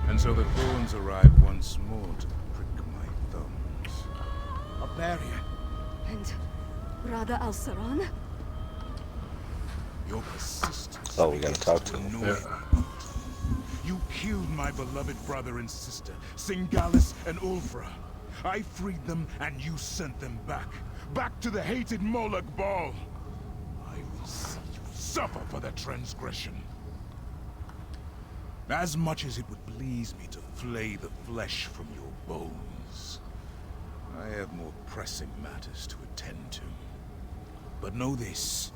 And so the thorns arrive once more to prick my thumbs. A barrier. And Rada al-Saran? Your persistence. Oh, we gotta talk to him. Yeah. You killed my beloved brother and sister, Singalis and Ulfra. I freed them and you sent them back. Back to the hated Moloch Ball. I will see you suffer for that transgression. As much as it would please me to flay the flesh from your bones, I have more pressing matters to attend to. But know this,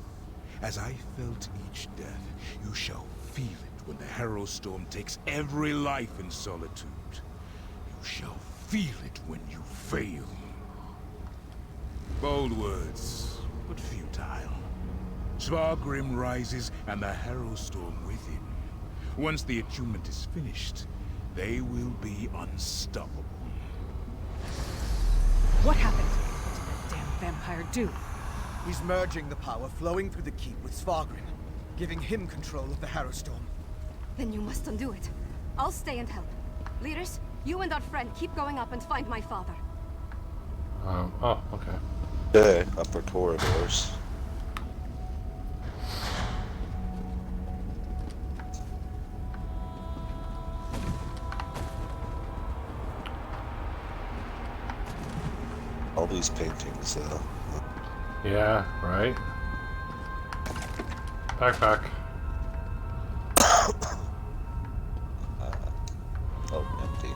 as I felt each death, you shall feel it when the Harrow Storm takes every life in Solitude. You shall feel it when you fail. Bold words, but futile. Svargrim rises and the Harrow Storm with him. Once the attunement is finished, they will be unstoppable. What happened? What did that damn vampire do? He's merging the power flowing through the keep with Svargrim, giving him control of the Harrow Storm. Then you must undo it. I'll stay and help. Leaders, you and our friend keep going up and find my father. Oh, okay. Yeah, upper corridors. All these paintings, though. Yeah, right. Backpack. Oh, empty.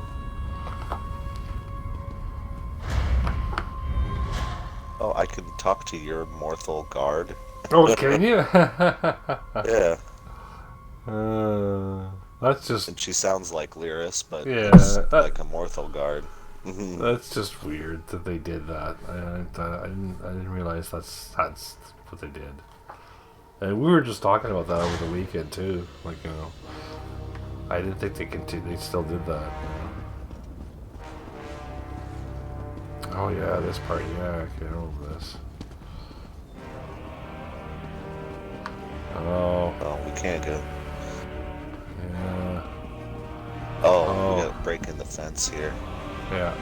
Oh, I can talk to your Morthal guard. Oh, can you? Yeah. That's just... And she sounds like Lyris, but yeah, like a Morthal guard. That's just weird that they did that. I didn't realize that's what they did. And we were just talking about that over the weekend too. Like, you know, I didn't think they still did that. You know? Oh yeah, this part. Yeah, okay, I remember this. Oh. Oh, we can't go. Yeah. Oh, we got breaking the fence here. Yeah.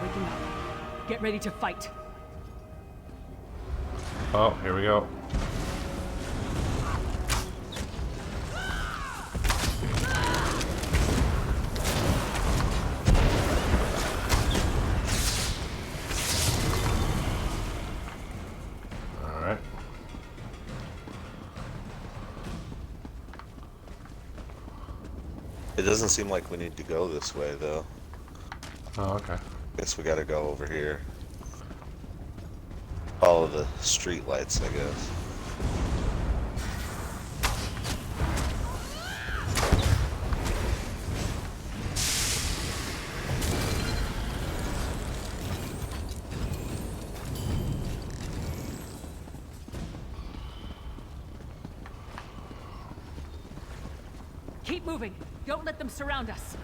Waking up. Get ready to fight. Oh, here we go. Alright. It doesn't seem like we need to go this way, though. Oh, okay. Guess we gotta go over here. Follow the street lights, I guess. Keep moving. Don't let them surround us.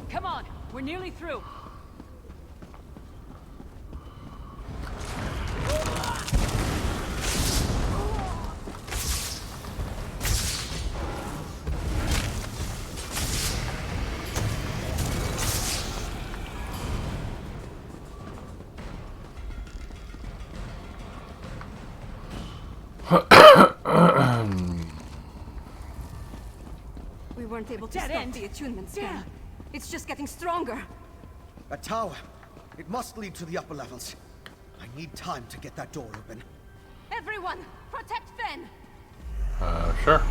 Come on, we're nearly through. We weren't able to stop the attunement scan. It's just getting stronger. A tower. It must lead to the upper levels. I need time to get that door open. Everyone, protect Fen! Sure.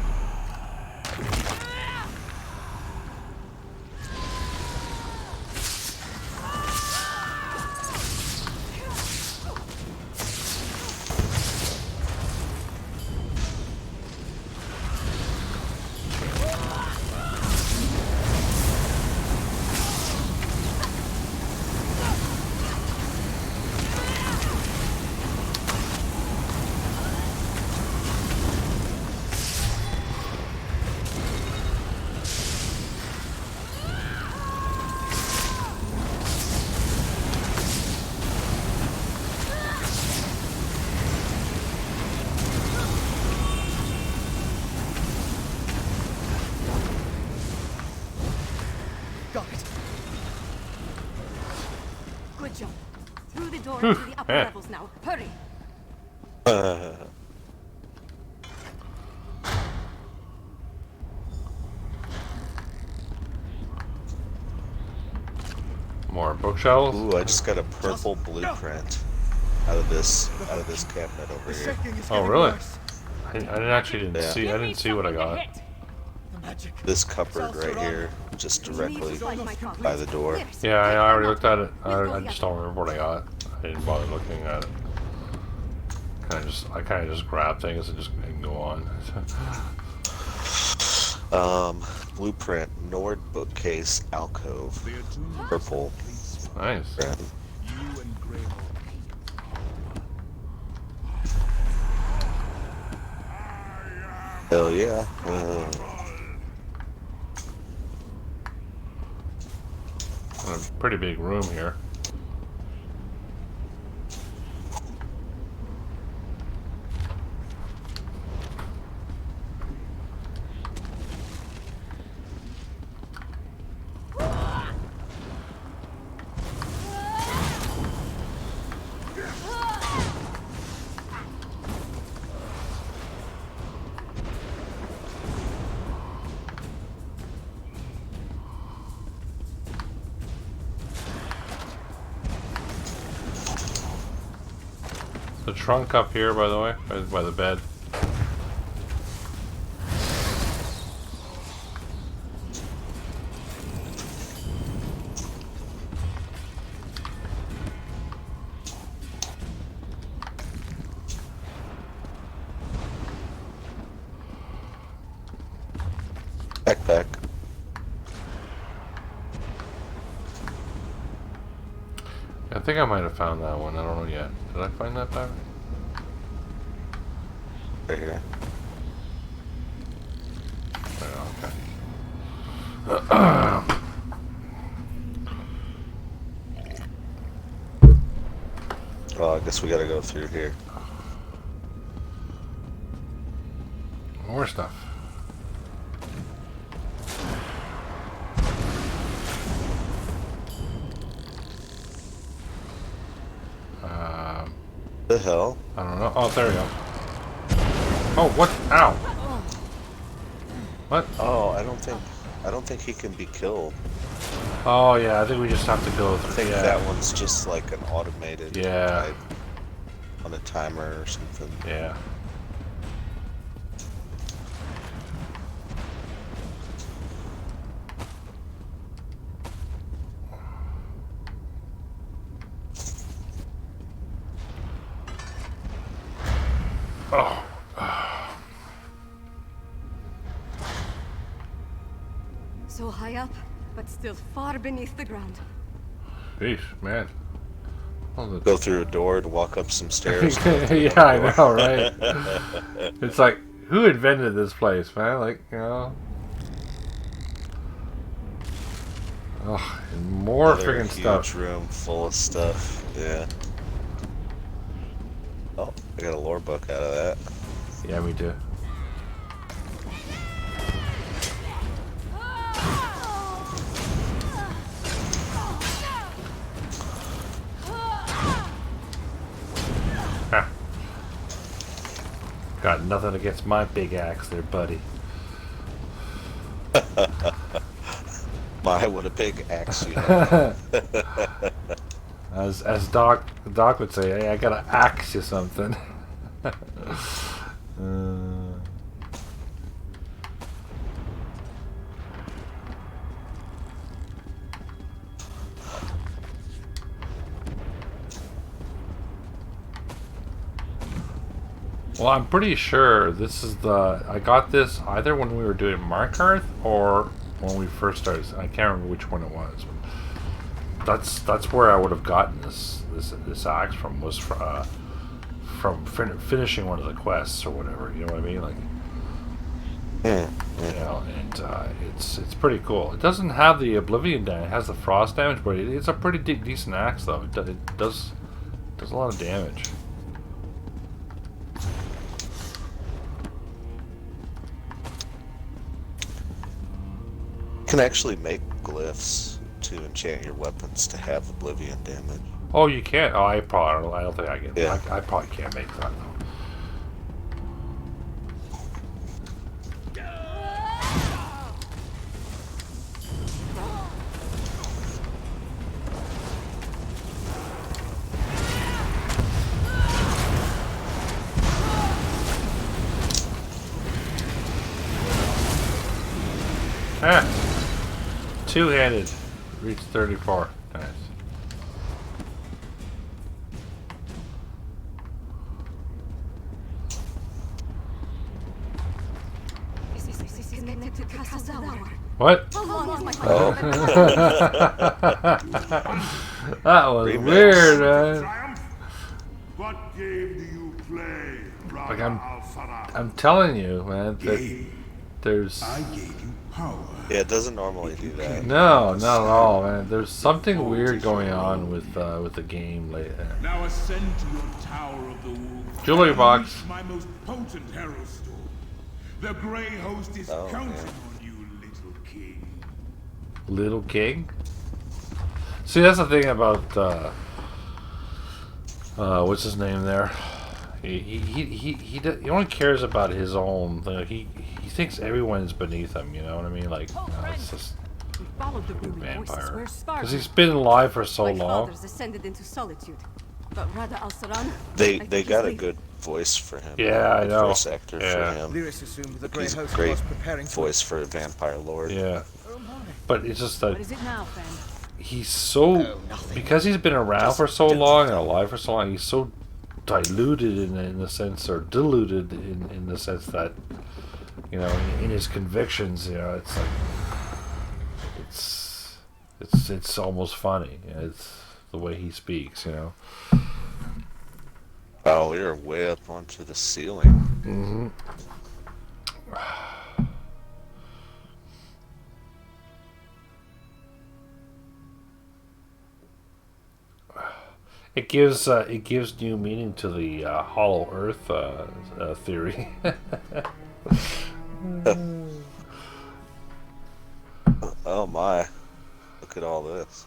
Good job. Through the door to the upper levels now. Hurry! More bookshelves. Ooh, I just got a purple blueprint out of this cabinet over here. Oh, really? I didn't see what I got. This cupboard right here, just directly by the door. Yeah, I already looked at it. I just don't remember what I got. I didn't bother looking at it. I kind of just grab things and just go on. Blueprint, Nord bookcase, alcove, purple. Nice. Red. Hell yeah. A pretty big room here. The trunk up here, by the way, by the bed. I think I might have found that one. I don't know yet. Did I find that back? Right here. Oh, okay. Well, I guess we gotta go through here. More stuff. The hell? I don't know. Oh, there we go. Oh, what? Ow! What? Oh, I don't think he can be killed. Oh yeah, I think we just have to go through. I think that one's just like an automated type on a timer or something. Yeah. Oh. So high up, but still far beneath the ground. Jeez, man. Go through a door to walk up some stairs. Yeah, I know, right? It's like, who invented this place, man? Like, you know. Oh, and more freaking stuff. Huge room full of stuff. Yeah. Oh, I got a lore book out of that. Yeah, me too. Got nothing against my big axe there, buddy. My, what a big axe you have. As Doc would say, hey, I gotta axe you something. Well, I'm pretty sure this is I got this either when we were doing Markarth or when we first started. I can't remember which one it was. But that's where I would have gotten this axe from, was from finishing one of the quests or whatever. You know what I mean? Like, you know, and it's pretty cool. It doesn't have the Oblivion damage. It has the frost damage, but it's a pretty decent axe though. It does a lot of damage. You can actually make glyphs to enchant your weapons to have Oblivion damage. Oh, you can't? Oh, I don't think I can. Yeah. I probably can't make that though. Ah! Two-handed. Reach 34. Nice. What? Oh. That was weird, man. What game do you play, Like I'm telling you, man, that there's. I gave you power. Yeah, it doesn't normally do that. No, not at all, man. There's something weird going on with the game lately. Now ascend to your Tower of the Wolf. Jewelry box. My most potent herald storm. The Grey Host is counting on you, little king. Little king? See, that's the thing about what's his name there? He only cares about his own thing. Like, he thinks everyone's beneath him. You know what I mean? Like, it's just vampire. Because he's been alive for so long. Ascended into solitude, but Rada Al-Saran, They got a good voice for him. Yeah, I know. Voice actor for him. Lyris assumed the Grey He's a Host great was preparing voice for a vampire lord. Yeah, but it's just that What is it now, Fen? he's so because he's been around for so long and alive for so long. He's so diluted in the sense, or diluted in the sense that, you know, in his convictions, you know, it's like it's almost funny. It's the way he speaks, you know. Oh, we were way up onto the ceiling. Mm-hmm. It gives new meaning to the Hollow Earth theory. Oh my! Look at all this.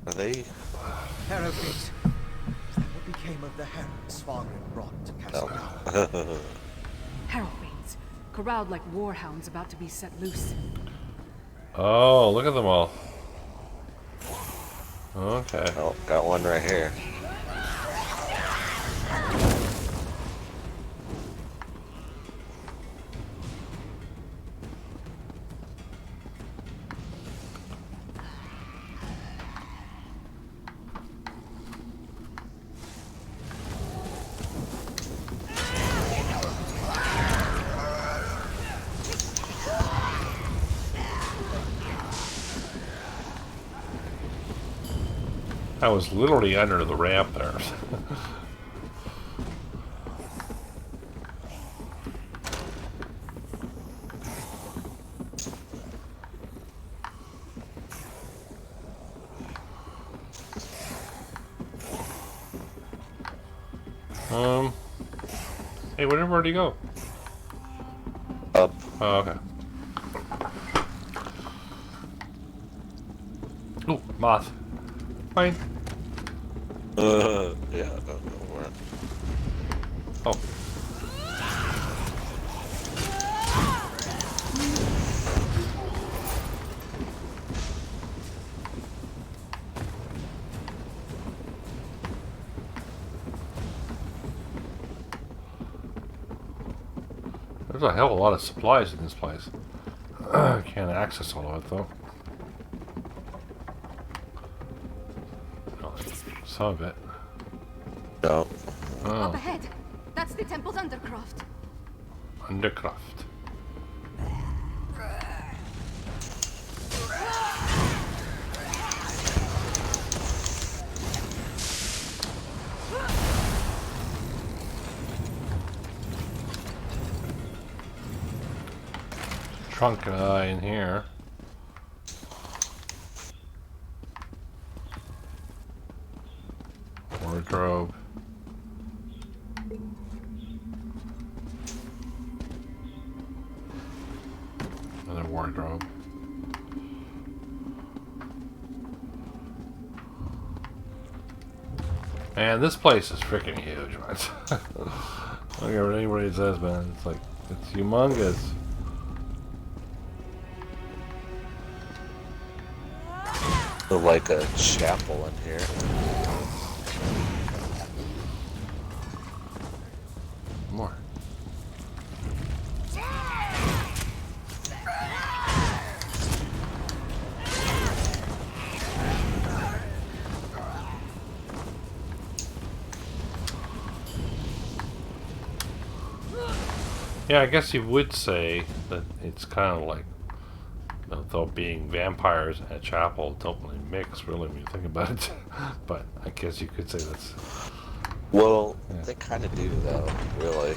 Are they? Herofeet. Is that what became of the herald Sparky brought to Castle Down? Harrow fiends, corralled like warhounds about to be set loose. Oh, look at them all. Okay. Oh, got one right here. I was literally under the ramp there. Hey, where'd he go? Up. Oh, okay. Ooh, moth. Fine. Yeah, I don't know where. Oh. There's a hell of a lot of supplies in this place. Can't access all of it though. Some of it. No. Oh. Up ahead. That's the temple's undercroft. Undercroft. Trunk in here. Wardrobe. Another wardrobe. Man, this place is freaking huge, man. I don't care what anybody says, man. It's like, it's humongous. Like a chapel in here. More. Yeah, I guess you would say that it's kind of like, though being vampires and a chapel don't really mix, really, when you think about it. But I guess you could say that's... Well, yeah. They kind of do, though, really.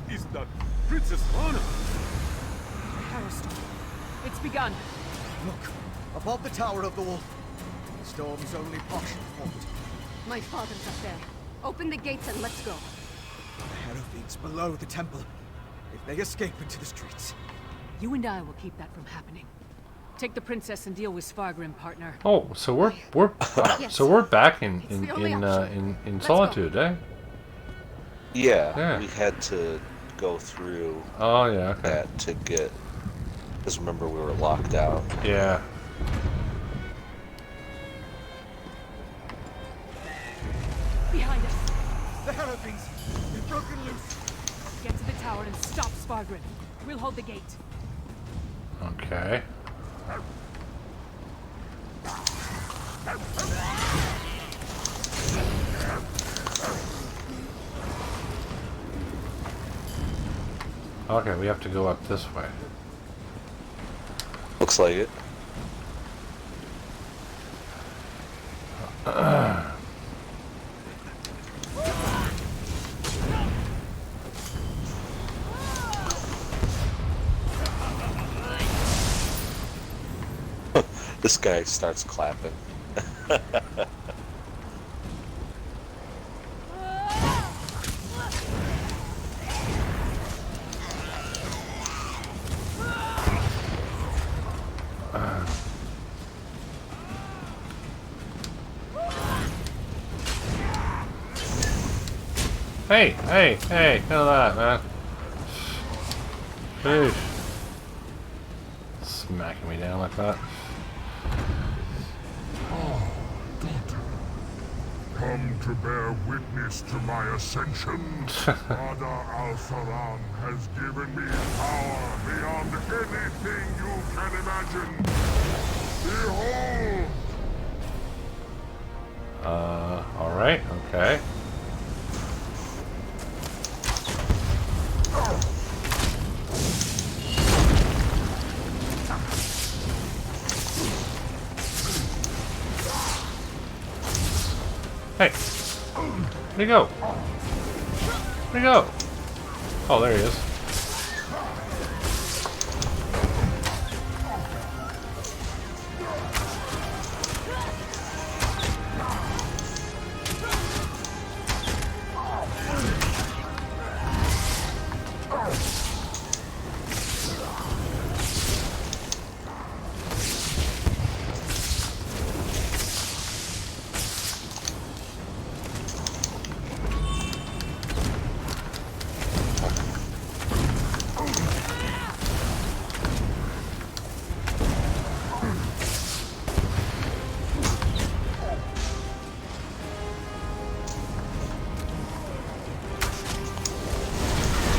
Is that Princess Anna? Harrowstorm. It's begun. Look, above the tower of the wolf. The storm's only partially formed. My father's up there. Open the gates and let's go. The Herofeet's below the temple. If they escape into the streets. You and I will keep that from happening. Take the princess and deal with Spargrim, partner. Oh, so we're Yes. so we're back in Let's Solitude, eh? Yeah, we had to go through Oh yeah, okay. that to get... Because remember, we were locked out. Yeah. Behind us. The Herofeets! They've broken loose! Get to the tower and stop Spargrim. We'll hold the gate. Okay. Okay, we have to go up this way. Looks like it. This guy starts clapping. Hey, none of that, man. Sheesh. Smacking me down like that. Come to bear witness to my ascension. Father Al-Saran has given me power beyond anything you can imagine. Behold! Alright, okay. Hey! Where'd he go? Where'd he go? Oh, there he is.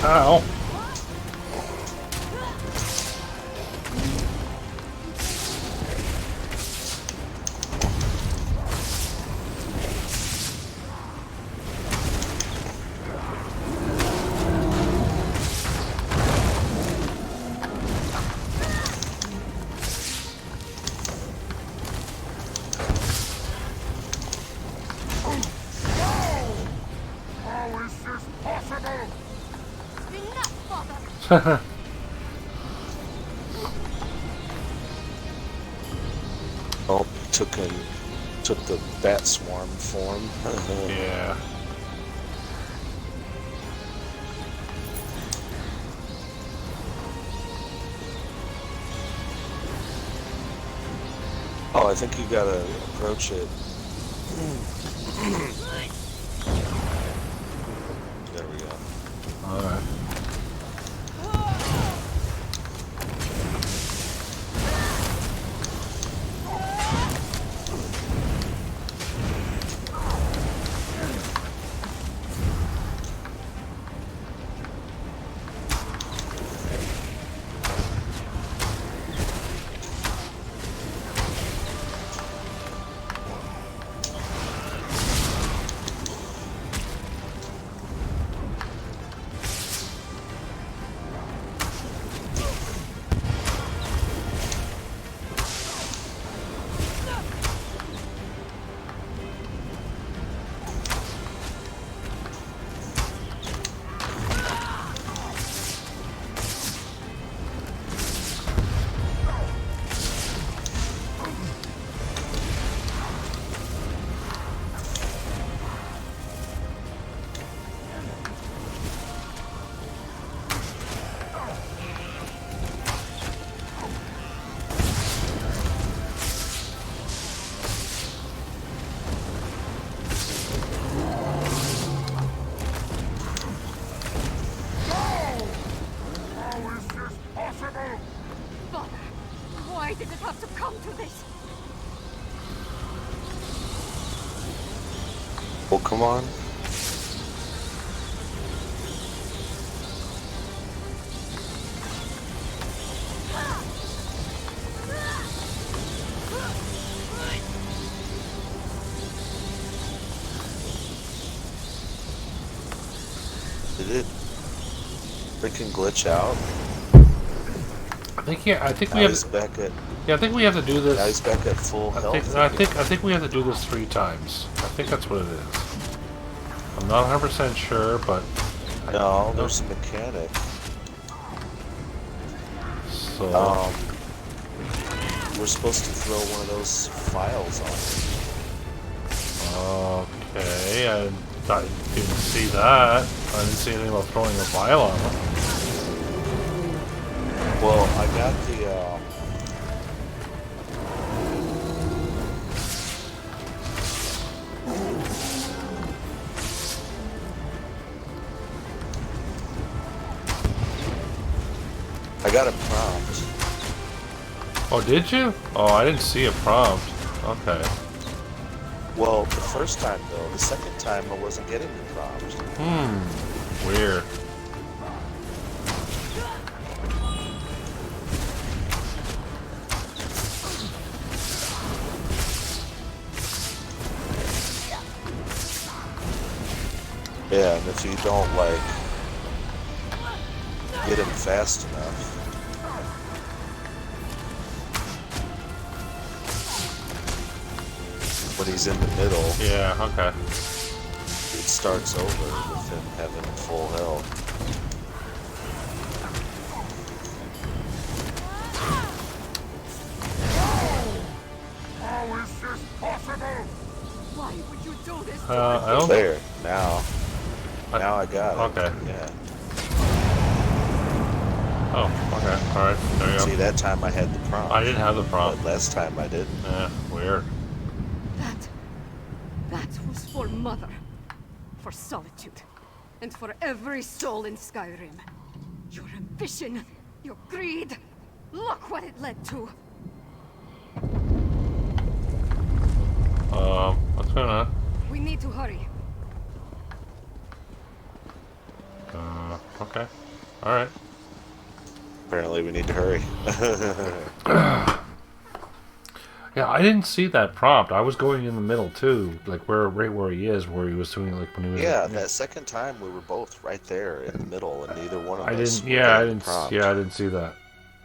Ow. How is this possible? Oh, took the bat swarm form. Yeah. Oh, I think you gotta approach it. There we go. Alright. Why did it have to come to this? Oh, come on. Did it freaking glitch out? I think now we have. he's back at. Yeah, I think we have to do this. Now he's back at full health. I think we have to do this 3 times. I think that's what it is. I'm not 100% sure, but. No, there's a mechanic. So. We're supposed to throw one of those files on. Okay, I didn't see that. I didn't see anything about throwing a vial on it. Well, I got the, I got a prompt. Oh, did you? Oh, I didn't see a prompt. Okay. Well, the first time, though. The second time, I wasn't getting the prompt. Weird. Yeah, and if you don't, like, get him fast enough. When he's in the middle. Yeah, okay. It starts over with him having full health. How is this possible? Why would you do this? I don't. There, now. Now I got it. Okay. Yeah. Oh, okay. Alright, there you go. See, that time I had the prompt. I didn't have the prompt. But last time I didn't. Yeah, weird. That was for Mother. For Solitude. And for every soul in Skyrim. Your ambition, your greed. Look what it led to. What's going on? We need to hurry. Okay. Alright. Apparently we need to hurry. Yeah, I didn't see that prompt. I was going in the middle too, like right where he is, where he was doing like when he was. Yeah, that second time we were both right there in the middle, and neither one of us. I didn't see that.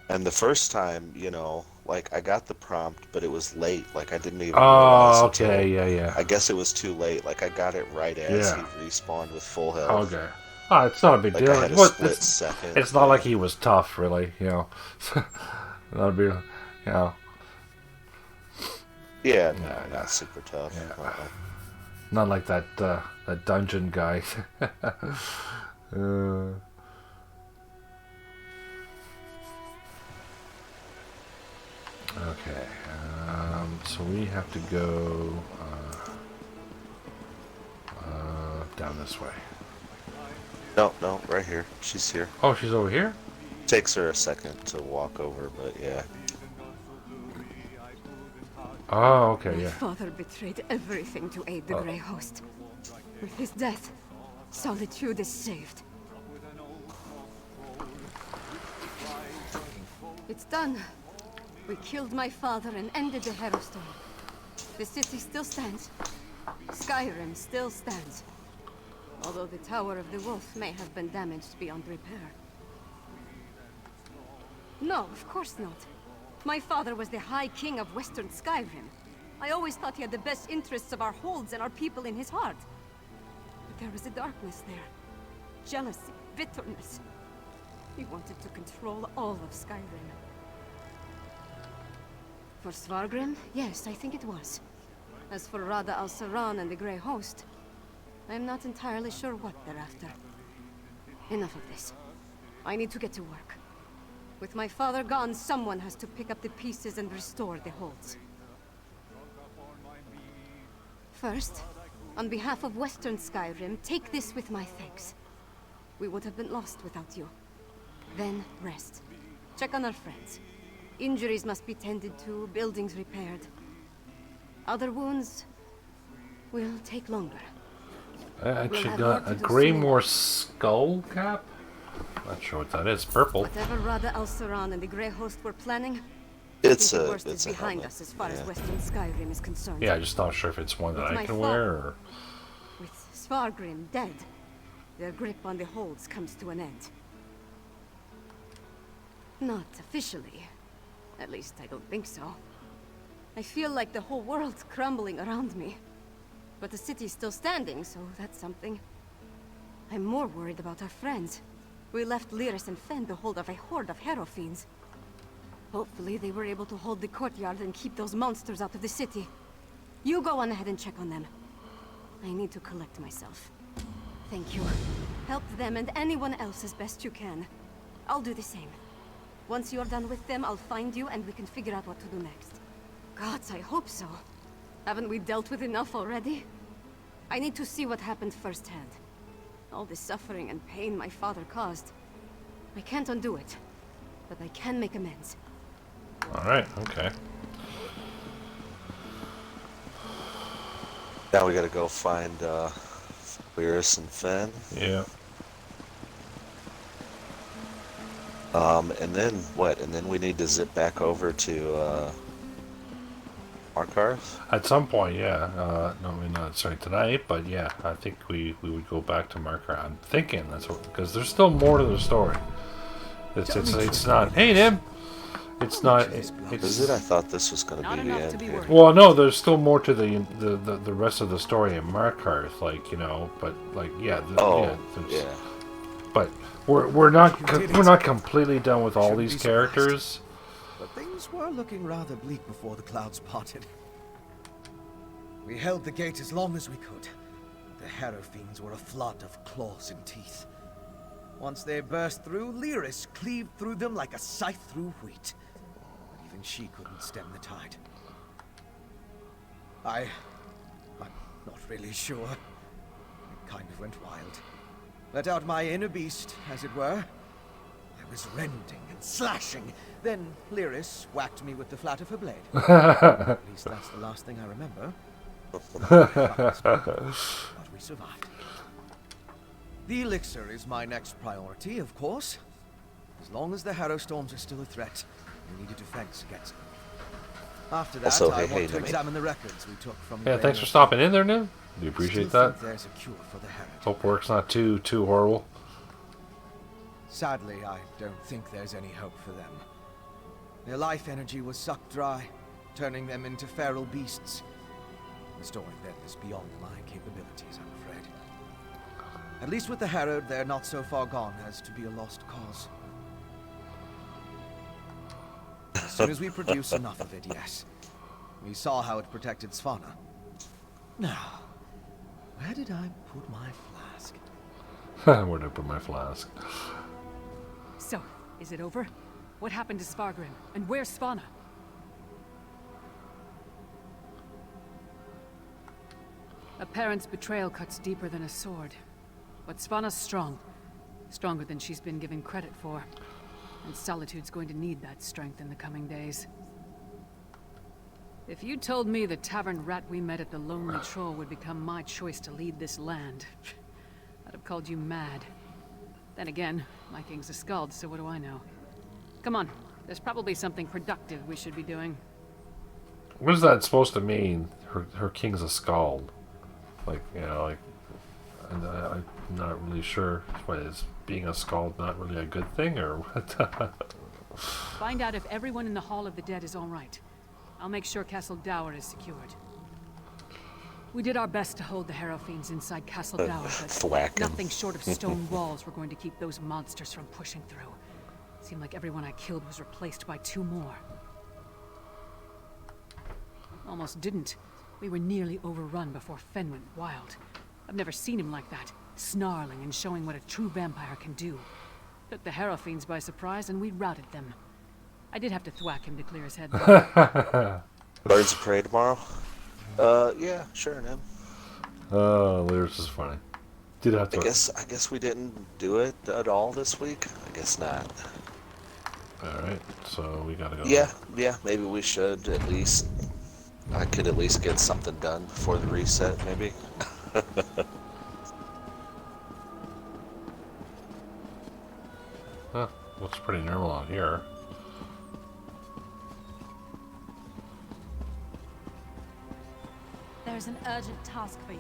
And the first time, you know, like I got the prompt, but it was late. Like I didn't even. Oh, realize okay, until, yeah. I guess it was too late. Like I got it right as he respawned with full health. Okay. Oh, it's not a big deal. I had a split second. It's not like he was tough, really. You know, that'd be, you know. Yeah, no, not super tough. Yeah. Not like that that dungeon guy. Okay, so we have to go down this way. No, right here. She's here. Oh, she's over here? Takes her a second to walk over, but yeah. Oh, okay, yeah. My father betrayed everything to aid the Grey Host. With his death, Solitude is saved. It's done. We killed my father and ended the Harrowstone. The city still stands. Skyrim still stands. Although the Tower of the Wolf may have been damaged beyond repair. No, of course not. My father was the High King of Western Skyrim. I always thought he had the best interests of our holds and our people in his heart. But there was a darkness there. Jealousy, bitterness. He wanted to control all of Skyrim. For Svargrim, yes, I think it was. As for Rada al-Saran and the Grey Host, I am not entirely sure what they're after. Enough of this. I need to get to work. With my father gone, someone has to pick up the pieces and restore the holds. First, on behalf of Western Skyrim, take this with my thanks. We would have been lost without you. Then, rest. Check on our friends. Injuries must be tended to, buildings repaired. Other wounds will take longer. I actually got a Greymore skull cap? Not sure what that is. Purple. Whatever Rada al-Saran and the Grey Host were planning, it's the a worst is behind us as far as Western Skyrim is concerned. Yeah, I just not sure if it's one that I can wear or... With Svargrim dead, their grip on the holds comes to an end. Not officially. At least I don't think so. I feel like the whole world's crumbling around me. But the city's still standing, so that's something. I'm more worried about our friends. We left Lyris and Fen behold of a horde of Harrow fiends. Hopefully they were able to hold the courtyard and keep those monsters out of the city. You go on ahead and check on them. I need to collect myself. Thank you. Help them and anyone else as best you can. I'll do the same. Once you're done with them, I'll find you and we can figure out what to do next. Gods, I hope so. Haven't we dealt with enough already? I need to see what happened firsthand. All the suffering and pain my father caused. I can't undo it, but I can make amends. Alright, okay. Now we gotta go find Lyris and Fen. Yeah. And then what? And then we need to zip back over to Markarth? At some point, yeah. No, I mean, not sorry tonight, but yeah, I think we would go back to Markarth. I'm thinking that's what, because there's still more to the story. It's not. Hey, Nim. It's not. Is it? I thought this was going to be the end. Here. Well, no, there's still more to the rest of the story in Markarth, like, you know, but like yeah. Yeah. But we're not completely done with all these characters. But things were looking rather bleak before the clouds parted. We held the gate as long as we could. The Harrow fiends were a flood of claws and teeth. Once they burst through, Lyris cleaved through them like a scythe through wheat. But even she couldn't stem the tide. I'm not really sure. It kind of went wild. Let out my inner beast, as it were. I was rending and slashing. Then Lyris whacked me with the flat of her blade. At least that's the last thing I remember. But we survived. The elixir is my next priority, of course. As long as the Harrow storms are still a threat, we need a defense against them. After that, also, I want to examine the records we took from Yeah, thanks for stopping in there, Nim. Do you appreciate that? There's a cure for the Harrow. Hope work's not too horrible. Sadly, I don't think there's any hope for them. Their life energy was sucked dry, turning them into feral beasts. Restoring them is beyond my capabilities, I'm afraid. At least with the Harrow, they're not so far gone as to be a lost cause. As soon as we produce enough of it, yes. We saw how it protected Svanna. Now, where did I put my flask? Where did I put my flask? So, is it over? What happened to Spargrim? And where's Svanna? A parent's betrayal cuts deeper than a sword. But Svanna's strong. Stronger than she's been given credit for. And Solitude's going to need that strength in the coming days. If you told me the tavern rat we met at the Lonely Troll would become my choice to lead this land, I'd have called you mad. Then again, my king's a skald, so what do I know? Come on, there's probably something productive we should be doing. What is that supposed to mean? Her king's a skald. Like, you know, like, I'm not really sure. What is being a skald not really a good thing, or what? Find out if everyone in the Hall of the Dead is all right. I'll make sure Castle Dower is secured. We did our best to hold the Harrow fiends inside Castle Dower, but nothing short of stone walls were going to keep those monsters from pushing through. Seemed like everyone I killed was replaced by 2 more. Almost didn't. We were nearly overrun before Fen went wild. I've never seen him like that, snarling and showing what a true vampire can do. Took the Harrow fiends by surprise and we routed them. I did have to thwack him to clear his head. Birds of Prey tomorrow? Yeah, sure, man. Lyris is funny. Did have to. I guess we didn't do it at all this week. I guess not. All right, so we gotta go. Yeah, maybe we should at least. I could at least get something done before the reset, maybe. Huh, looks pretty normal out here. There's an urgent task for you.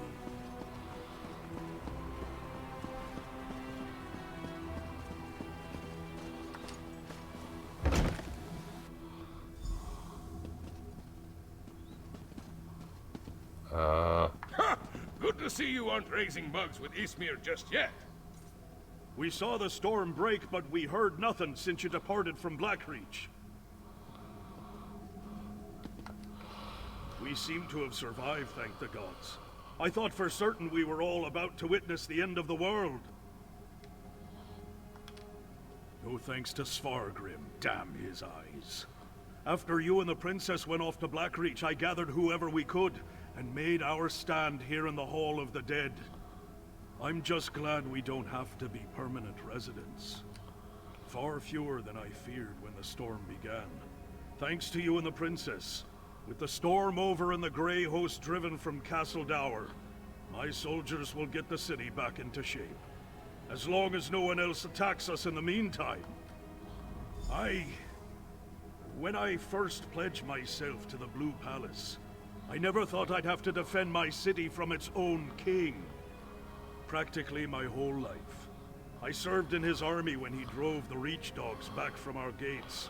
Ha! Good to see you aren't raising bugs with Ismir just yet. We saw the storm break, but we heard nothing since you departed from Blackreach. We seem to have survived, thank the gods. I thought for certain we were all about to witness the end of the world. No thanks to Svargrim, damn his eyes. After you and the princess went off to Blackreach, I gathered whoever we could, and made our stand here in the Hall of the Dead. I'm just glad we don't have to be permanent residents. Far fewer than I feared when the storm began. Thanks to you and the princess. With the storm over and the Grey Host driven from Castle Dower, my soldiers will get the city back into shape. As long as no one else attacks us in the meantime. When I first pledged myself to the Blue Palace, I never thought I'd have to defend my city from its own king. Practically my whole life. I served in his army when he drove the Reach Dogs back from our gates.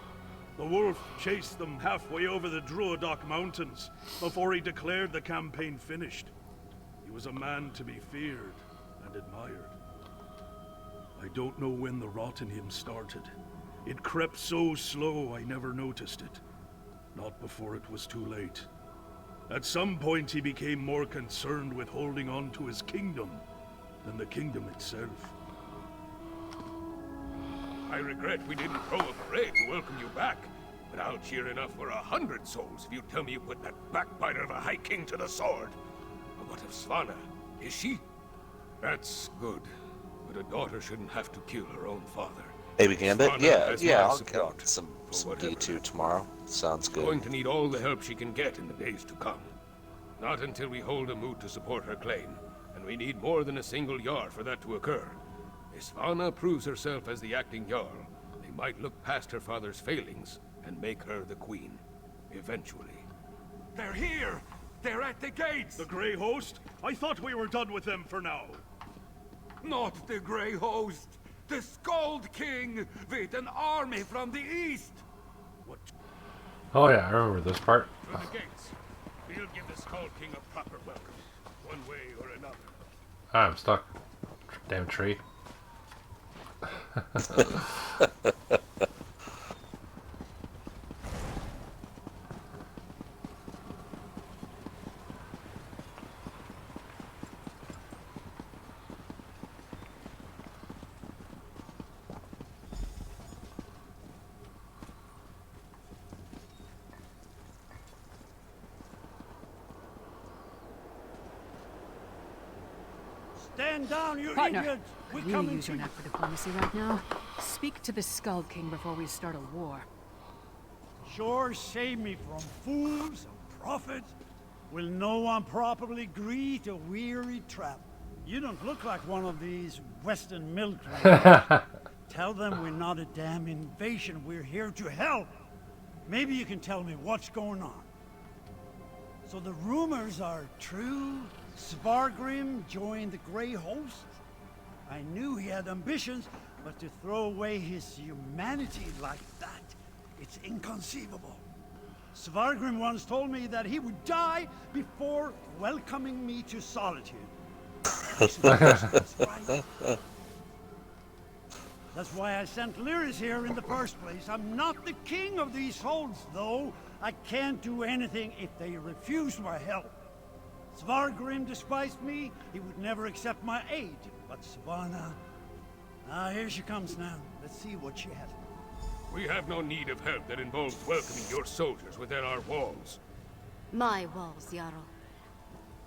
The wolf chased them halfway over the Druadoc Mountains before he declared the campaign finished. He was a man to be feared and admired. I don't know when the rot in him started. It crept so slow I never noticed it. Not before it was too late. At some point he became more concerned with holding on to his kingdom than the kingdom itself. I regret we didn't throw a parade to welcome you back, but I'll cheer enough for 100 souls if you tell me you put that backbiter of a High King to the sword. But what of Svanna? Is she? That's good, but a daughter shouldn't have to kill her own father. Baby Gambit? Svanna Yeah, has I'll my get on some D2 tomorrow. Sounds good. Going to need all the help she can get in the days to come. Not until we hold a moot to support her claim, and we need more than a single Jarl for that to occur. If Svanna proves herself as the acting Jarl, they might look past her father's failings and make her the queen. Eventually. They're here! They're at the gates! The Grey Host? I thought we were done with them for now. Not the Grey Host! The Skald King with an army from the east! What? Oh yeah, I remember this part. Through the gates. We'll give the Skald King a proper welcome, one way or another. I'm stuck. Damn tree. Stand down, you Partner, idiots! I We really coming use to your you. knack for diplomacy right now. Speak to the Skald King before we start a war. Sure save me from fools and prophets. Will no one properly greet a weary trap? You don't look like one of these Western milk traders. Tell them we're not a damn invasion. We're here to help. Maybe you can tell me what's going on. So the rumors are true? Svargrim joined the Grey Host? I knew he had ambitions, but to throw away his humanity like that, it's inconceivable. Svargrim once told me that he would die before welcoming me to solitude. That's why I sent Lyris here in the first place. I'm not the king of these souls, though. I can't do anything if they refuse my help. Svargrim despised me. He would never accept my aid. But Svanna... here she comes now. Let's see what she has. We have no need of help that involves welcoming your soldiers within our walls. My walls, Jarl.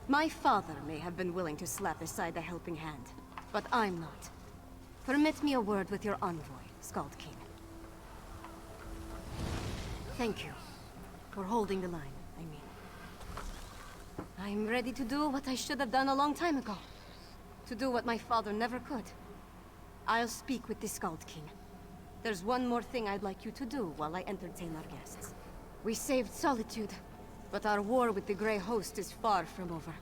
My father may have been willing to slap aside a helping hand, but I'm not. Permit me a word with your envoy, Skald King. Thank you for holding the line, I mean. I'm ready to do what I should have done a long time ago. To do what my father never could. I'll speak with the Skald King. There's one more thing I'd like you to do while I entertain our guests. We saved Solitude, but our war with the Grey Host is far from over.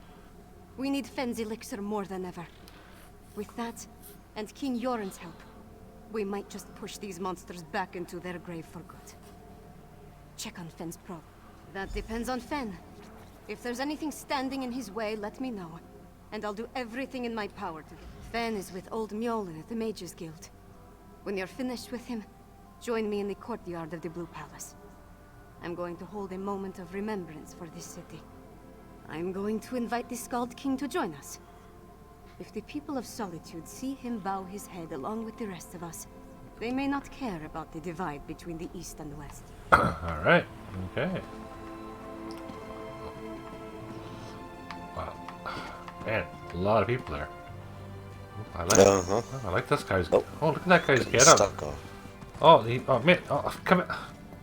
We need Fenn's elixir more than ever. With that, and King Yoren's help, we might just push these monsters back into their grave for good. Check on Fenn's probe. That depends on Fenn. If there's anything standing in his way, let me know. And I'll do everything in my power to... Fen is with old Mjolnir at the Mages Guild. When you're finished with him, join me in the courtyard of the Blue Palace. I'm going to hold a moment of remembrance for this city. I'm going to invite the Skald King to join us. If the people of Solitude see him bow his head along with the rest of us, they may not care about the divide between the East and the West. Alright, okay. Wow. Man, a lot of people there. I like this guy's... Oh, look at that guy's getup. Oh, man. Oh, come on.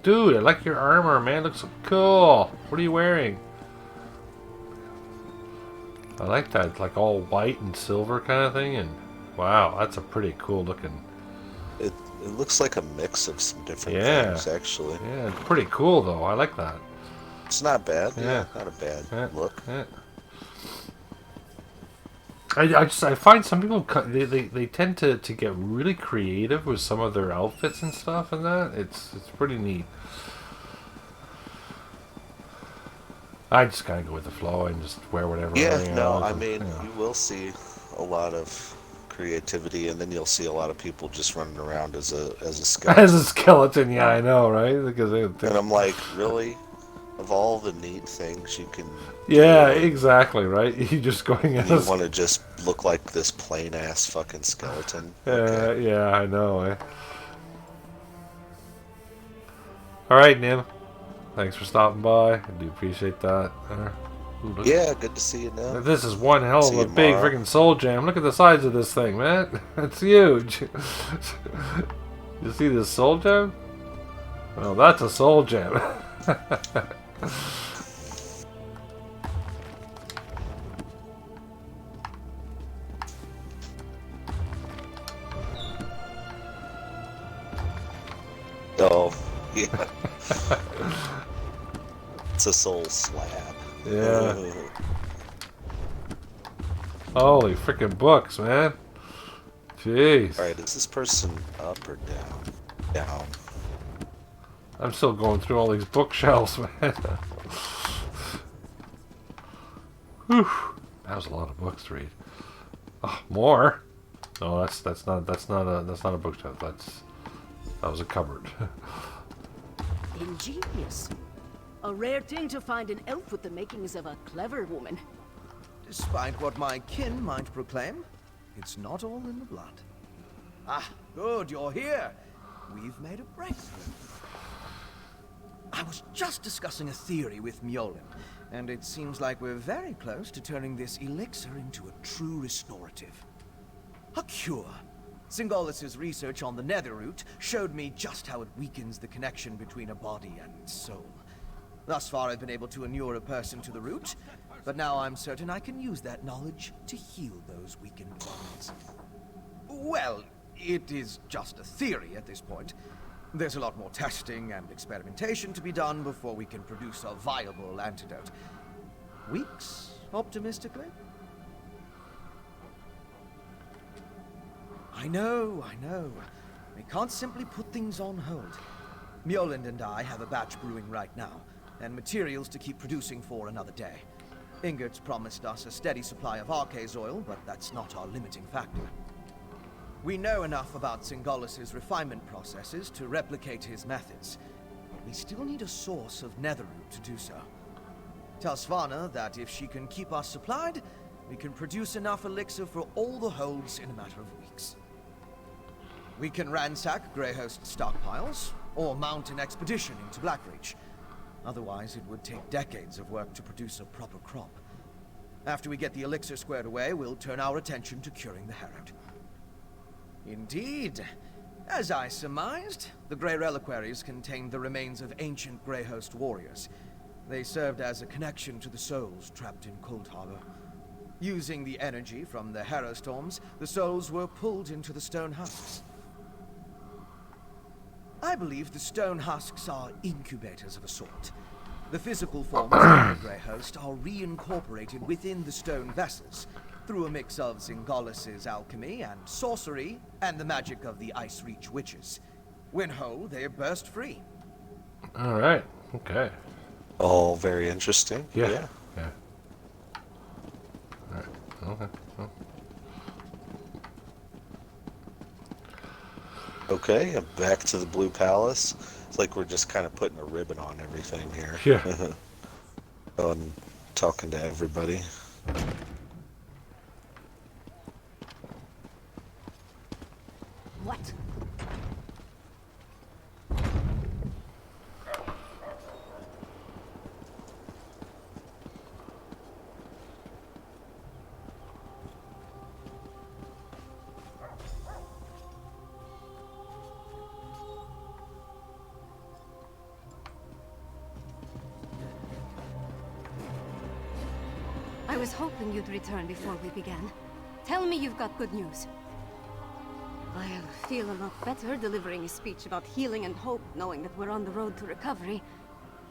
Dude, I like your armor, man. Looks so cool. What are you wearing? I like that. It's like all white and silver kind of thing. And wow, that's a pretty cool looking... It looks like a mix of some different things, actually. Yeah, it's pretty cool, though. I like that. It's not bad. Yeah, not a bad look. Yeah. I find some people they tend to get really creative with some of their outfits and stuff, and that it's pretty neat. I just gotta go with the flow and just wear whatever. Yeah, I mean, you will see a lot of creativity, and then you'll see a lot of people just running around as a skeleton. As a skeleton, yeah, I know, right? Because and I'm like, really? Of all the neat things you can yeah, exactly, right? You just going as... You want to just look like this plain-ass fucking skeleton. Yeah, I know, eh? Alright, Nim. Thanks for stopping by. I do appreciate that. Ooh, yeah, good to see you now. This is one hell of a big freaking soul jam. Look at the size of this thing, man. It's huge. You see this soul gem? Well, that's a soul gem. Oh, yeah. It's a soul slab. Yeah. Holy freaking books, man. Jeez. Alright, is this person up or down? Down. I'm still going through all these bookshelves, man. Whew. That was a lot of books to read. Oh, more? No, that's not a bookshelf. That was a cupboard. Ingenious. A rare thing to find an elf with the makings of a clever woman. Despite what my kin might proclaim, it's not all in the blood. Ah, good, you're here. We've made a breakthrough. I was just discussing a theory with Mjolnir, and it seems like we're very close to turning this elixir into a true restorative. A cure. Singolis's research on the Netherroot showed me just how it weakens the connection between a body and soul. Thus far, I've been able to inure a person to the root, but now I'm certain I can use that knowledge to heal those weakened bodies. Well, it is just a theory at this point. There's a lot more testing and experimentation to be done before we can produce a viable antidote. Weeks, optimistically? I know. We can't simply put things on hold. Mjolnir and I have a batch brewing right now, and materials to keep producing for another day. Ingert's promised us a steady supply of Arcase oil, but that's not our limiting factor. We know enough about Singolis's refinement processes to replicate his methods, but we still need a source of Netherroot to do so. Tell Svanna that if she can keep us supplied, we can produce enough elixir for all the holds in a matter of weeks. We can ransack Greyhost's stockpiles, or mount an expedition into Blackreach. Otherwise, it would take decades of work to produce a proper crop. After we get the elixir squared away, we'll turn our attention to curing the Herald. Indeed. As I surmised, the Grey Reliquaries contained the remains of ancient Greyhost warriors. They served as a connection to the souls trapped in Cold Harbor. Using the energy from the Harrowstorms, the souls were pulled into the stone husks. I believe the stone husks are incubators of a sort. The physical forms of the Greyhost are reincorporated within the stone vessels, through a mix of Singolis's alchemy and sorcery, and the magic of the Ice Reach witches. When whole, they burst free. Alright, okay. All very interesting. Yeah. Okay, I'm back to the Blue Palace. It's like we're just kind of putting a ribbon on everything here. Yeah. I'm talking to everybody. What? I was hoping you'd return before we began. Tell me you've got good news. I'll feel a lot better delivering a speech about healing and hope, knowing that we're on the road to recovery.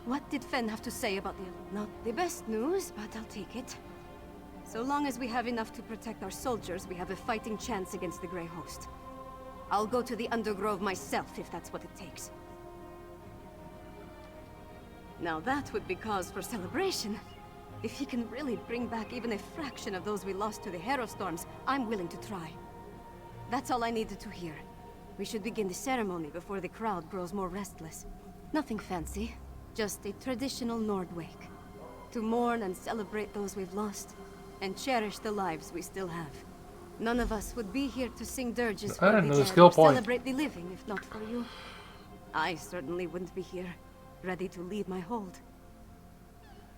What did Fen have to say about the... Not the best news, but I'll take it. So long as we have enough to protect our soldiers, we have a fighting chance against the Grey Host. I'll go to the Undergrove myself, if that's what it takes. Now that would be cause for celebration. If he can really bring back even a fraction of those we lost to the Harrowstorms, I'm willing to try. That's all I needed to hear. We should begin the ceremony before the crowd grows more restless. Nothing fancy, just a traditional Nord wake. To mourn and celebrate those we've lost, and cherish the lives we still have. None of us would be here to sing dirges for the dead or celebrate the living if not for you. I certainly wouldn't be here, ready to leave my hold.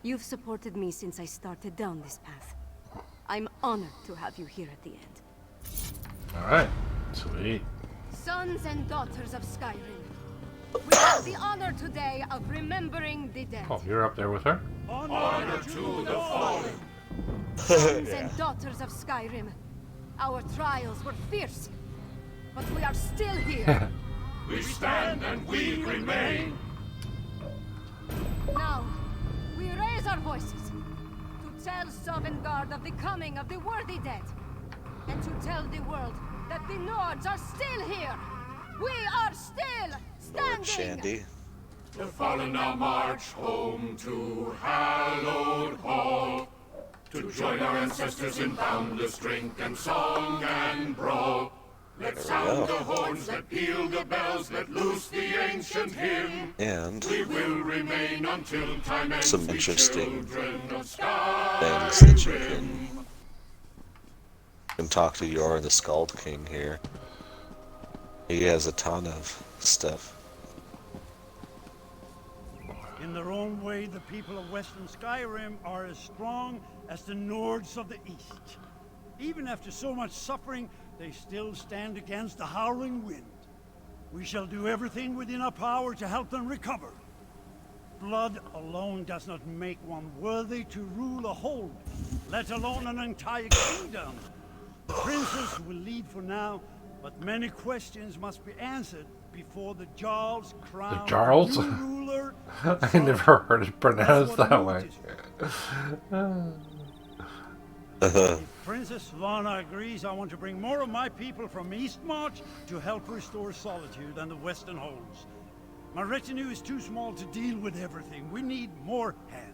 You've supported me since I started down this path. I'm honored to have you here at the end. Alright, sweet. Sons and daughters of Skyrim, we have the honor today of remembering the dead. Oh, you're up there with her? Honor to the fallen. Sons and daughters of Skyrim, our trials were fierce, but we are still here. We stand and we remain. Now, we raise our voices to tell Sovngarde of the coming of the worthy dead, and to tell the world that the Nords are still here. We are still standing. Lord Shandy. The fallen now march home to hallowed hall, to join our ancestors in boundless strength and song and brawl. Let's sound the horns, let peal the bells, let loose the ancient hymn. And we will remain until time ends. Some interesting things that you can talk to Yor the Skald King here. He has a ton of stuff. In their own way, the people of Western Skyrim are as strong as the Nords of the East. Even after so much suffering, they still stand against the howling wind. We shall do everything within our power to help them recover. Blood alone does not make one worthy to rule a hold, let alone an entire kingdom. The princess will lead for now, but many questions must be answered before the Jarls crown the Jarls? ruler. I never heard it pronounced that way. If Princess Svana agrees, I want to bring more of my people from Eastmarch to help restore Solitude and the Western Holds. My retinue is too small to deal with everything. We need more hands.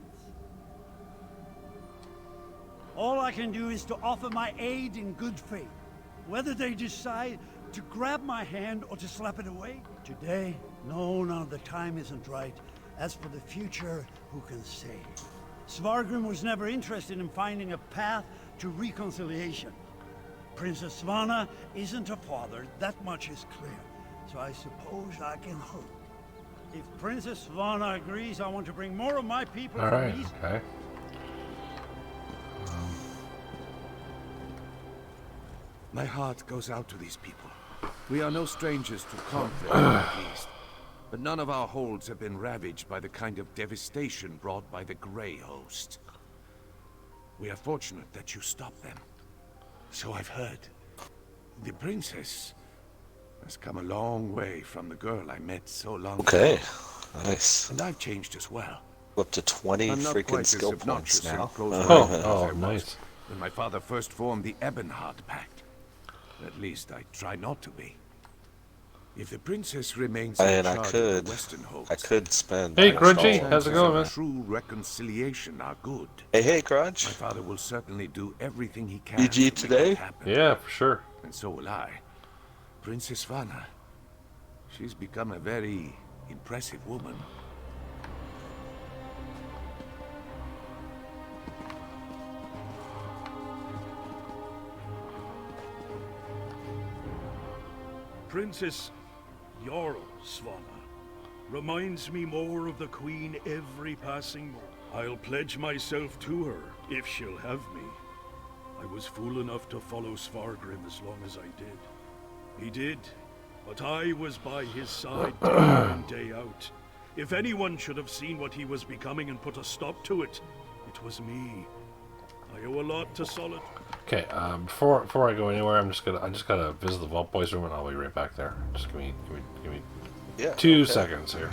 All I can do is to offer my aid in good faith. Whether they decide to grab my hand or to slap it away, today, no, the time isn't right. As for the future, who can say? Svargrim was never interested in finding a path to reconciliation. Princess Svana isn't a father, that much is clear. So I suppose I can hope. If Princess Svana agrees, I want to bring more of my people from East. Okay. My heart goes out to these people. We are no strangers to conflict, at least. But none of our holds have been ravaged by the kind of devastation brought by the Grey Host. We are fortunate that you stopped them. So I've heard. The princess has come a long way from the girl I met so long ago. Okay, nice. And I've changed as well. Up to 20 freaking skill points now. Nice. When my father first formed the Ebonheart Pact. At least I try not to be. If the princess remains in charge of the Western Holds, I could spend. Hey, Grudgy, how's it going, man? True reconciliation are good. Hey, Grudge. My father will certainly do everything he can. EG today? Yeah, for sure. And so will I. Princess Svana, She's become a very impressive woman. Princess Jarl Svanna reminds me more of the Queen every passing moment. I'll pledge myself to her if she'll have me. I was fool enough to follow Svargrim as long as I did. He did, but I was by his side day in, day out. If anyone should have seen what he was becoming and put a stop to it, it was me. I owe a lot to Solid. Okay, before I go anywhere, I just gotta visit the Vault Boys room, and I'll be right back there. Just give me Yeah, 2 seconds here.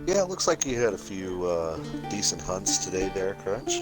Yeah, it looks like you had a few decent hunts today there, Crunch.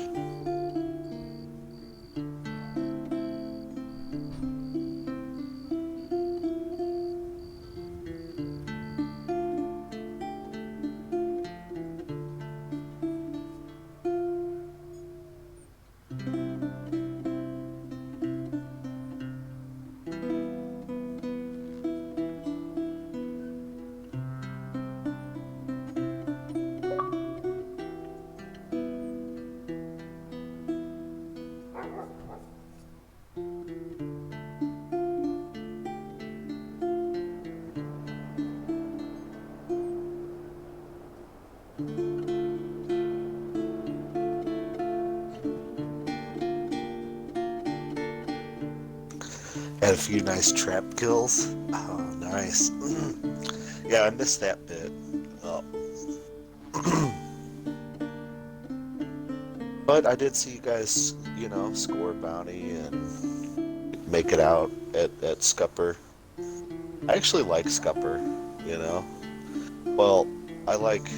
Had a few nice trap kills. Oh, nice. Yeah, I missed that bit. Oh. But I did see you guys, you know, score a bounty and make it out at Scupper. I actually like Scupper, you know. Well, I like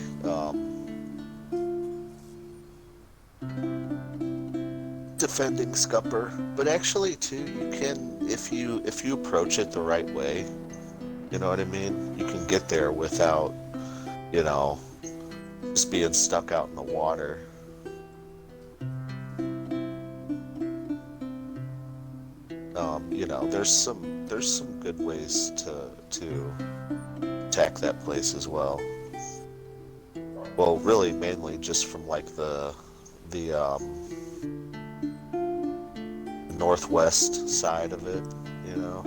defending Scupper, but actually too, you can, if you approach it the right way, you know what I mean, you can get there without, you know, just being stuck out in the water. You know, there's some good ways to attack that place as well. Well, really mainly just from like the northwest side of it, you know.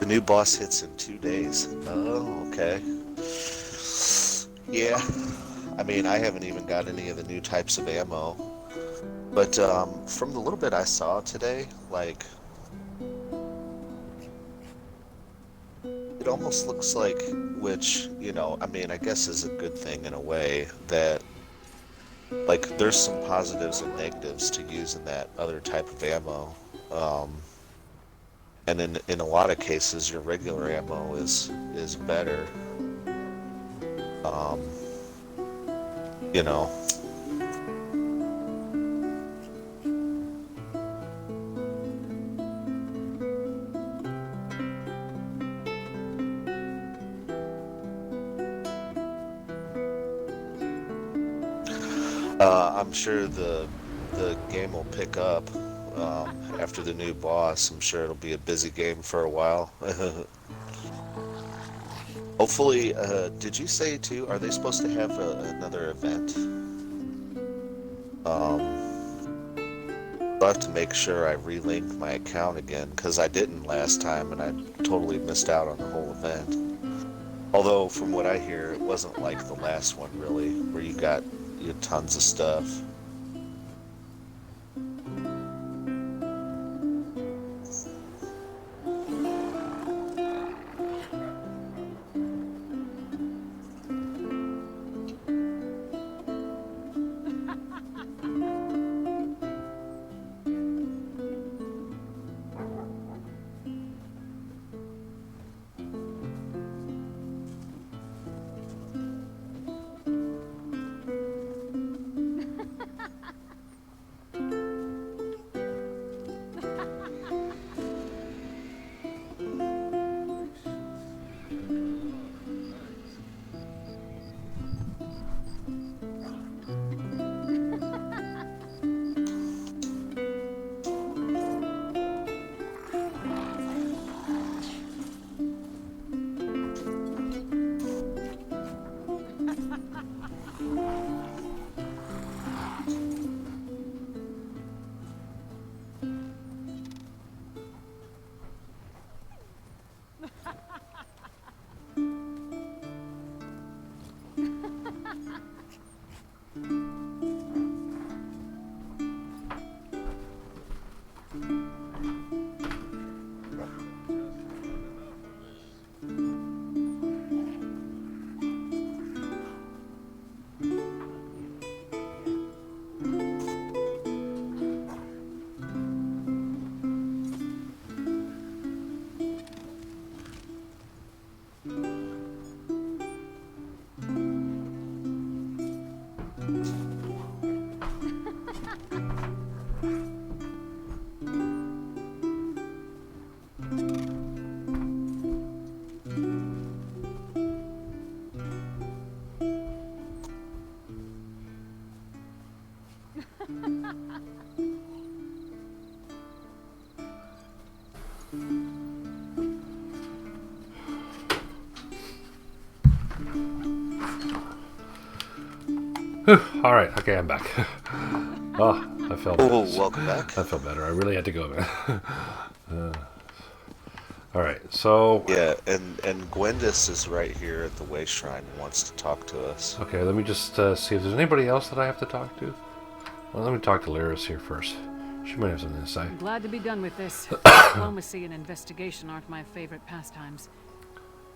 new boss hits in 2 days. Oh, okay. Yeah. I mean, I haven't even got any of the new types of ammo. But from the little bit I saw today, like, it almost looks like, which, you know, I mean, I guess is a good thing in a way, that, like, there's some positives and negatives to using that other type of ammo. And in a lot of cases, your regular ammo is better. You know. I'm sure the game will pick up after the new boss. I'm sure it'll be a busy game for a while. Hopefully, did you say too, are they supposed to have another event? I'll have to make sure I relink my account again, because I didn't last time and I totally missed out on the whole event. Although, from what I hear, it wasn't like the last one really, where you got tons of stuff. All right, okay, I'm back. Oh, I felt better. Welcome back. I felt better. I really had to go. All right, so yeah, and Gwendis is right here at the Way Shrine and wants to talk to us. Okay, let me just see if there's anybody else that I have to talk to. Well, let me talk to Lyris here first. She might have something to say. I'm glad to be done with this. Diplomacy and investigation aren't my favorite pastimes.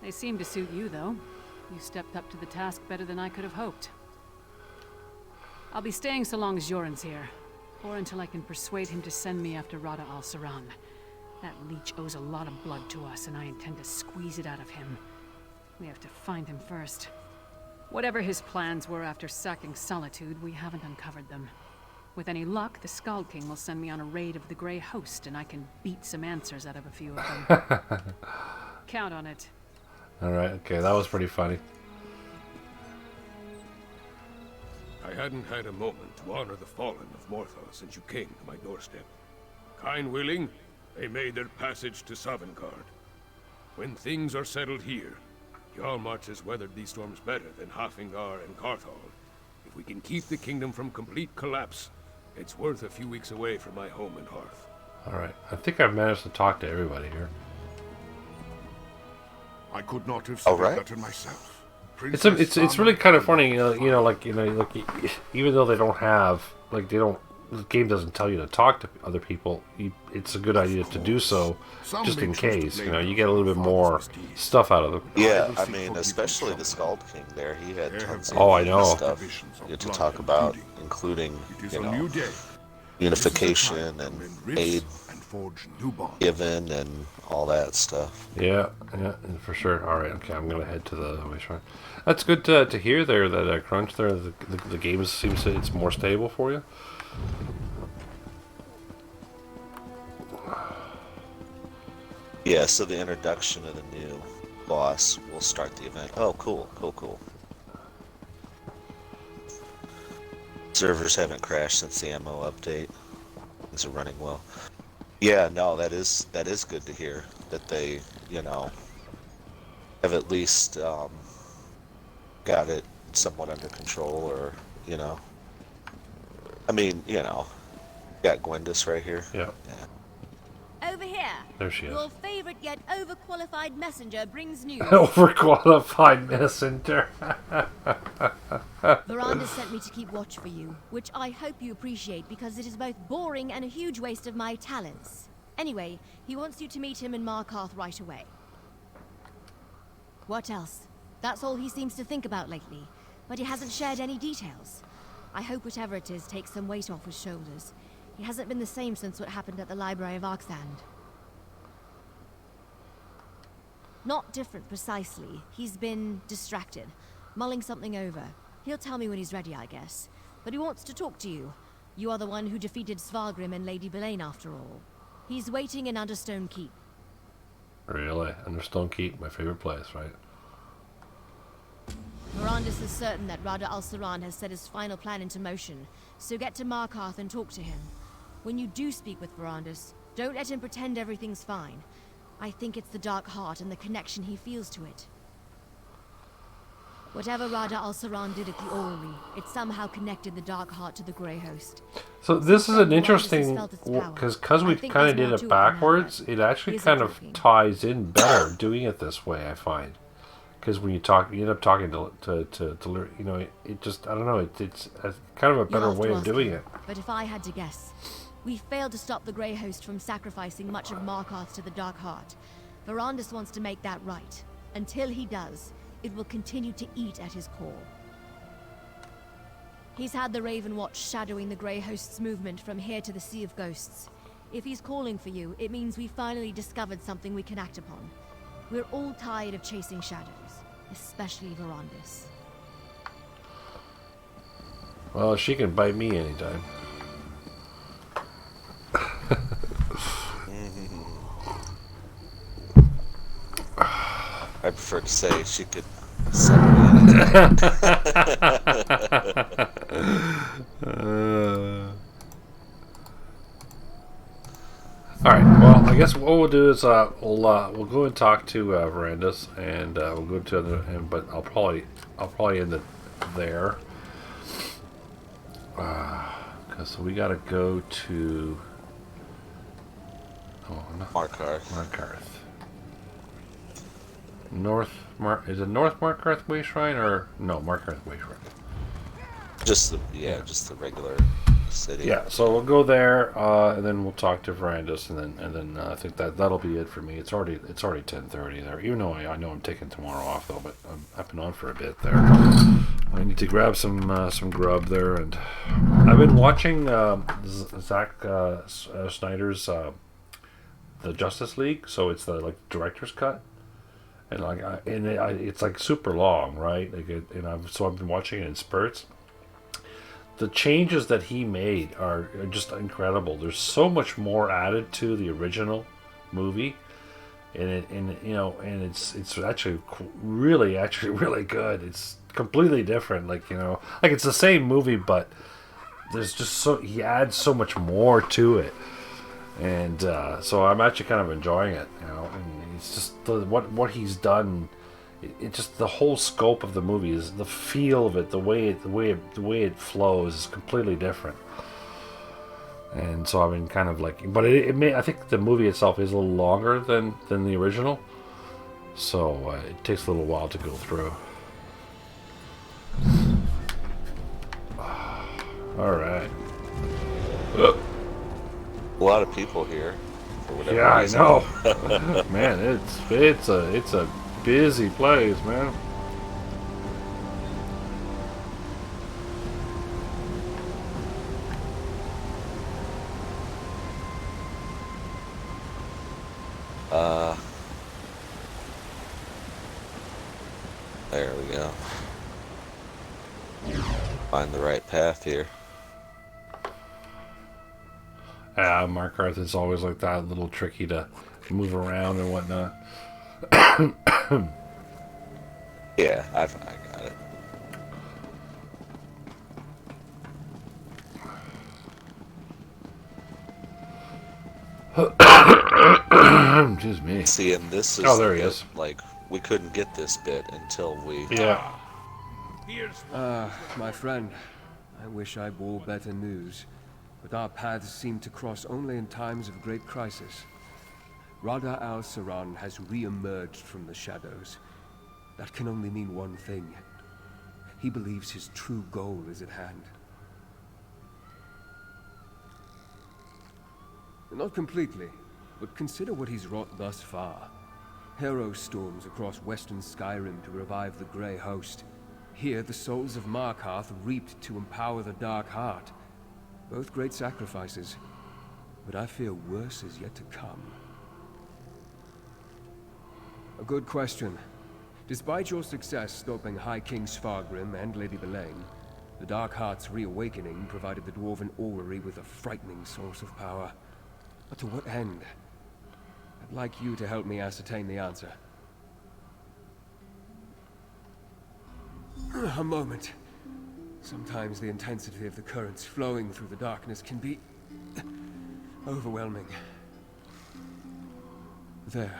They seem to suit you, though. You stepped up to the task better than I could have hoped. I'll be staying so long as Joran's here, or until I can persuade him to send me after Rada al-Saran. That leech owes a lot of blood to us, and I intend to squeeze it out of him. We have to find him first. Whatever his plans were after sacking Solitude, we haven't uncovered them. With any luck, the Skald King will send me on a raid of the Grey Host, and I can beat some answers out of a few of them. Count on it. Alright, okay, that was pretty funny. I hadn't had a moment to honor the fallen of Morthal since you came to my doorstep. Kind willing, they made their passage to Sovngarde. When things are settled here, Jarl March has weathered these storms better than Hafengar and Karthal. If we can keep the kingdom from complete collapse, it's worth a few weeks away from my home and hearth. Alright, I think I've managed to talk to everybody here. I could not have said right. it better myself. It's really kind of funny, like even though they don't have the game doesn't tell you to talk to other people. It's a good idea to do so, just in case. You get a little bit more stuff out of them. Yeah, I mean, especially the Scald King there. He had tons of I know. stuff to talk about, including unification and aid given and all that stuff. Yeah, for sure. All right, okay, I'm gonna head to the wasteland. That's good to hear there that Crunch there. The game seems it's more stable for you. Yeah, so the introduction of the new boss will start the event. Oh, cool. Servers haven't crashed since the ammo update. Things are running well. Yeah, no, that is good to hear that they, have at least got it somewhat under control, or I mean, got Gwendis right here. Yeah. Over here. There she is. Your favorite yet overqualified messenger brings news. Overqualified messenger. Veranda sent me to keep watch for you, which I hope you appreciate because it is both boring and a huge waste of my talents. Anyway, he wants you to meet him in Markarth right away. What else? That's all he seems to think about lately, but he hasn't shared any details. I hope whatever it is takes some weight off his shoulders. He hasn't been the same since what happened at the Library of Arksand. Not different precisely. He's been distracted, mulling something over. He'll tell me when he's ready, I guess. But he wants to talk to you. You are the one who defeated Svargrim and Lady Belaine, after all. He's waiting in Understone Keep. Really? Understone Keep, my favorite place, right? Verandis is certain that Rada al-Saran has set his final plan into motion, so get to Markarth and talk to him. When you do speak with Verandis, don't let him pretend everything's fine. I think it's the Dark Heart and the connection he feels to it. Whatever Rada al-Saran did at the orrery, it somehow connected the Dark Heart to the Grey Host. So this is an interesting, because we kind of did it backwards, it actually kind of ties in better doing it this way, I find. Because when you end up talking to it just, I don't know, it's kind of a better way of doing it. But if I had to guess, we failed to stop the Grey Host from sacrificing much of Markarth to the Dark Heart. Verandis wants to make that right. Until he does, it will continue to eat at his core. He's had the Raven Watch shadowing the Grey Host's movement from here to the Sea of Ghosts. If he's calling for you, it means we finally discovered something we can act upon. We're all tired of chasing shadows, especially Verandis. Well, she can bite me anytime. I prefer to say she could suck me Alright, well, I guess what we'll do is we'll go and talk to Verandis, and we'll go to but I'll probably end it there. Because we gotta go to Markarth. Is it North Markarth Way Shrine or no Markarth Way Shrine? Just the regular city. Yeah, so we'll go there, and then we'll talk to Verandis, and then I think that'll be it for me. It's already 10:30 there. Even though I know I'm taking tomorrow off though, but I've been on for a bit there. I need to grab some grub there, and I've been watching Zack Snyder's the Justice League, so it's the director's cut. And it's like super long, right? So I've been watching it in spurts. The changes that he made are just incredible. There's so much more added to the original movie, and it's actually really good. It's completely different. It's the same movie, but there's just he adds so much more to it, and so I'm actually kind of enjoying it. And it's just what he's done. It just the whole scope of the movie is the feel of it, the way it flows is completely different. And so I've been kind of but I think the movie itself is a little longer than the original, So it takes a little while to go through. Alright. A lot of people here. For whatever Yeah, reason. I know. Man, it's a busy place, man. There we go. Find the right path here. Mark Arthur's always like that, a little tricky to move around and whatnot. Yeah, I got it. Excuse me. See, and this is there he is. Like, we couldn't get this bit until we... Yeah. My friend, I wish I bore better news, but our paths seem to cross only in times of great crisis. Rada al-Saran has re-emerged from the shadows. That can only mean one thing. He believes his true goal is at hand. Not completely, but consider what he's wrought thus far. Hero storms across western Skyrim to revive the Grey Host. Here, the souls of Markarth reaped to empower the Dark Heart. Both great sacrifices, but I fear worse is yet to come. A good question. Despite your success stopping High King Svargrim and Lady Belaine, the Dark Heart's reawakening provided the Dwarven Orrery with a frightening source of power. But to what end? I'd like you to help me ascertain the answer. A moment. Sometimes the intensity of the currents flowing through the darkness can be overwhelming. There.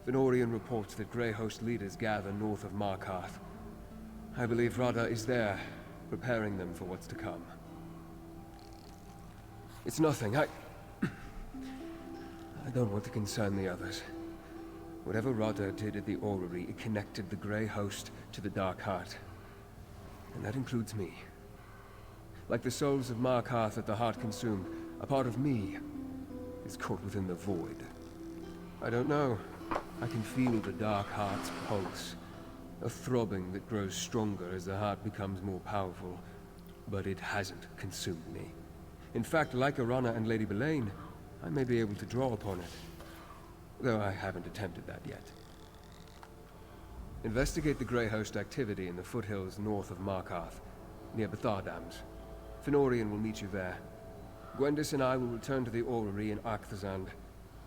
Fenorian reports that Grey Host leaders gather north of Markarth. I believe Rada is there, preparing them for what's to come. It's nothing. I don't want to concern the others. Whatever Rada did at the Orrery, it connected the Grey Host to the Dark Heart. And that includes me. Like the souls of Markarth at the Heart Consumed, a part of me is caught within the void. I don't know. I can feel the Dark Heart's pulse. A throbbing that grows stronger as the heart becomes more powerful. But it hasn't consumed me. In fact, like Arana and Lady Belaine, I may be able to draw upon it. Though I haven't attempted that yet. Investigate the Grey Host activity in the foothills north of Markarth, near Bethardams. Fenorian will meet you there. Gwendis and I will return to the Orrery in Arcthazand.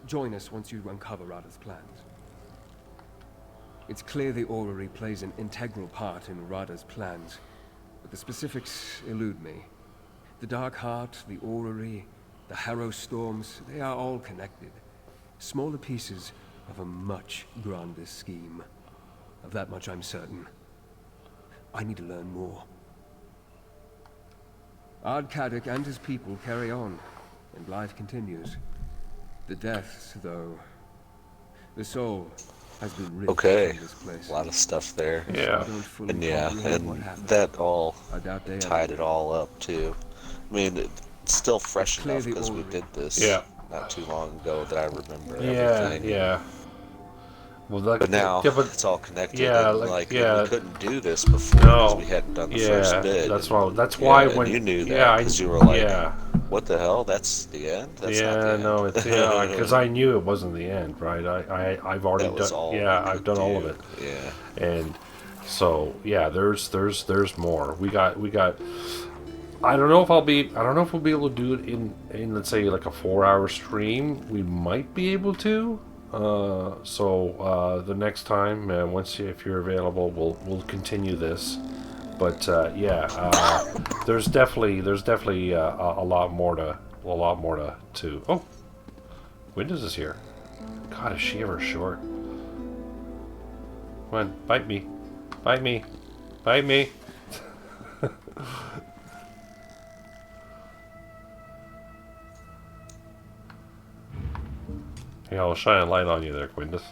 Join us once you uncover Rada's plans. It's clear the Orrery plays an integral part in Rada's plans, but the specifics elude me. The Dark Heart, the Orrery, the Harrow Storms, they are all connected. Smaller pieces of a much grander scheme. Of that much I'm certain. I need to learn more. Ardkaduk and his people carry on, and life continues. The deaths, though. The soul has been ripped from this place. A lot of stuff there. Yeah. And and that all tied it all up too. I mean, it's still fresh enough because we did this not too long ago that I remember everything. Yeah. Well, but now it's all connected. Yeah, and we couldn't do this before because we hadn't done the first bit. That's why when you knew that because you were like, what the hell? That's the end. That's not the end. No, it's because I knew it wasn't the end, right? I've already done. I've done all of it. Yeah. And so there's more. We got. I don't know if we'll be able to do it in let's say like a 4-hour stream. We might be able to. So the next time, if you're available, we'll continue this. But there's definitely a lot more to Oh, Windows is here. God, is she ever short? Come on, bite me. Yeah, I'll shine a light on you there, Quindus.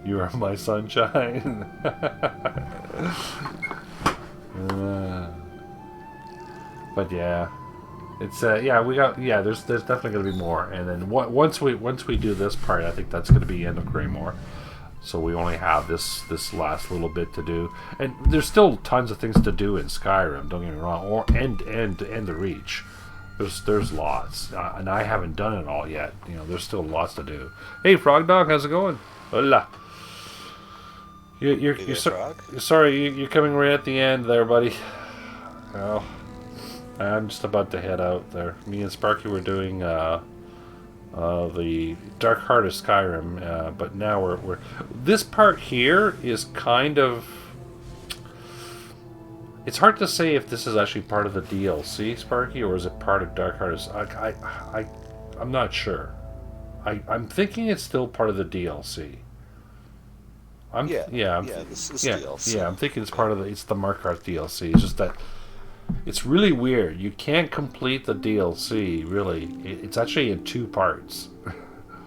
You are my sunshine. But yeah, it's yeah, we got, yeah. There's definitely gonna be more, and then once we do this part, I think that's gonna be end of Greymore. So we only have this last little bit to do, and there's still tons of things to do in Skyrim. Don't get me wrong, or and the Reach. There's lots, and I haven't done it all yet. You know, there's still lots to do. Hey, Frog Dog, how's it going? Hola. You're sorry, you're coming right at the end there, buddy. Well, I'm just about to head out there. Me and Sparky were doing the Dark Heart of Skyrim, but now we're this part here is kind of, it's hard to say if this is actually part of the DLC, Sparky, or is it part of Dark Heart of I'm not sure. I'm thinking it's still part of the DLC. This is DLC. Yeah, I'm thinking it's part of it's the Markarth DLC. It's just that it's really weird. You can't complete the DLC, really. It's actually in 2 parts.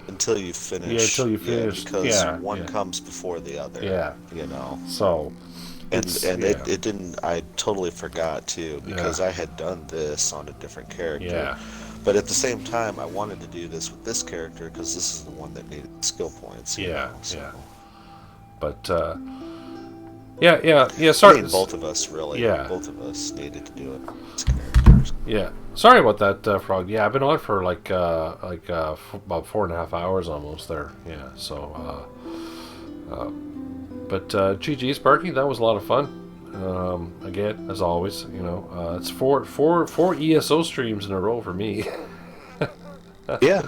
Until you finish. Yeah, until you finish. Because one comes before the other. Yeah. You know. So. And it didn't. I totally forgot too, because I had done this on a different character. Yeah. But at the same time, I wanted to do this with this character because this is the one that needed skill points. Yeah. But sorry. I mean, both of us really. Yeah. Both of us needed to do it as characters. Yeah. Sorry about that, Frog. Yeah, I've been on for about 4.5 hours almost there. Yeah. So. But GG, Sparky, that was a lot of fun. Again, as always, you know, it's four ESO streams in a row for me. Yeah,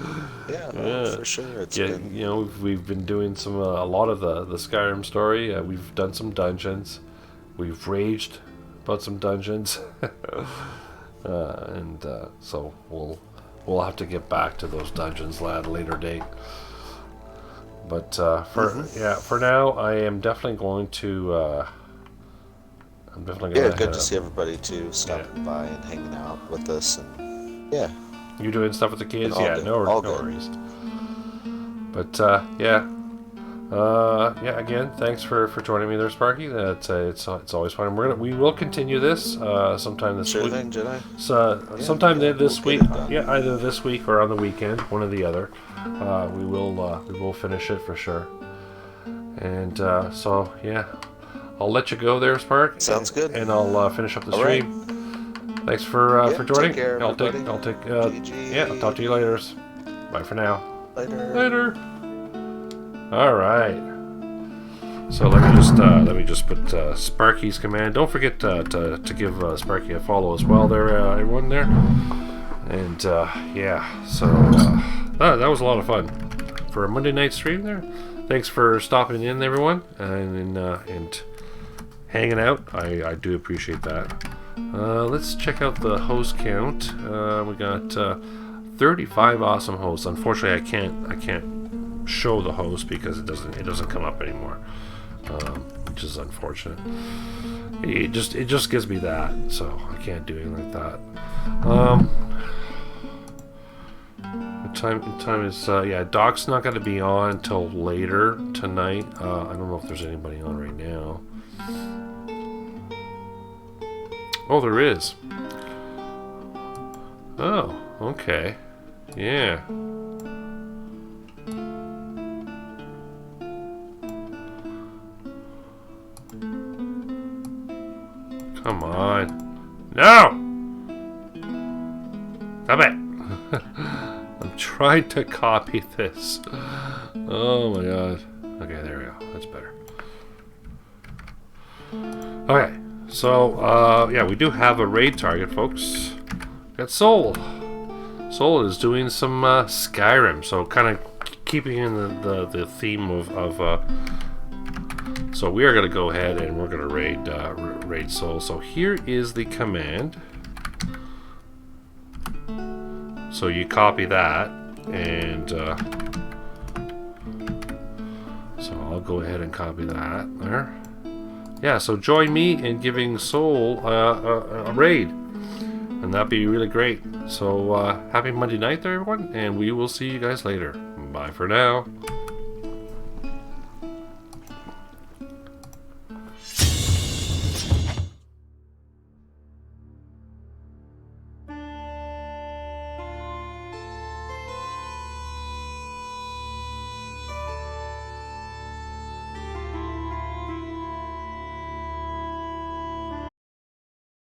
for sure. It's been... you know, we've been doing some a lot of the Skyrim story. We've done some dungeons. We've raged about some dungeons, and so we'll have to get back to those dungeons at a later date. But for now, I am definitely going to. I'm definitely going to. Yeah, good to see everybody too, stopping by and hanging out with us, and yeah. You doing stuff with the kids? All yeah, good. no worries. But again, thanks for joining me there, Sparky. It's always fun. We will continue this sometime this week. Sure thing, Jedi. Sometime this week. Yeah, either this week or on the weekend, one or the other. We will finish it for sure. And so yeah, I'll let you go there, Spark. Sounds good. And I'll finish up the stream. Right. Thanks for joining. Take care, I'll talk to you later. Bye for now. Later. All right. So let me just put Sparky's command. Don't forget to give Sparky a follow as well there, everyone there. And so that was a lot of fun for a Monday night stream there. Thanks for stopping in, everyone, and hanging out. I do appreciate that. Let's check out the host count. We got 35 awesome hosts. Unfortunately, I can't show the host because it doesn't come up anymore, which is unfortunate. It just gives me that, so I can't do anything like that. Time is Doc's not going to be on until later tonight. I don't know if there's anybody on right now. Oh, there is. Oh, okay. Yeah. Come on. No! Stop it! I'm trying to copy this. Oh my god. Okay, there we go. That's better. Okay. So, we do have a raid target, folks. Got Soul. Soul is doing some Skyrim, so kind of keeping in the theme of so we are going to go ahead and we're going to raid Soul. So here is the command. So you copy that, and so I'll go ahead and copy that there. yeah, so join me in giving Soul a raid, and that'd be really great. So happy Monday night there, everyone, and we will see you guys later. Bye for now.